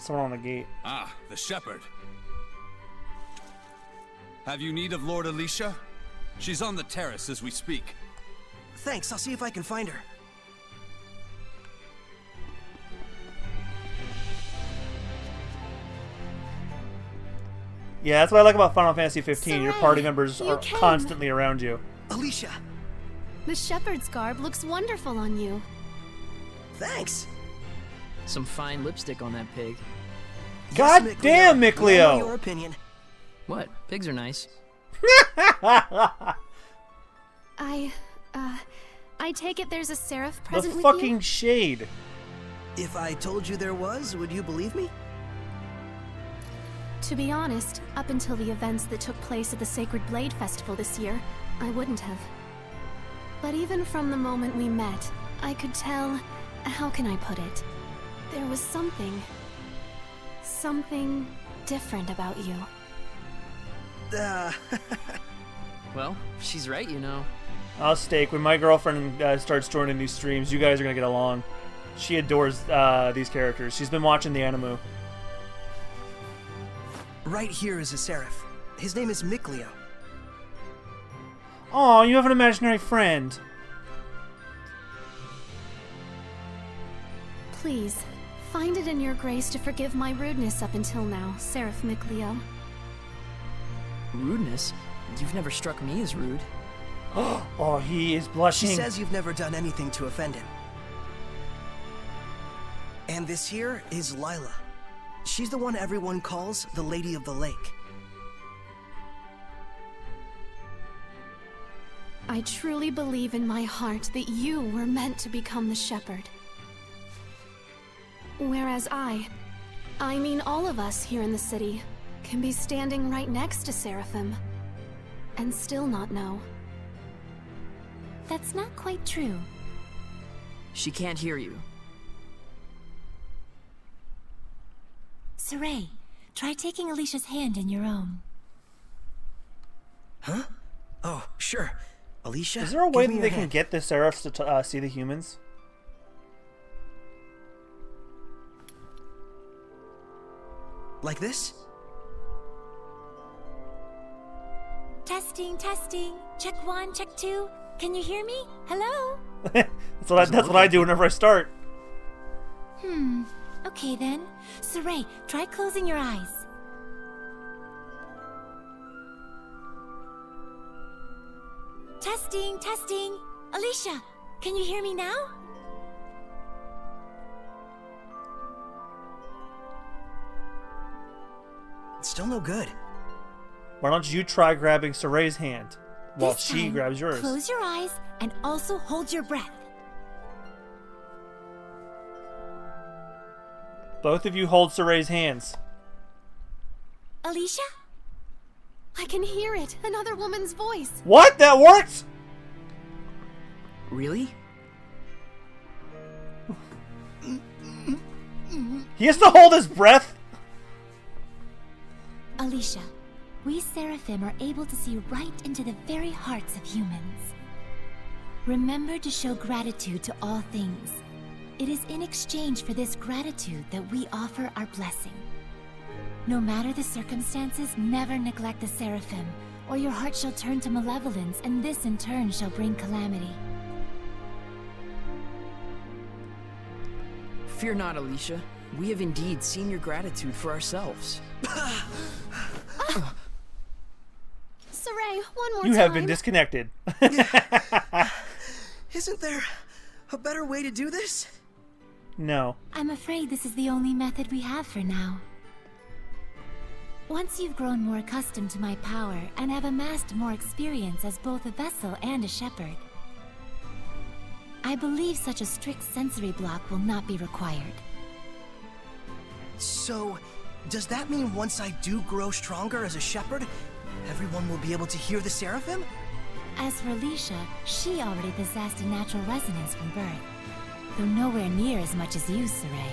Someone on the gate. Ah, the shepherd. Have you need of Lord Alicia? She's on the terrace as we speak. Thanks, I'll see if I can find her. Yeah, that's what I like about Final Fantasy 15. Your Sarai, party members you are came. constantly around you. Alicia! The shepherd's garb looks wonderful on you. Thanks! Some fine lipstick on that pig. God Yes, damn, We all know Mikleo! your opinion. What? Pigs are nice. I take it there's a seraph present The with fucking you? shade. If I told you there was, would you believe me? To be honest, up until the events that took place at the Sacred Blade Festival this year, I wouldn't have. But even from the moment we met, I could tell... How can I put it? There was something different about you. Well, she's right, you know. I'll stake. When my girlfriend starts joining these streams, you guys are gonna get along. She adores these characters. She's been watching the anime. Right here is a seraph. His name is Mikleo. Aw, you have an imaginary friend. Please, find it in your grace to forgive my rudeness up until now, Seraph Mikleo. Rudeness? You've never struck me as rude. Oh, he is blushing. She says you've never done anything to offend him. And this here is Lila. She's the one everyone calls the Lady of the Lake. I truly believe in my heart that you were meant to become the shepherd. Whereas I mean all of us here in the city, can be standing right next to Seraphim and still not know. That's not quite true. She can't hear you. Sarai, try taking Alicia's hand in your own. Huh? Oh, sure. Alicia, Is there a way give me that they your can hand. get the seraphs to see the humans? Like this? Testing, testing. Check 1, check 2. Can you hear me? Hello? that's what I do whenever I start. Okay then. Sarai, try closing your eyes. Testing, testing. Alicia, can you hear me now? It's still no good. Why don't you try grabbing Soray's hand while This she time, grabs yours? Close your eyes and also hold your breath. Both of you hold Soray's hands. Alicia? I can hear it. Another woman's voice. What? That worked? Really? He has to hold his breath? Alicia, we Seraphim are able to see right into the very hearts of humans. Remember to show gratitude to all things. It is in exchange for this gratitude that we offer our blessing. No matter the circumstances, never neglect the Seraphim, or your heart shall turn to malevolence, and this in turn shall bring calamity. Fear not, Alicia. We have indeed seen your gratitude for ourselves. Saray, one more time. You have been disconnected. Isn't there a better way to do this? No. I'm afraid this is the only method we have for now. Once you've grown more accustomed to my power and have amassed more experience as both a vessel and a shepherd, I believe such a strict sensory block will not be required. So, does that mean once I do grow stronger as a shepherd, everyone will be able to hear the Seraphim? As for Alicia, she already possessed a natural resonance from birth, though nowhere near as much as you, Saray.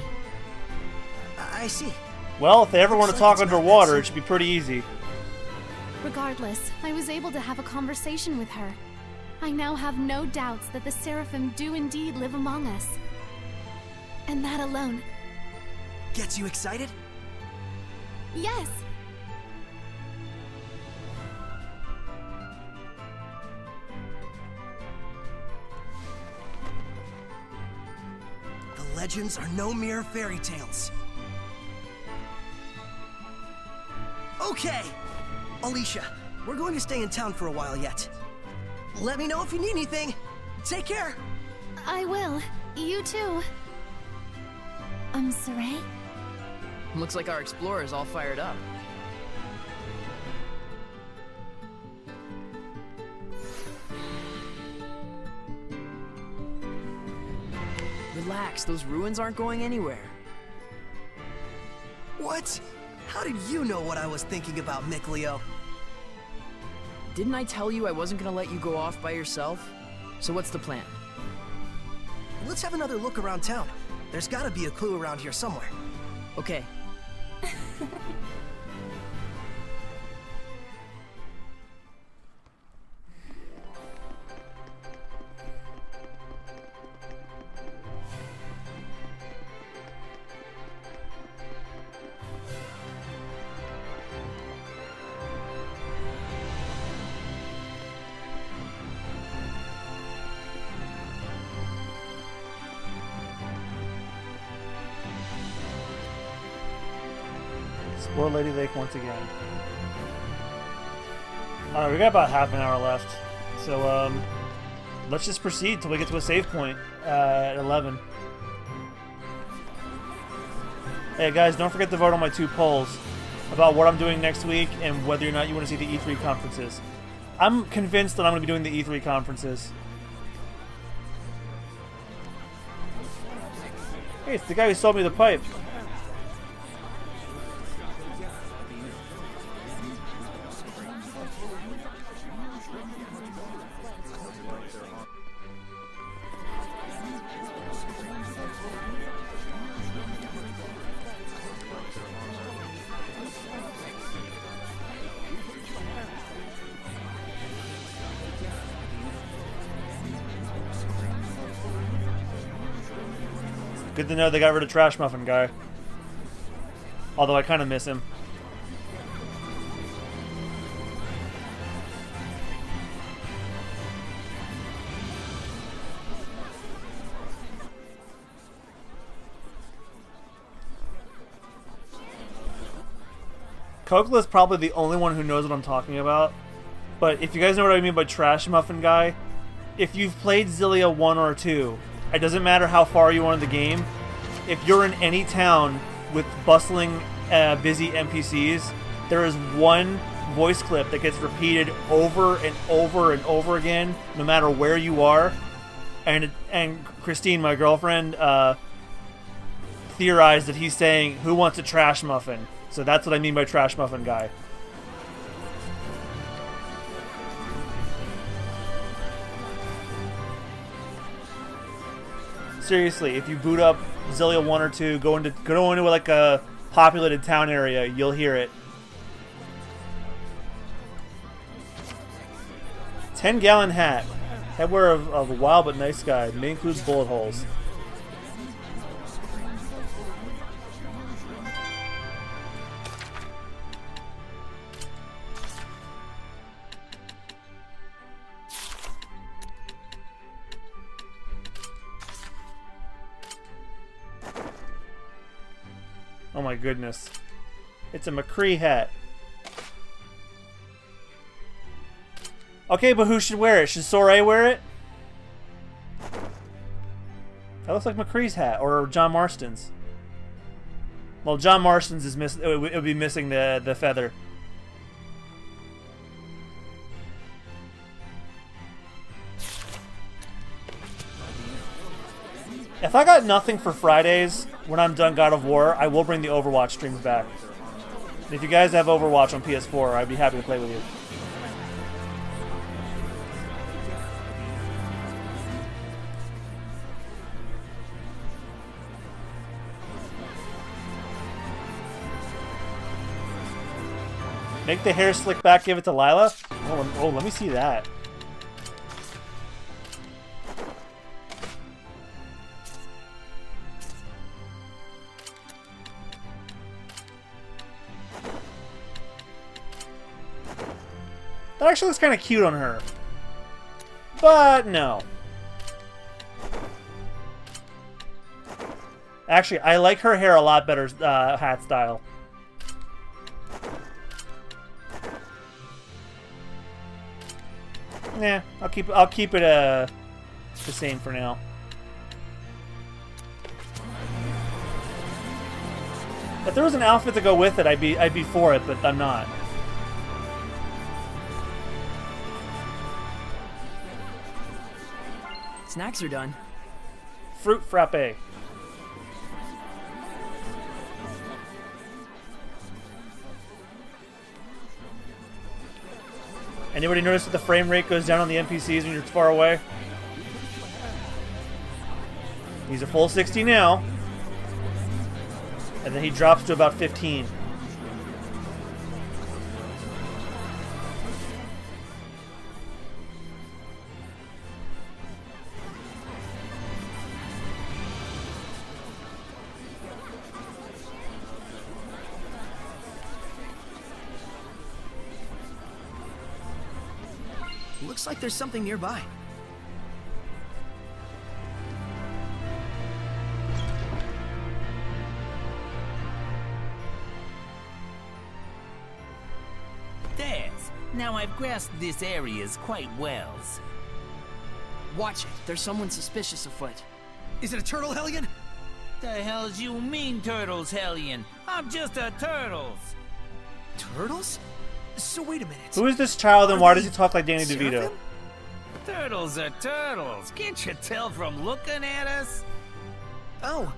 I see. Well, if they ever want to talk underwater, it should be pretty easy. Regardless, I was able to have a conversation with her. I now have no doubts that the Seraphim do indeed live among us. And that alone. Gets you excited? Yes! The legends are no mere fairy tales. Okay! Alicia, we're going to stay in town for a while yet. Let me know if you need anything. Take care! I will. You too. Saray? Looks like our explorer is all fired up. Relax, those ruins aren't going anywhere. What? How did you know what I was thinking about, Mikleo? Didn't I tell you I wasn't gonna let you go off by yourself? So what's the plan? Let's have another look around town. There's gotta be a clue around here somewhere. Okay. Explore Lady Lake once again. Alright, we got about half an hour left. So, let's just proceed till we get to a save point at 11. Hey guys, don't forget to vote on my 2 polls about what I'm doing next week and whether or not you want to see the E3 conferences. I'm convinced that I'm going to be doing the E3 conferences. Hey, it's the guy who sold me the pipe. Good to know they got rid of Trash Muffin Guy. Although I kind of miss him. Kokla is probably the only one who knows what I'm talking about. But if you guys know what I mean by Trash Muffin Guy, if you've played Zillia 1 or 2, it doesn't matter how far you are in the game. If you're in any town with bustling, busy NPCs, there is one voice clip that gets repeated over and over and over again, no matter where you are. And Christine, my girlfriend, theorized that he's saying, "Who wants a trash muffin?" So that's what I mean by trash muffin guy. Seriously, if you boot up Zillia 1 or 2, go into like a populated town area, you'll hear it. 10-gallon hat. Headwear of a wild but nice guy. May includes bullet holes. Oh my goodness. It's a McCree hat. Okay, but who should wear it? Should Soray wear it? That looks like McCree's hat, or John Marston's. Well, John Marston's is miss. It would be missing the feather. If I got nothing for Fridays when I'm done God of War, I will bring the Overwatch streams back. And if you guys have Overwatch on PS4, I'd be happy to play with you. Make the hair slick back, give it to Lila? Oh, let me see that. That actually looks kind of cute on her. But no. Actually, I like her hair a lot better, hat style. Nah, I'll keep it the same for now. If there was an outfit to go with it, I'd be for it, but I'm not. Snacks are done. Fruit frappe. Anybody notice that the frame rate goes down on the NPCs when you're far away? He's a full 60 now. And then he drops to about 15. Looks like there's something nearby. There. Now I've grasped this areas quite well. Watch it. There's someone suspicious afoot. Is it a turtle, Hellion? The hell's you mean, Turtles, Hellion? I'm just a Turtles. Turtles? So wait a minute. Who is this child and why does he talk like Danny DeVito? Turtles are turtles. Can't you tell from looking at us? Oh,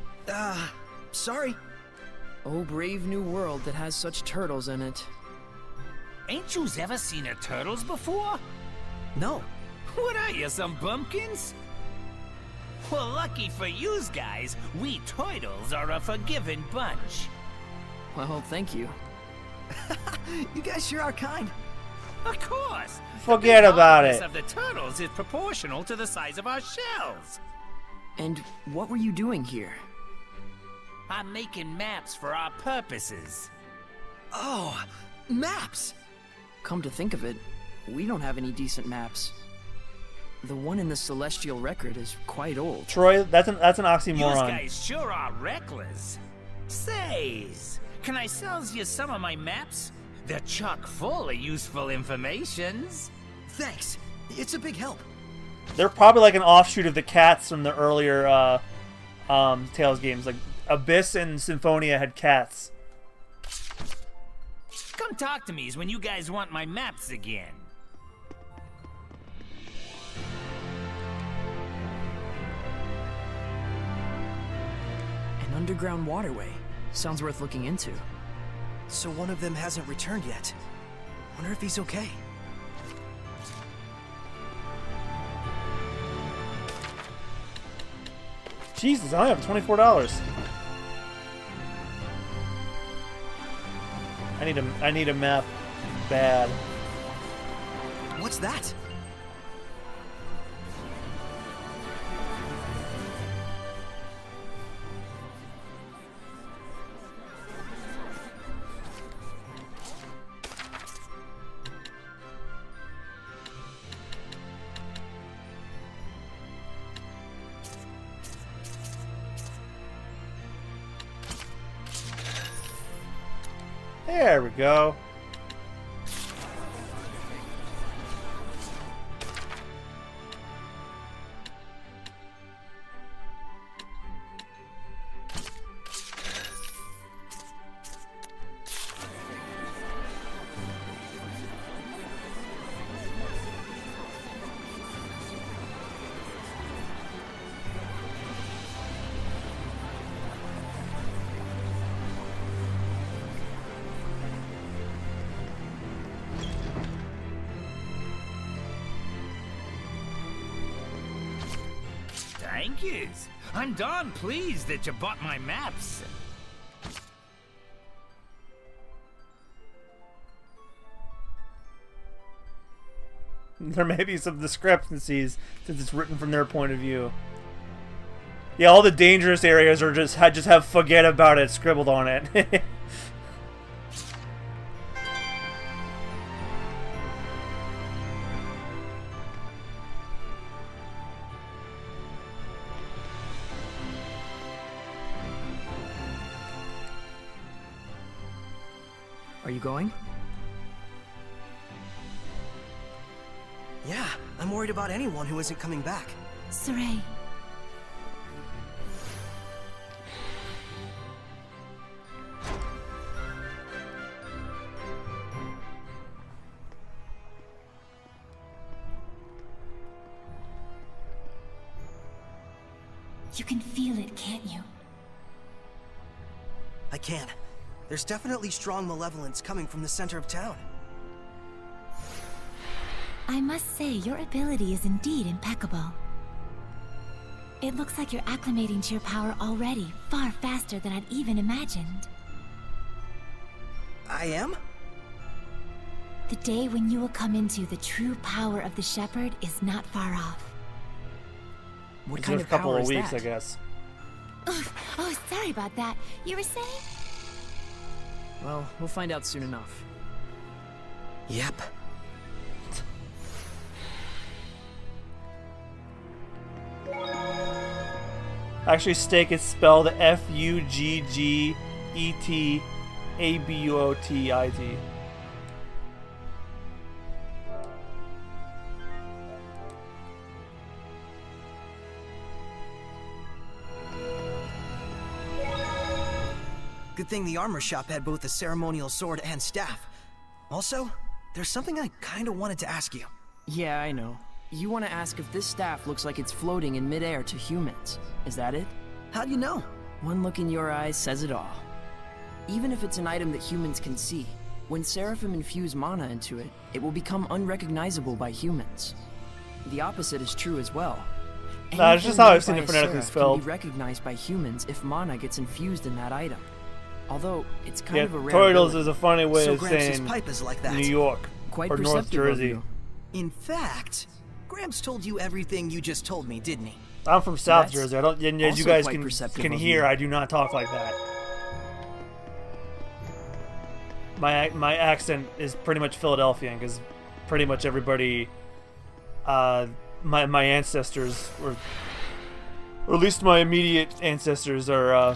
sorry. Oh, brave new world that has such turtles in it. Ain't yous ever seen a turtles before? No. What are you, some bumpkins? Well, lucky for yous guys, we turtles are a forgiving bunch. Well, thank you. You guys sure are kind. Of course. Forget about it. The size of the turtles is proportional to the size of our shells. And what were you doing here? I'm making maps for our purposes. Oh, maps! Come to think of it, we don't have any decent maps. The one in the Celestial Record is quite old. Troy, that's an oxymoron. You guys sure are reckless. Says, can I sell you some of my maps? They're chock full of useful informations. Thanks. It's a big help. They're probably like an offshoot of the cats from the earlier Tales games. Like Abyss and Symphonia had cats. Come talk to me when you guys want my maps again. An underground waterway. Sounds worth looking into. So one of them hasn't returned yet. Wonder if he's okay. Jesus, I have $24. I need a map bad. What's that? There we go. Thank yous. I'm darn pleased that you bought my maps. There may be some discrepancies since it's written from their point of view. Yeah, all the dangerous areas are just have "forget about it" scribbled on it. Are you going? Yeah, I'm worried about anyone who isn't coming back. Saray. You can feel it, can't you? I can. There's definitely strong malevolence coming from the center of town. I must say, your ability is indeed impeccable. It looks like you're acclimating to your power already, far faster than I'd even imagined. I am? The day when you will come into the true power of the Shepherd is not far off. What Just kind a of couple power of is weeks, that? I guess. Oh, sorry about that. You were saying? Well, we'll find out soon enough. Yep. Actually, steak is spelled F-U-G-G-E-T-A-B-U-O-T-I-T. Good thing the armor shop had both a ceremonial sword and staff. Also, there's something I kinda wanted to ask you. Yeah, I know. You want to ask if this staff looks like it's floating in midair to humans. Is that it? How do you know? One look in your eyes says it all. Even if it's an item that humans can see, when Seraphim infuse mana into it, it will become unrecognizable by humans. The opposite is true as well. Nah, it's just how I've seen it Anything phonetically made by a seraph spelled. can be recognized by humans if mana gets infused in that item. Although, it's kind Yeah, of a rare Toidles ability. is a funny way So of Gramps' saying pipe is like that. New York Quite or North perceptive of Jersey. you. In fact, Gramps told you everything you just told me, didn't he? I'm from South That's Jersey. I don't. And as you also guys quite perceptive can of hear, you. I do not talk like that. My accent is pretty much Philadelphian because pretty much everybody, my ancestors or at least my immediate ancestors are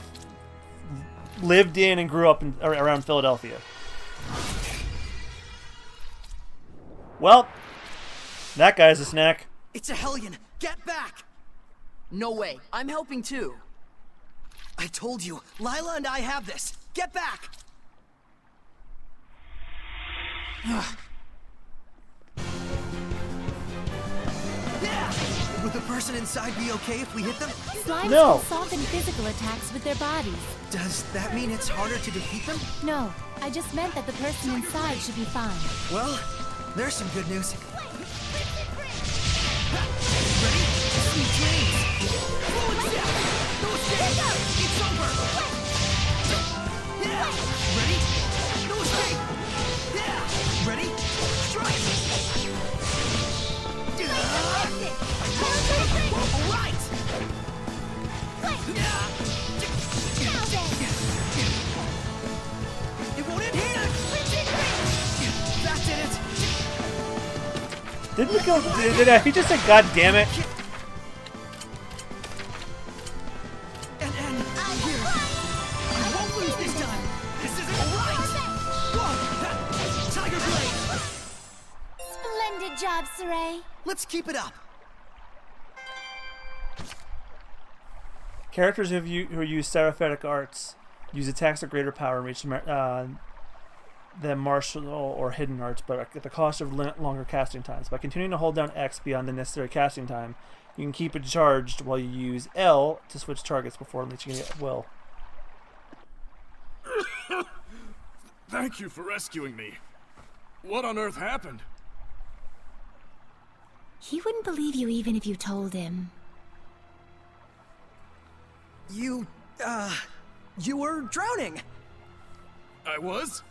lived in and grew up around Philadelphia. Well, that guy's a snack. It's a Hellion! Get back! No way. I'm helping too. I told you, Lila and I have this. Get back! Would the person inside be okay if we hit them? Slimes No. can soften physical attacks with their bodies. Does that mean it's harder to defeat them? No, I just meant that the person inside should be fine. Well, there's some good news. Ready? Sweet dreams! Forward step! No escape! It's over! Yeah! Ready? No escape! Yeah! Ready? Strike! Alright! It won't end here! That did it! Didn't we go? He just said, "God damn it!" And here. I won't lose this time. This isn't right. Whoa! Tiger Blade. Splendid job, Saray. Let's keep it up. Characters who use seraphitic arts use attacks of greater power and reach than martial or hidden arts, but at the cost of longer casting times. By continuing to hold down X beyond the necessary casting time, you can keep it charged while you use L to switch targets before unleashing it at will. Thank you for rescuing me. What on earth happened? He wouldn't believe you even if you told him. You were drowning. I was?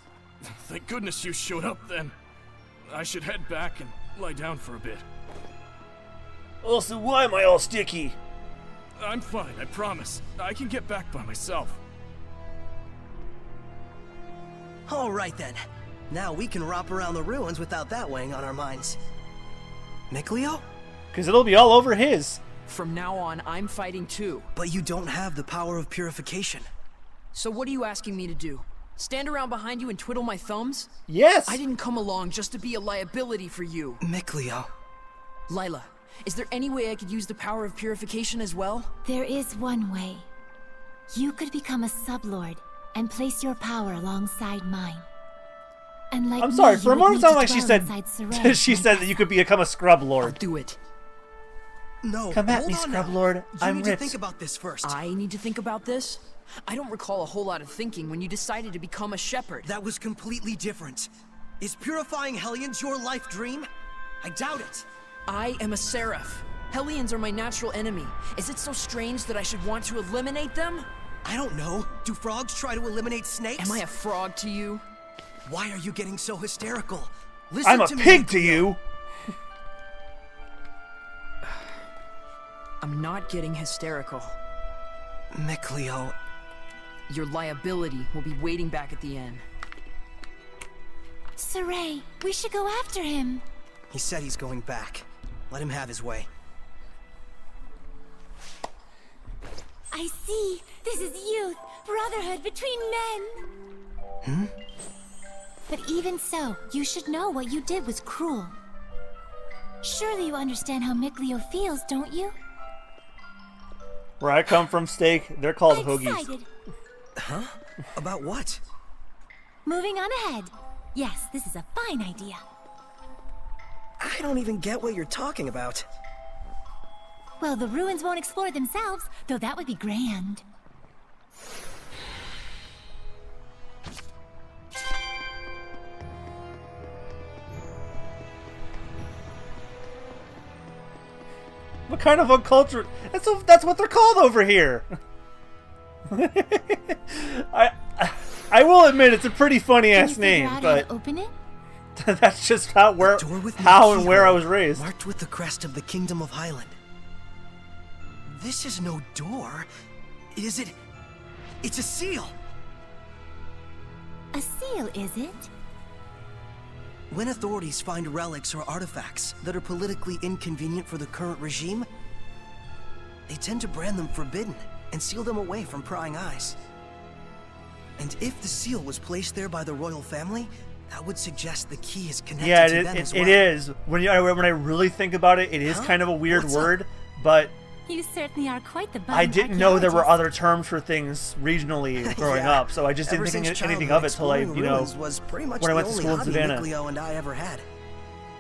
Thank goodness you showed up then. I should head back and lie down for a bit. Also, why am I all sticky? I'm fine, I promise. I can get back by myself. All right then. Now we can romp around the ruins without that weighing on our minds. Mikleo? Because it'll be all over his. From now on, I'm fighting too. But you don't have the power of purification. So what are you asking me to do? Stand around behind you and twiddle my thumbs? Yes! I didn't come along just to be a liability for you. Mikleo. Lila, is there any way I could use the power of purification as well? There is one way. You could become a sublord and place your power alongside mine. And like I'm sorry, me, for a you would moment it need sounded to like she dwell said inside Saray, she my said that you could become a scrub lord. Do it. No, Come at hold me, on scrub now. lord. You I'm need ripped. to think about this first. I need to think about this? I don't recall a whole lot of thinking when you decided to become a shepherd. That was completely different. Is purifying Hellions your life dream? I doubt it. I am a seraph. Hellions are my natural enemy. Is it so strange that I should want to eliminate them? I don't know. Do frogs try to eliminate snakes? Am I a frog to you? Why are you getting so hysterical? Listen I'm a to me, pig to Mikleo. you. I'm not getting hysterical. Mikleo. Your liability will be waiting back at the inn. Saray, we should go after him. He said he's going back. Let him have his way. I see. This is youth, brotherhood between men. But even so, you should know what you did was cruel. Surely you understand how Mikleo feels, don't you? Where I come from, steak, they're called hoagies. Excited. Huh? About what? Moving on ahead. Yes, this is a fine idea. I don't even get what you're talking about. Well, the ruins won't explore themselves, though that would be grand. What kind of uncultured? That's what they're called over here. I will admit it's a pretty funny ass name, but Open it? that's just how and where I was raised. Marked with the crest of the Kingdom of Highland. This is no door. Is it? It's a seal. A seal, is it? When authorities find relics or artifacts that are politically inconvenient for the current regime, they tend to brand them forbidden and seal them away from prying eyes. And if the seal was placed there by the royal family, That would suggest the key is connected Yeah, to them as well. it is. When I really think about it, it is kind of a weird word, but You certainly are quite the I didn't know there were other terms for things regionally growing Yeah. up, so I just Ever didn't think since anything of it till I, exploring ruins was pretty much when I the went to only school in hobby Savannah. Mikleo and I ever had.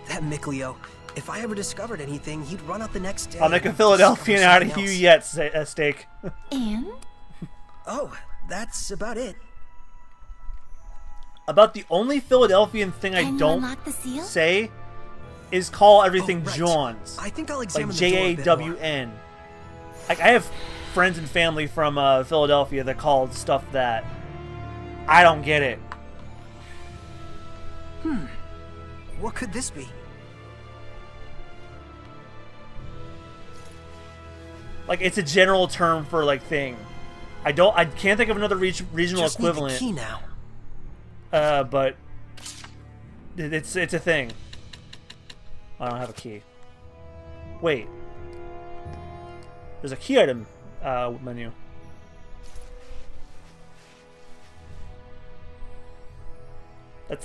That Mikleo, if I ever discovered anything, he'd run out the next day. I'll make a and Philadelphian discover out of something you else. yet, Steak. And? Oh, that's about it. About the only Philadelphian thing I Can you don't unlock the seal? say is call everything right. Johns. I think I'll like examine the door a bit JAWN. Like, I have friends and family from Philadelphia that called stuff that. I don't get it. What could this be? Like, it's a general term for, like, thing. I can't think of another regional Just equivalent. need the key now. But it's a thing. I don't have a key. Wait. There's a key item menu.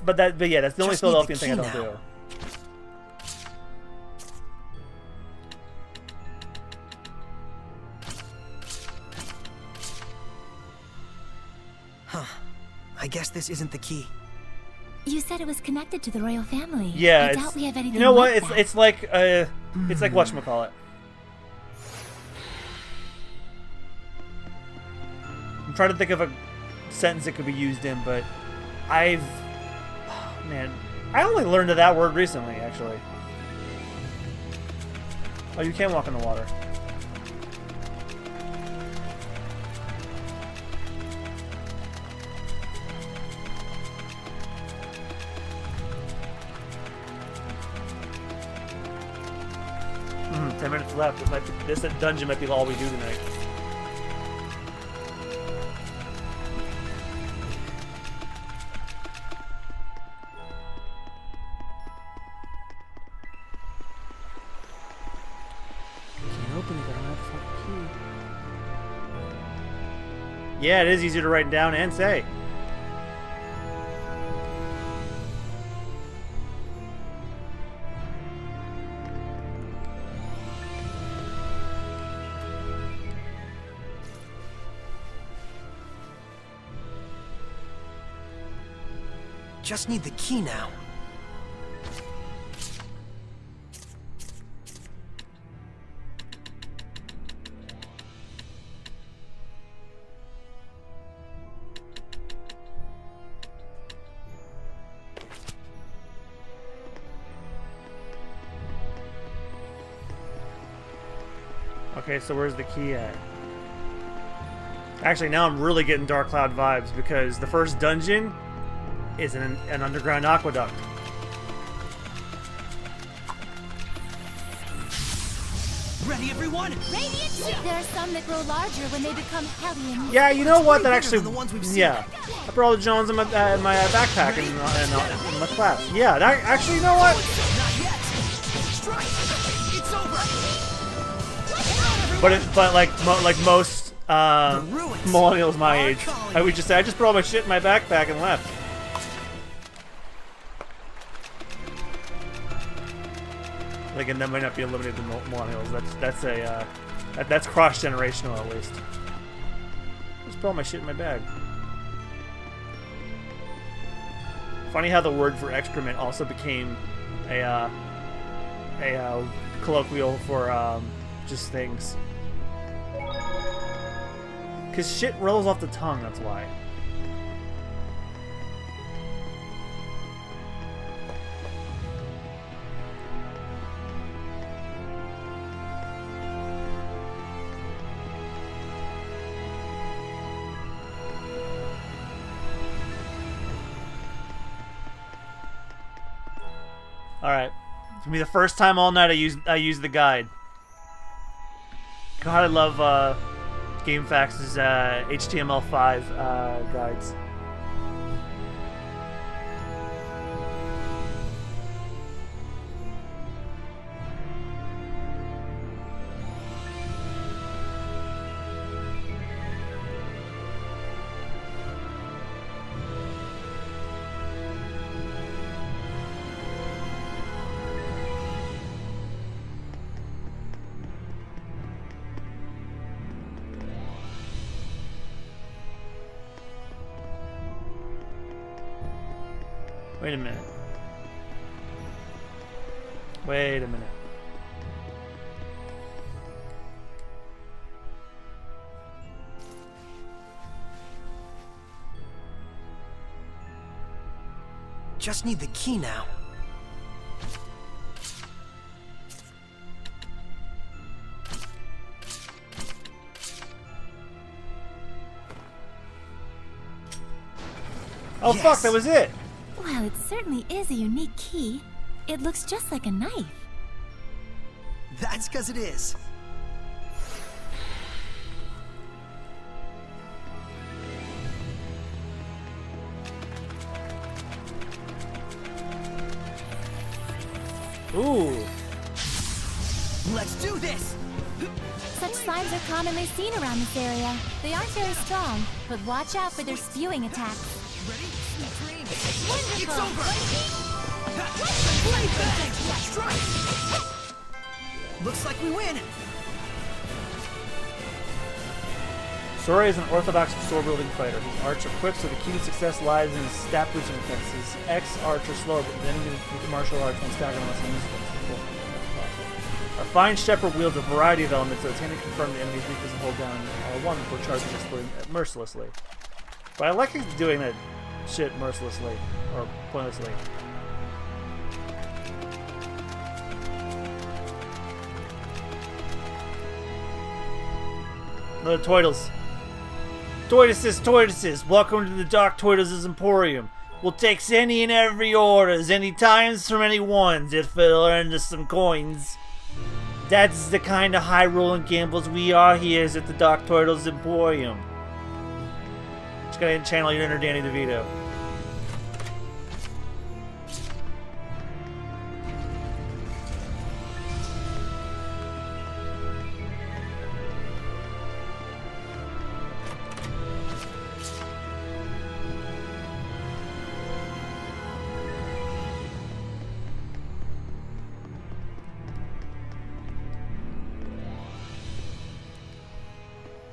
But yeah, that's the only Just need the Philadelphian thing I key don't now. do. Huh. I guess this isn't the key. You said it was connected to the royal family. Yeah, I it's, doubt we have anything you know what? like that. It's like whatchamacallit. I'm trying to think of a sentence it could be used in, but man, I only learned of that word recently, actually. Oh, you can walk in the water. Hmm, 10 minutes left. This dungeon might be all we do tonight. Can't open it. I don't have the fucking key. Yeah, it is easier to write down and say. Just need the key now. Okay, so where's the key at? Actually, now I'm really getting Dark Cloud vibes because the first dungeon is an underground aqueduct. Ready, everyone? Radiant! There are some that grow larger when they become Hellions. Yeah, you know what? That actually, than the ones we've seen. yeah. I brought all the Johns in my backpack in my class. Yeah, that actually, you know what? Not yet. Strike. It's over. But like most millennials my age, I would just say I just put all my shit in my backpack and left. Like, and that might not be limited to millennials. That's cross generational at least. Just put all my shit in my bag. Funny how the word for excrement also became a colloquial for just things. Cause shit rolls off the tongue. That's why. Alright. It's gonna be the first time all night I used the guide. God, I love GameFAQs' HTML5 guides. Wait a minute. Wait a minute. Just need the key now. Oh fuck, that was it! Well, it certainly is a unique key. It looks just like a knife. That's because it is. Ooh. Let's do this! Such slimes are commonly seen around this area. They aren't very strong, but watch out for their spewing attacks. Ready? Sweet dreams! Wonderful! It's over! Blade bang! Strike! Looks like we win! Sora is an orthodox sword-wielding fighter. His arts are quick, so the key to success lies in his stat boosting effects. His X arts are slow, but then with martial arts when staggered unless he uses them. Our fine shepherd wields a variety of elements, so it's handy to confirm the enemy's weakness and hold down R1 before charging and exploding mercilessly. But I like doing that shit mercilessly, or pointlessly. Another Toidles. Toiduses, welcome to the Dark Toiduses Emporium. We'll take any and every orders, any times from any ones, if it'll earn us some coins. That's the kind of high-rolling gambles we are here at the Dark Toiduses Emporium. Just gotta channel your inner Danny DeVito.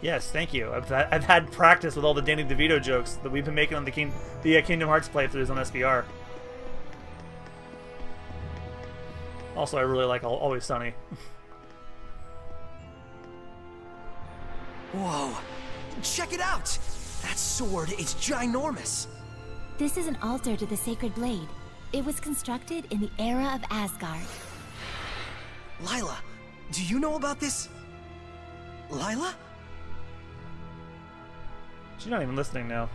Yes, thank you. I've had practice with all the Danny DeVito jokes that we've been making on the Kingdom Hearts playthroughs on SBR. Also, I really like Always Sunny. Whoa! Check it out! That sword is ginormous! This is an altar to the Sacred Blade. It was constructed in the era of Asgard. Lila, do you know about this? Lila? She's not even listening now.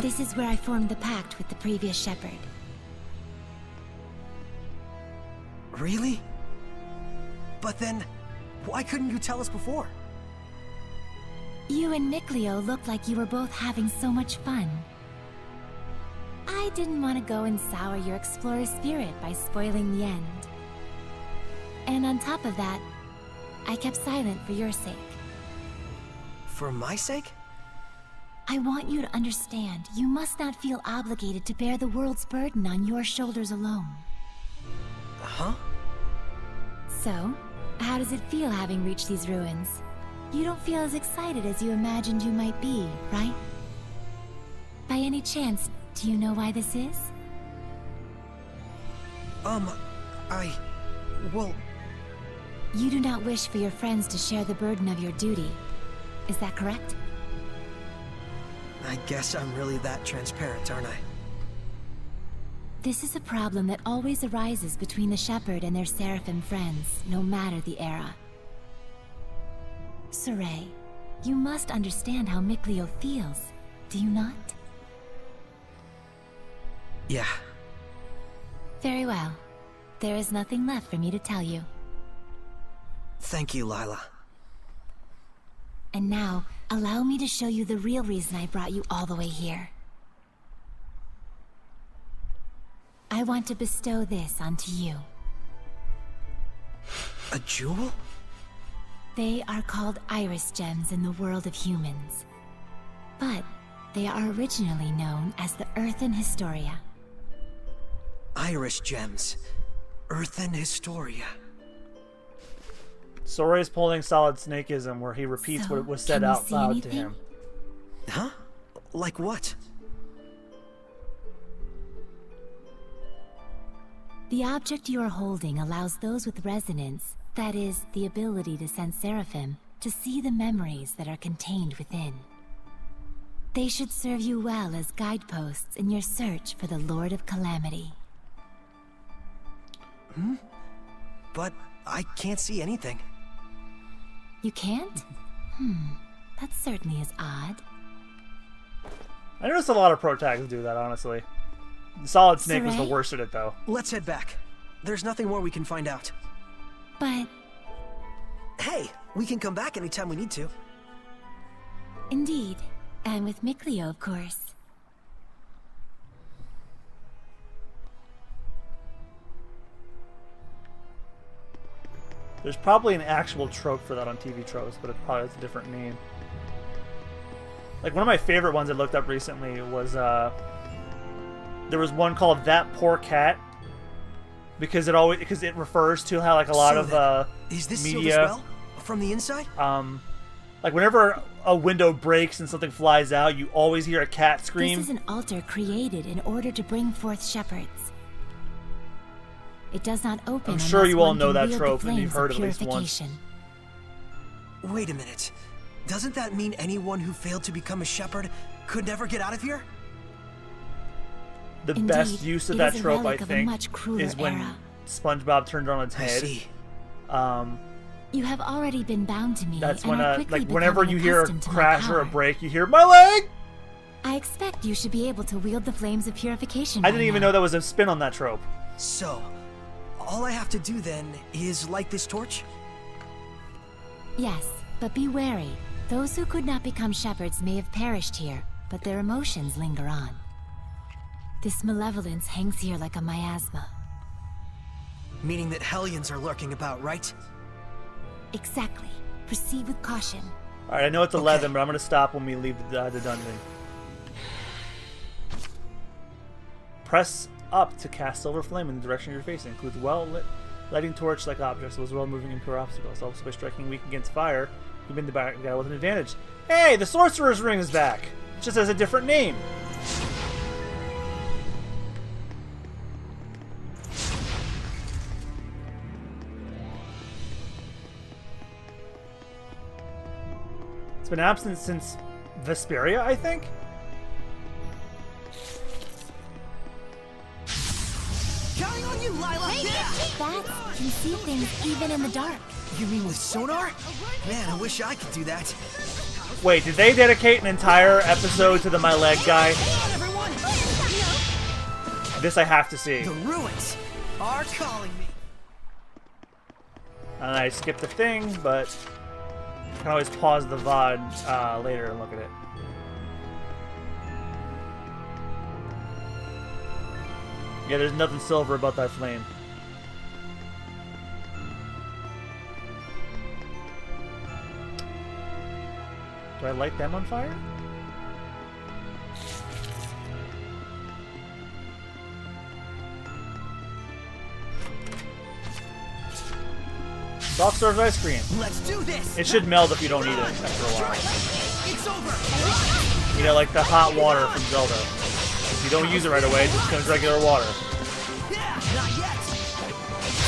This is where I formed the pact with the previous shepherd. Really? But then, why couldn't you tell us before? You and Mikleo looked like you were both having so much fun. I didn't want to go and sour your explorer spirit by spoiling the end. And on top of that, I kept silent for your sake. For my sake? I want you to understand, you must not feel obligated to bear the world's burden on your shoulders alone. Huh? So, how does it feel having reached these ruins? You don't feel as excited as you imagined you might be, right? By any chance, do you know why this is? Well... You do not wish for your friends to share the burden of your duty. Is that correct? I guess I'm really that transparent, aren't I? This is a problem that always arises between the Shepherd and their Seraphim friends, no matter the era. Saray, you must understand how Mikleo feels, do you not? Yeah. Very well. There is nothing left for me to tell you. Thank you, Lila. And now, allow me to show you the real reason I brought you all the way here. I want to bestow this onto you. A jewel? They are called iris gems in the world of humans. But they are originally known as the Earthen Historia. Iris gems. Earthen Historia. Sorei's pulling solid snakeism where he repeats what was said out loud to him. Huh? Like what? The object you are holding allows those with resonance, that is, the ability to sense Seraphim, to see the memories that are contained within. They should serve you well as guideposts in your search for the Lord of Calamity. But I can't see anything. You can't? That certainly is odd. I noticed a lot of pro tags do that, honestly. Solid Snake was the Saray? worst at it, though. Let's head back. There's nothing more we can find out. But... Hey, we can come back anytime we need to. Indeed. And with Mikleo, of course. There's probably an actual trope for that on TV tropes, but it probably has a different name. Like, one of my favorite ones I looked up recently was, there was one called That Poor Cat, because it refers to how, like, a lot of is this media, sealed as well? From the inside? like, whenever a window breaks and something flies out, you always hear a cat scream. This is an altar created in order to bring forth shepherds. It does not open. I'm sure unless you all one know can that wield trope the and you've flames heard of at least once. purification. Wait a minute. Doesn't that mean anyone who failed to become a shepherd could never get out of here? The Indeed, best use of it that is a trope, I relic of a think, much crueler is when era. SpongeBob turned it on its I head. see. You have already been bound to me. That's and when, are quickly like, whenever becoming you hear a accustomed to my crash or a power. break, you hear, "My leg!" I expect you should be able to wield the flames of purification. I by didn't even now. know that was a spin on that trope. So, all I have to do then is light this torch? Yes, but be wary. Those who could not become shepherds may have perished here, but their emotions linger on. This malevolence hangs here like a miasma. Meaning that Hellions are lurking about, right? Exactly. Proceed with caution. Alright, I know it's 11, but I'm going to stop when we leave the dungeon. Press up to cast Silver Flame in the direction you're facing. Includes well-lit lighting torch-like objects, as well as moving impure obstacles. Also, by striking weak against fire, you win the guy with an advantage. Hey, the Sorcerer's Ring is back! It just has a different name. It's been absent since Zestiria, I think? Counting on you, Lila! That can see things even in the dark. You mean with sonar? Man, I wish I could do that. Wait, did they dedicate an entire episode to the My Leg guy? This I have to see. The ruins are calling me. And I skipped the thing, but I can always pause the VOD later and look at it. Yeah, there's nothing silver about that flame. Do I light them on fire? Soft serve ice cream. Let's do this. It should melt if you don't eat it after a while. It's over. You know, like the hot water from Zelda. If you don't use it right away, it just becomes regular water. Not yet.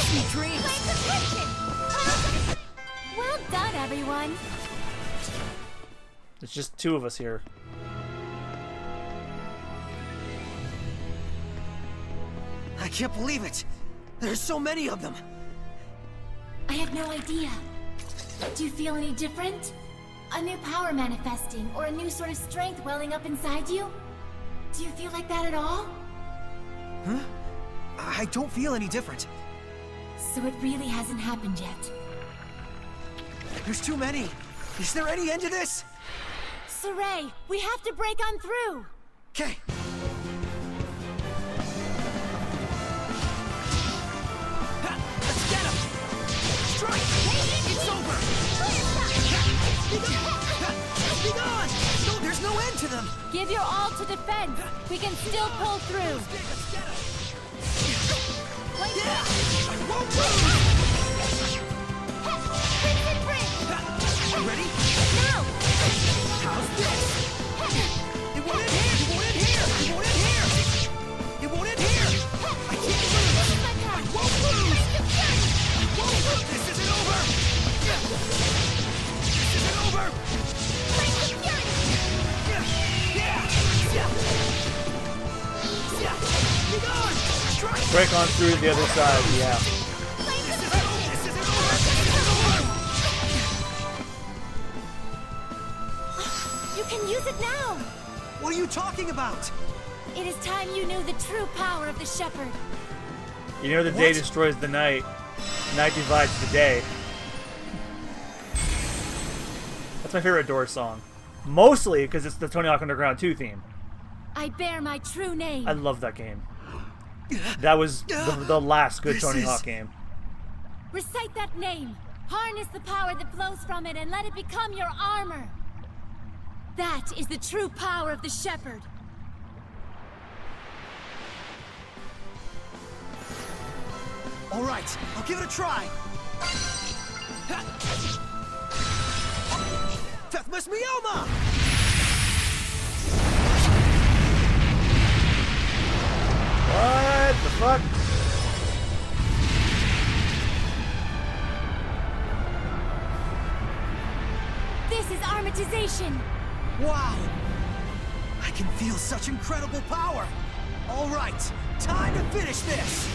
Sweet dreams. Well done, everyone. It's just two of us here. I can't believe it. There's so many of them. I have no idea. Do you feel any different? A new power manifesting, or a new sort of strength welling up inside you? Do you feel like that at all? Huh? I don't feel any different. So it really hasn't happened yet. There's too many. Is there any end to this? Saray, we have to break on through! Okay. Let's get him. Strike. It's over. Be gone. No, there's no end to them. Give your all to defense. We can still pull through. Yeah. I won't lose. Ready? Now! How's this? It won't end here! It won't end here! It won't end here! It won't end here! I can't lose! I won't lose! I won't lose! This isn't over! This isn't over! Break on through the other side, yeah. You can use it now! What are you talking about? It is time you knew the true power of the Shepherd. You know the day destroys the night. Night divides the day. That's my favorite Doors song. Mostly because it's the Tony Hawk Underground 2 theme. I bear my true name. I love that game. That was the last good Tony Hawk game. Recite that name. Harness the power that flows from it and let it become your armor. That is the true power of the Shepherd. All right, I'll give it a try. Fethmas Mioma! What the fuck? This is armatization. Wow! I can feel such incredible power. All right, time to finish this.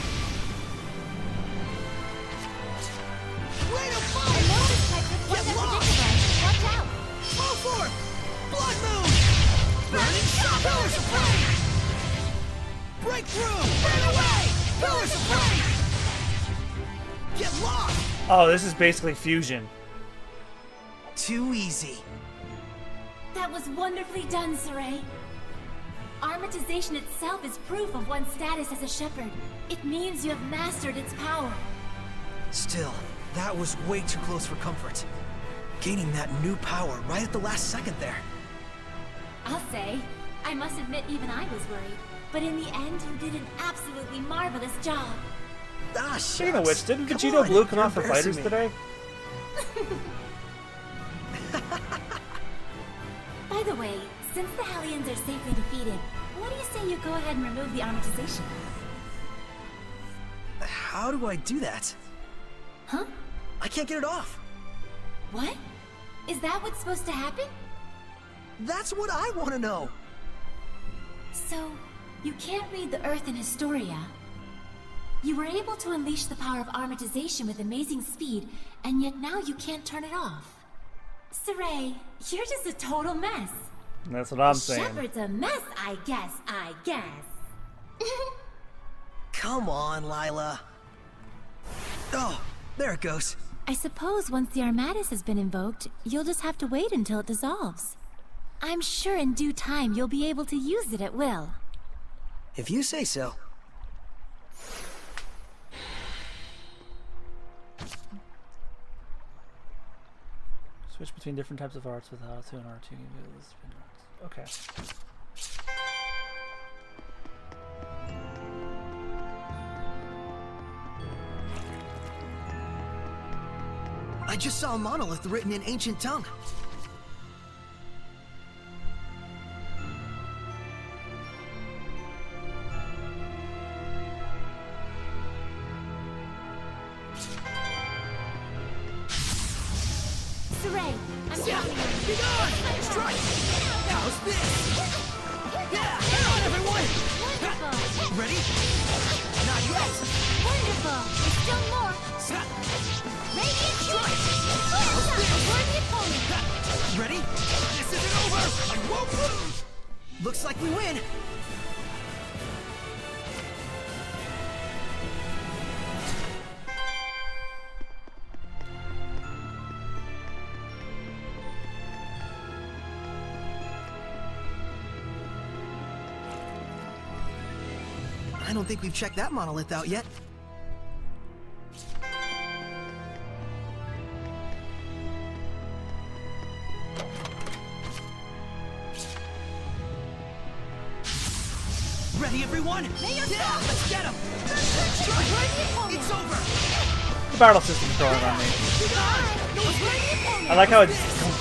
Way to fight! I know this type is Get lost! unpredictable. Watch out! Fall forward! Blood moon! Burning shot! Pillars of flame! Breakthrough! Burn away! Pillars of flame! Get lost! Oh, this is basically fusion. Too easy. That was wonderfully done, Saray. Armatization itself is proof of one's status as a Shepherd. It means you have mastered its power. Still, that was way too close for comfort. Gaining that new power right at the last second there. I'll say, I must admit even I was worried. But in the end, you did an absolutely marvelous job. Ah, Speaking of which, didn't Vegito Blue come out for Fighters today? By the way, since the Hellions are safely defeated, what do you say you go ahead and remove the armatization? How do I do that? Huh? I can't get it off. What? Is that what's supposed to happen? That's what I want to know. So, you can't read the Earth in Historia. You were able to unleash the power of armatization with amazing speed, and yet now you can't turn it off. Saray, you're just a total mess. That's what I'm saying. Shepherd's a mess, I guess. Come on, Lila. Oh, there it goes. I suppose once the Armatus has been invoked, you'll just have to wait until it dissolves. I'm sure in due time you'll be able to use it at will. If you say so. Switch between different types of arts with R2 and R2. Okay. I just saw a monolith written in ancient tongue. Saray, I'm Be gone! Strike! How's this? Yeah! Come on, everyone! Wonderful! Ready? Not yet! Wonderful! There's still more! Radiant Strike! A worthy opponent! Ready? This isn't over! I won't lose! Looks like we win. I don't think we've checked that monolith out yet. Ready, everyone? Yeah, let's get him! It's over! The battle system is growing on me. I like how it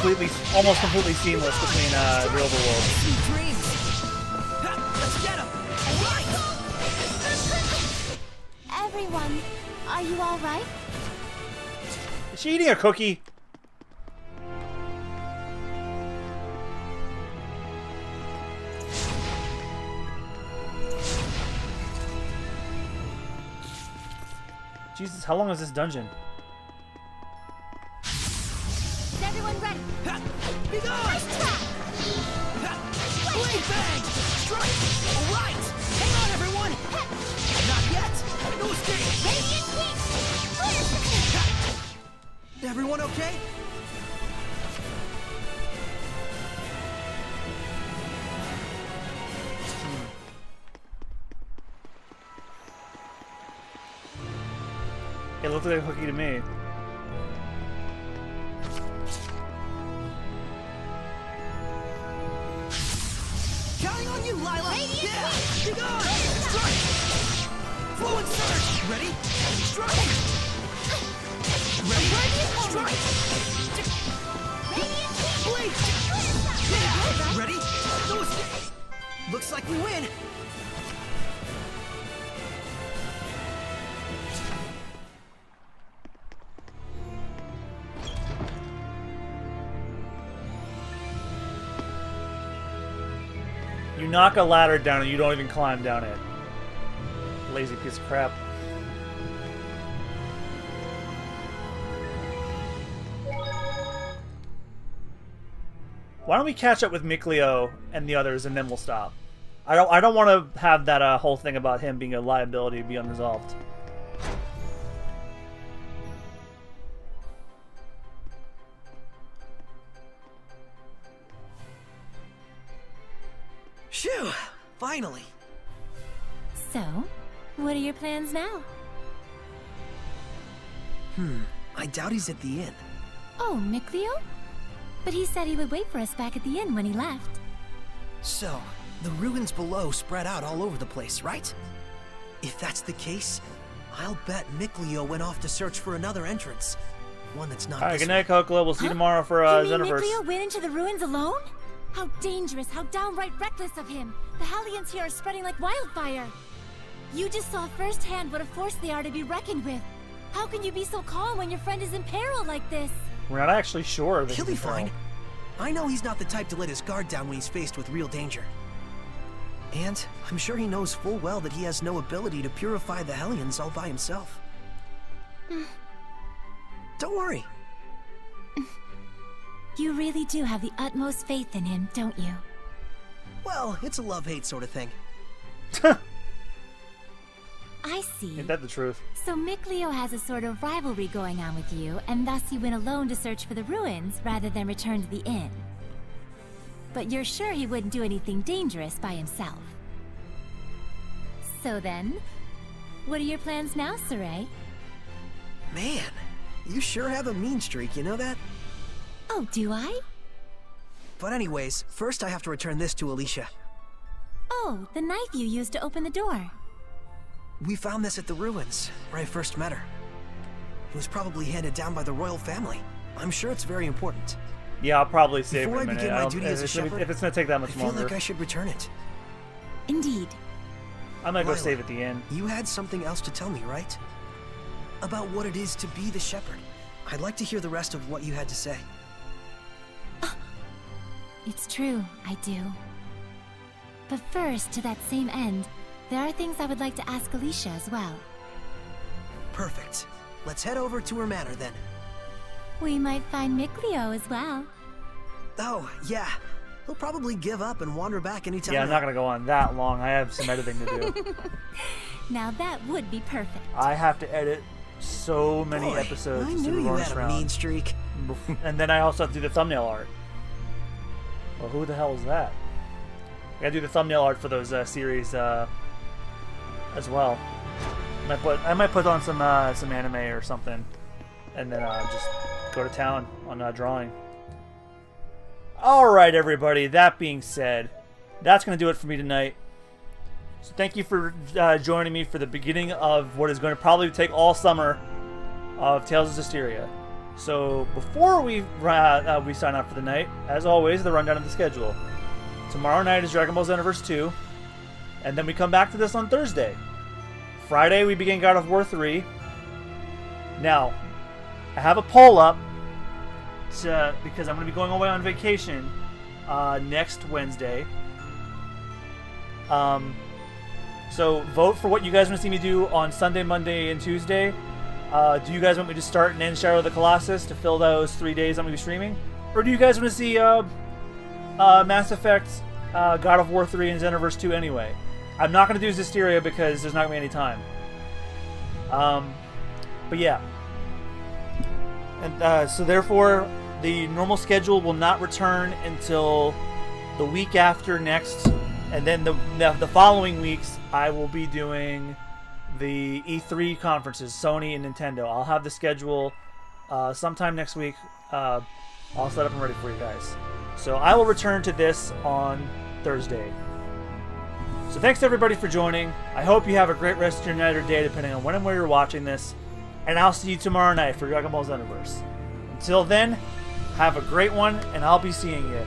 almost completely seamless between the overworld. Sweet dreams. Ha, let's get him. All right. Everyone, are you all right? Is she eating a cookie? Jesus, how long is this dungeon? Is everyone ready? Ha, be gone. Blade bang. Strike. All right. Hang on, everyone. Not yet. No escape. Radiant heat. Everyone okay? It looks like a cookie to me. Counting on you, Lila. Yeah. Be gone. Strike. Flow and surge. Ready? Strike. Ready? Strike. Blade. Yeah. Ready? No escape. Looks like we win. You knock a ladder down and you don't even climb down it. Lazy piece of crap. Why don't we catch up with Mikleo and the others and then we'll stop. I don't want to have that whole thing about him being a liability be unresolved. Phew! Finally. So, what are your plans now? I doubt he's at the inn. Oh, Mikleo? But he said he would wait for us back at the inn when he left. So, the ruins below spread out all over the place, right? If that's the case, I'll bet Mikleo went off to search for another entrance. One that's not Alright, this good night, Kokla. We'll see you tomorrow for You mean Xenoverse. Mikleo went into the ruins alone? How dangerous, how downright reckless of him! The Hellions here are spreading like wildfire! You just saw firsthand what a force they are to be reckoned with. How can you be so calm when your friend is in peril like this? We're not actually sure. He'll be fine. I know he's not the type to let his guard down when he's faced with real danger. And I'm sure he knows full well that he has no ability to purify the Hellions all by himself. Don't worry. You really do have the utmost faith in him, don't you? Well, it's a love-hate sort of thing. I see. Ain't that the truth? So Mikleo has a sort of rivalry going on with you, and thus he went alone to search for the ruins rather than return to the inn. But you're sure he wouldn't do anything dangerous by himself. So then, what are your plans now, Saray? Man, you sure have a mean streak, you know that? Oh, do I? But anyways, first I have to return this to Alicia. Oh, the knife you used to open the door. We found this at the ruins, where I first met her. It was probably handed down by the royal family. I'm sure it's very important. Yeah, I'll probably save Before it in a I minute. begin my duty as a shepherd, if it's gonna take that much I feel longer, like I should return it. Indeed. I'm gonna go Lila, save at the end. You had something else to tell me, right? About what it is to be the shepherd. I'd like to hear the rest of what you had to say. It's true, I do. But first, to that same end, there are things I would like to ask Alicia as well. Perfect. Let's head over to her manor then. We might find Mikleo as well. Oh, yeah. He'll probably give up and wander back anytime. Yeah, I'm not gonna go on that long. I have some editing to do. Now that would be perfect. I have to edit so many Boy, episodes. I just to knew you run had this a round. mean streak. And then I also have to do the thumbnail art. Well, who the hell is that? I gotta do the thumbnail art for those series as well. I might put on some anime or something, and then just go to town on drawing. All right, everybody. That being said, that's gonna do it for me tonight. So thank you for joining me for the beginning of what is going to probably take all summer of Tales of Zestiria. So before we sign off for the night, as always, the rundown of the schedule. Tomorrow night is Dragon Ball Xenoverse 2, and then we come back to this on Thursday. Friday we begin God of War 3. Now, I have a poll up because I'm going to be going away on vacation next Wednesday. So vote for what you guys want to see me do on Sunday, Monday, and Tuesday. Do you guys want me to start and end Shadow of the Colossus to fill those 3 days I'm going to be streaming? Or do you guys want to see Mass Effect, God of War 3, and Xenoverse 2 anyway? I'm not going to do Zestiria because there's not going to be any time. But yeah. And so therefore, the normal schedule will not return until the week after next. And then the following weeks, I will be doing the E3 conferences, Sony and Nintendo. I'll have the schedule sometime next week. I'll set up and ready for you guys. So I will return to this on Thursday. So thanks to everybody for joining. I hope you have a great rest of your night or day, depending on when and where you're watching this. And I'll see you tomorrow night for Dragon Ball Xenoverse. Until then, have a great one, and I'll be seeing you.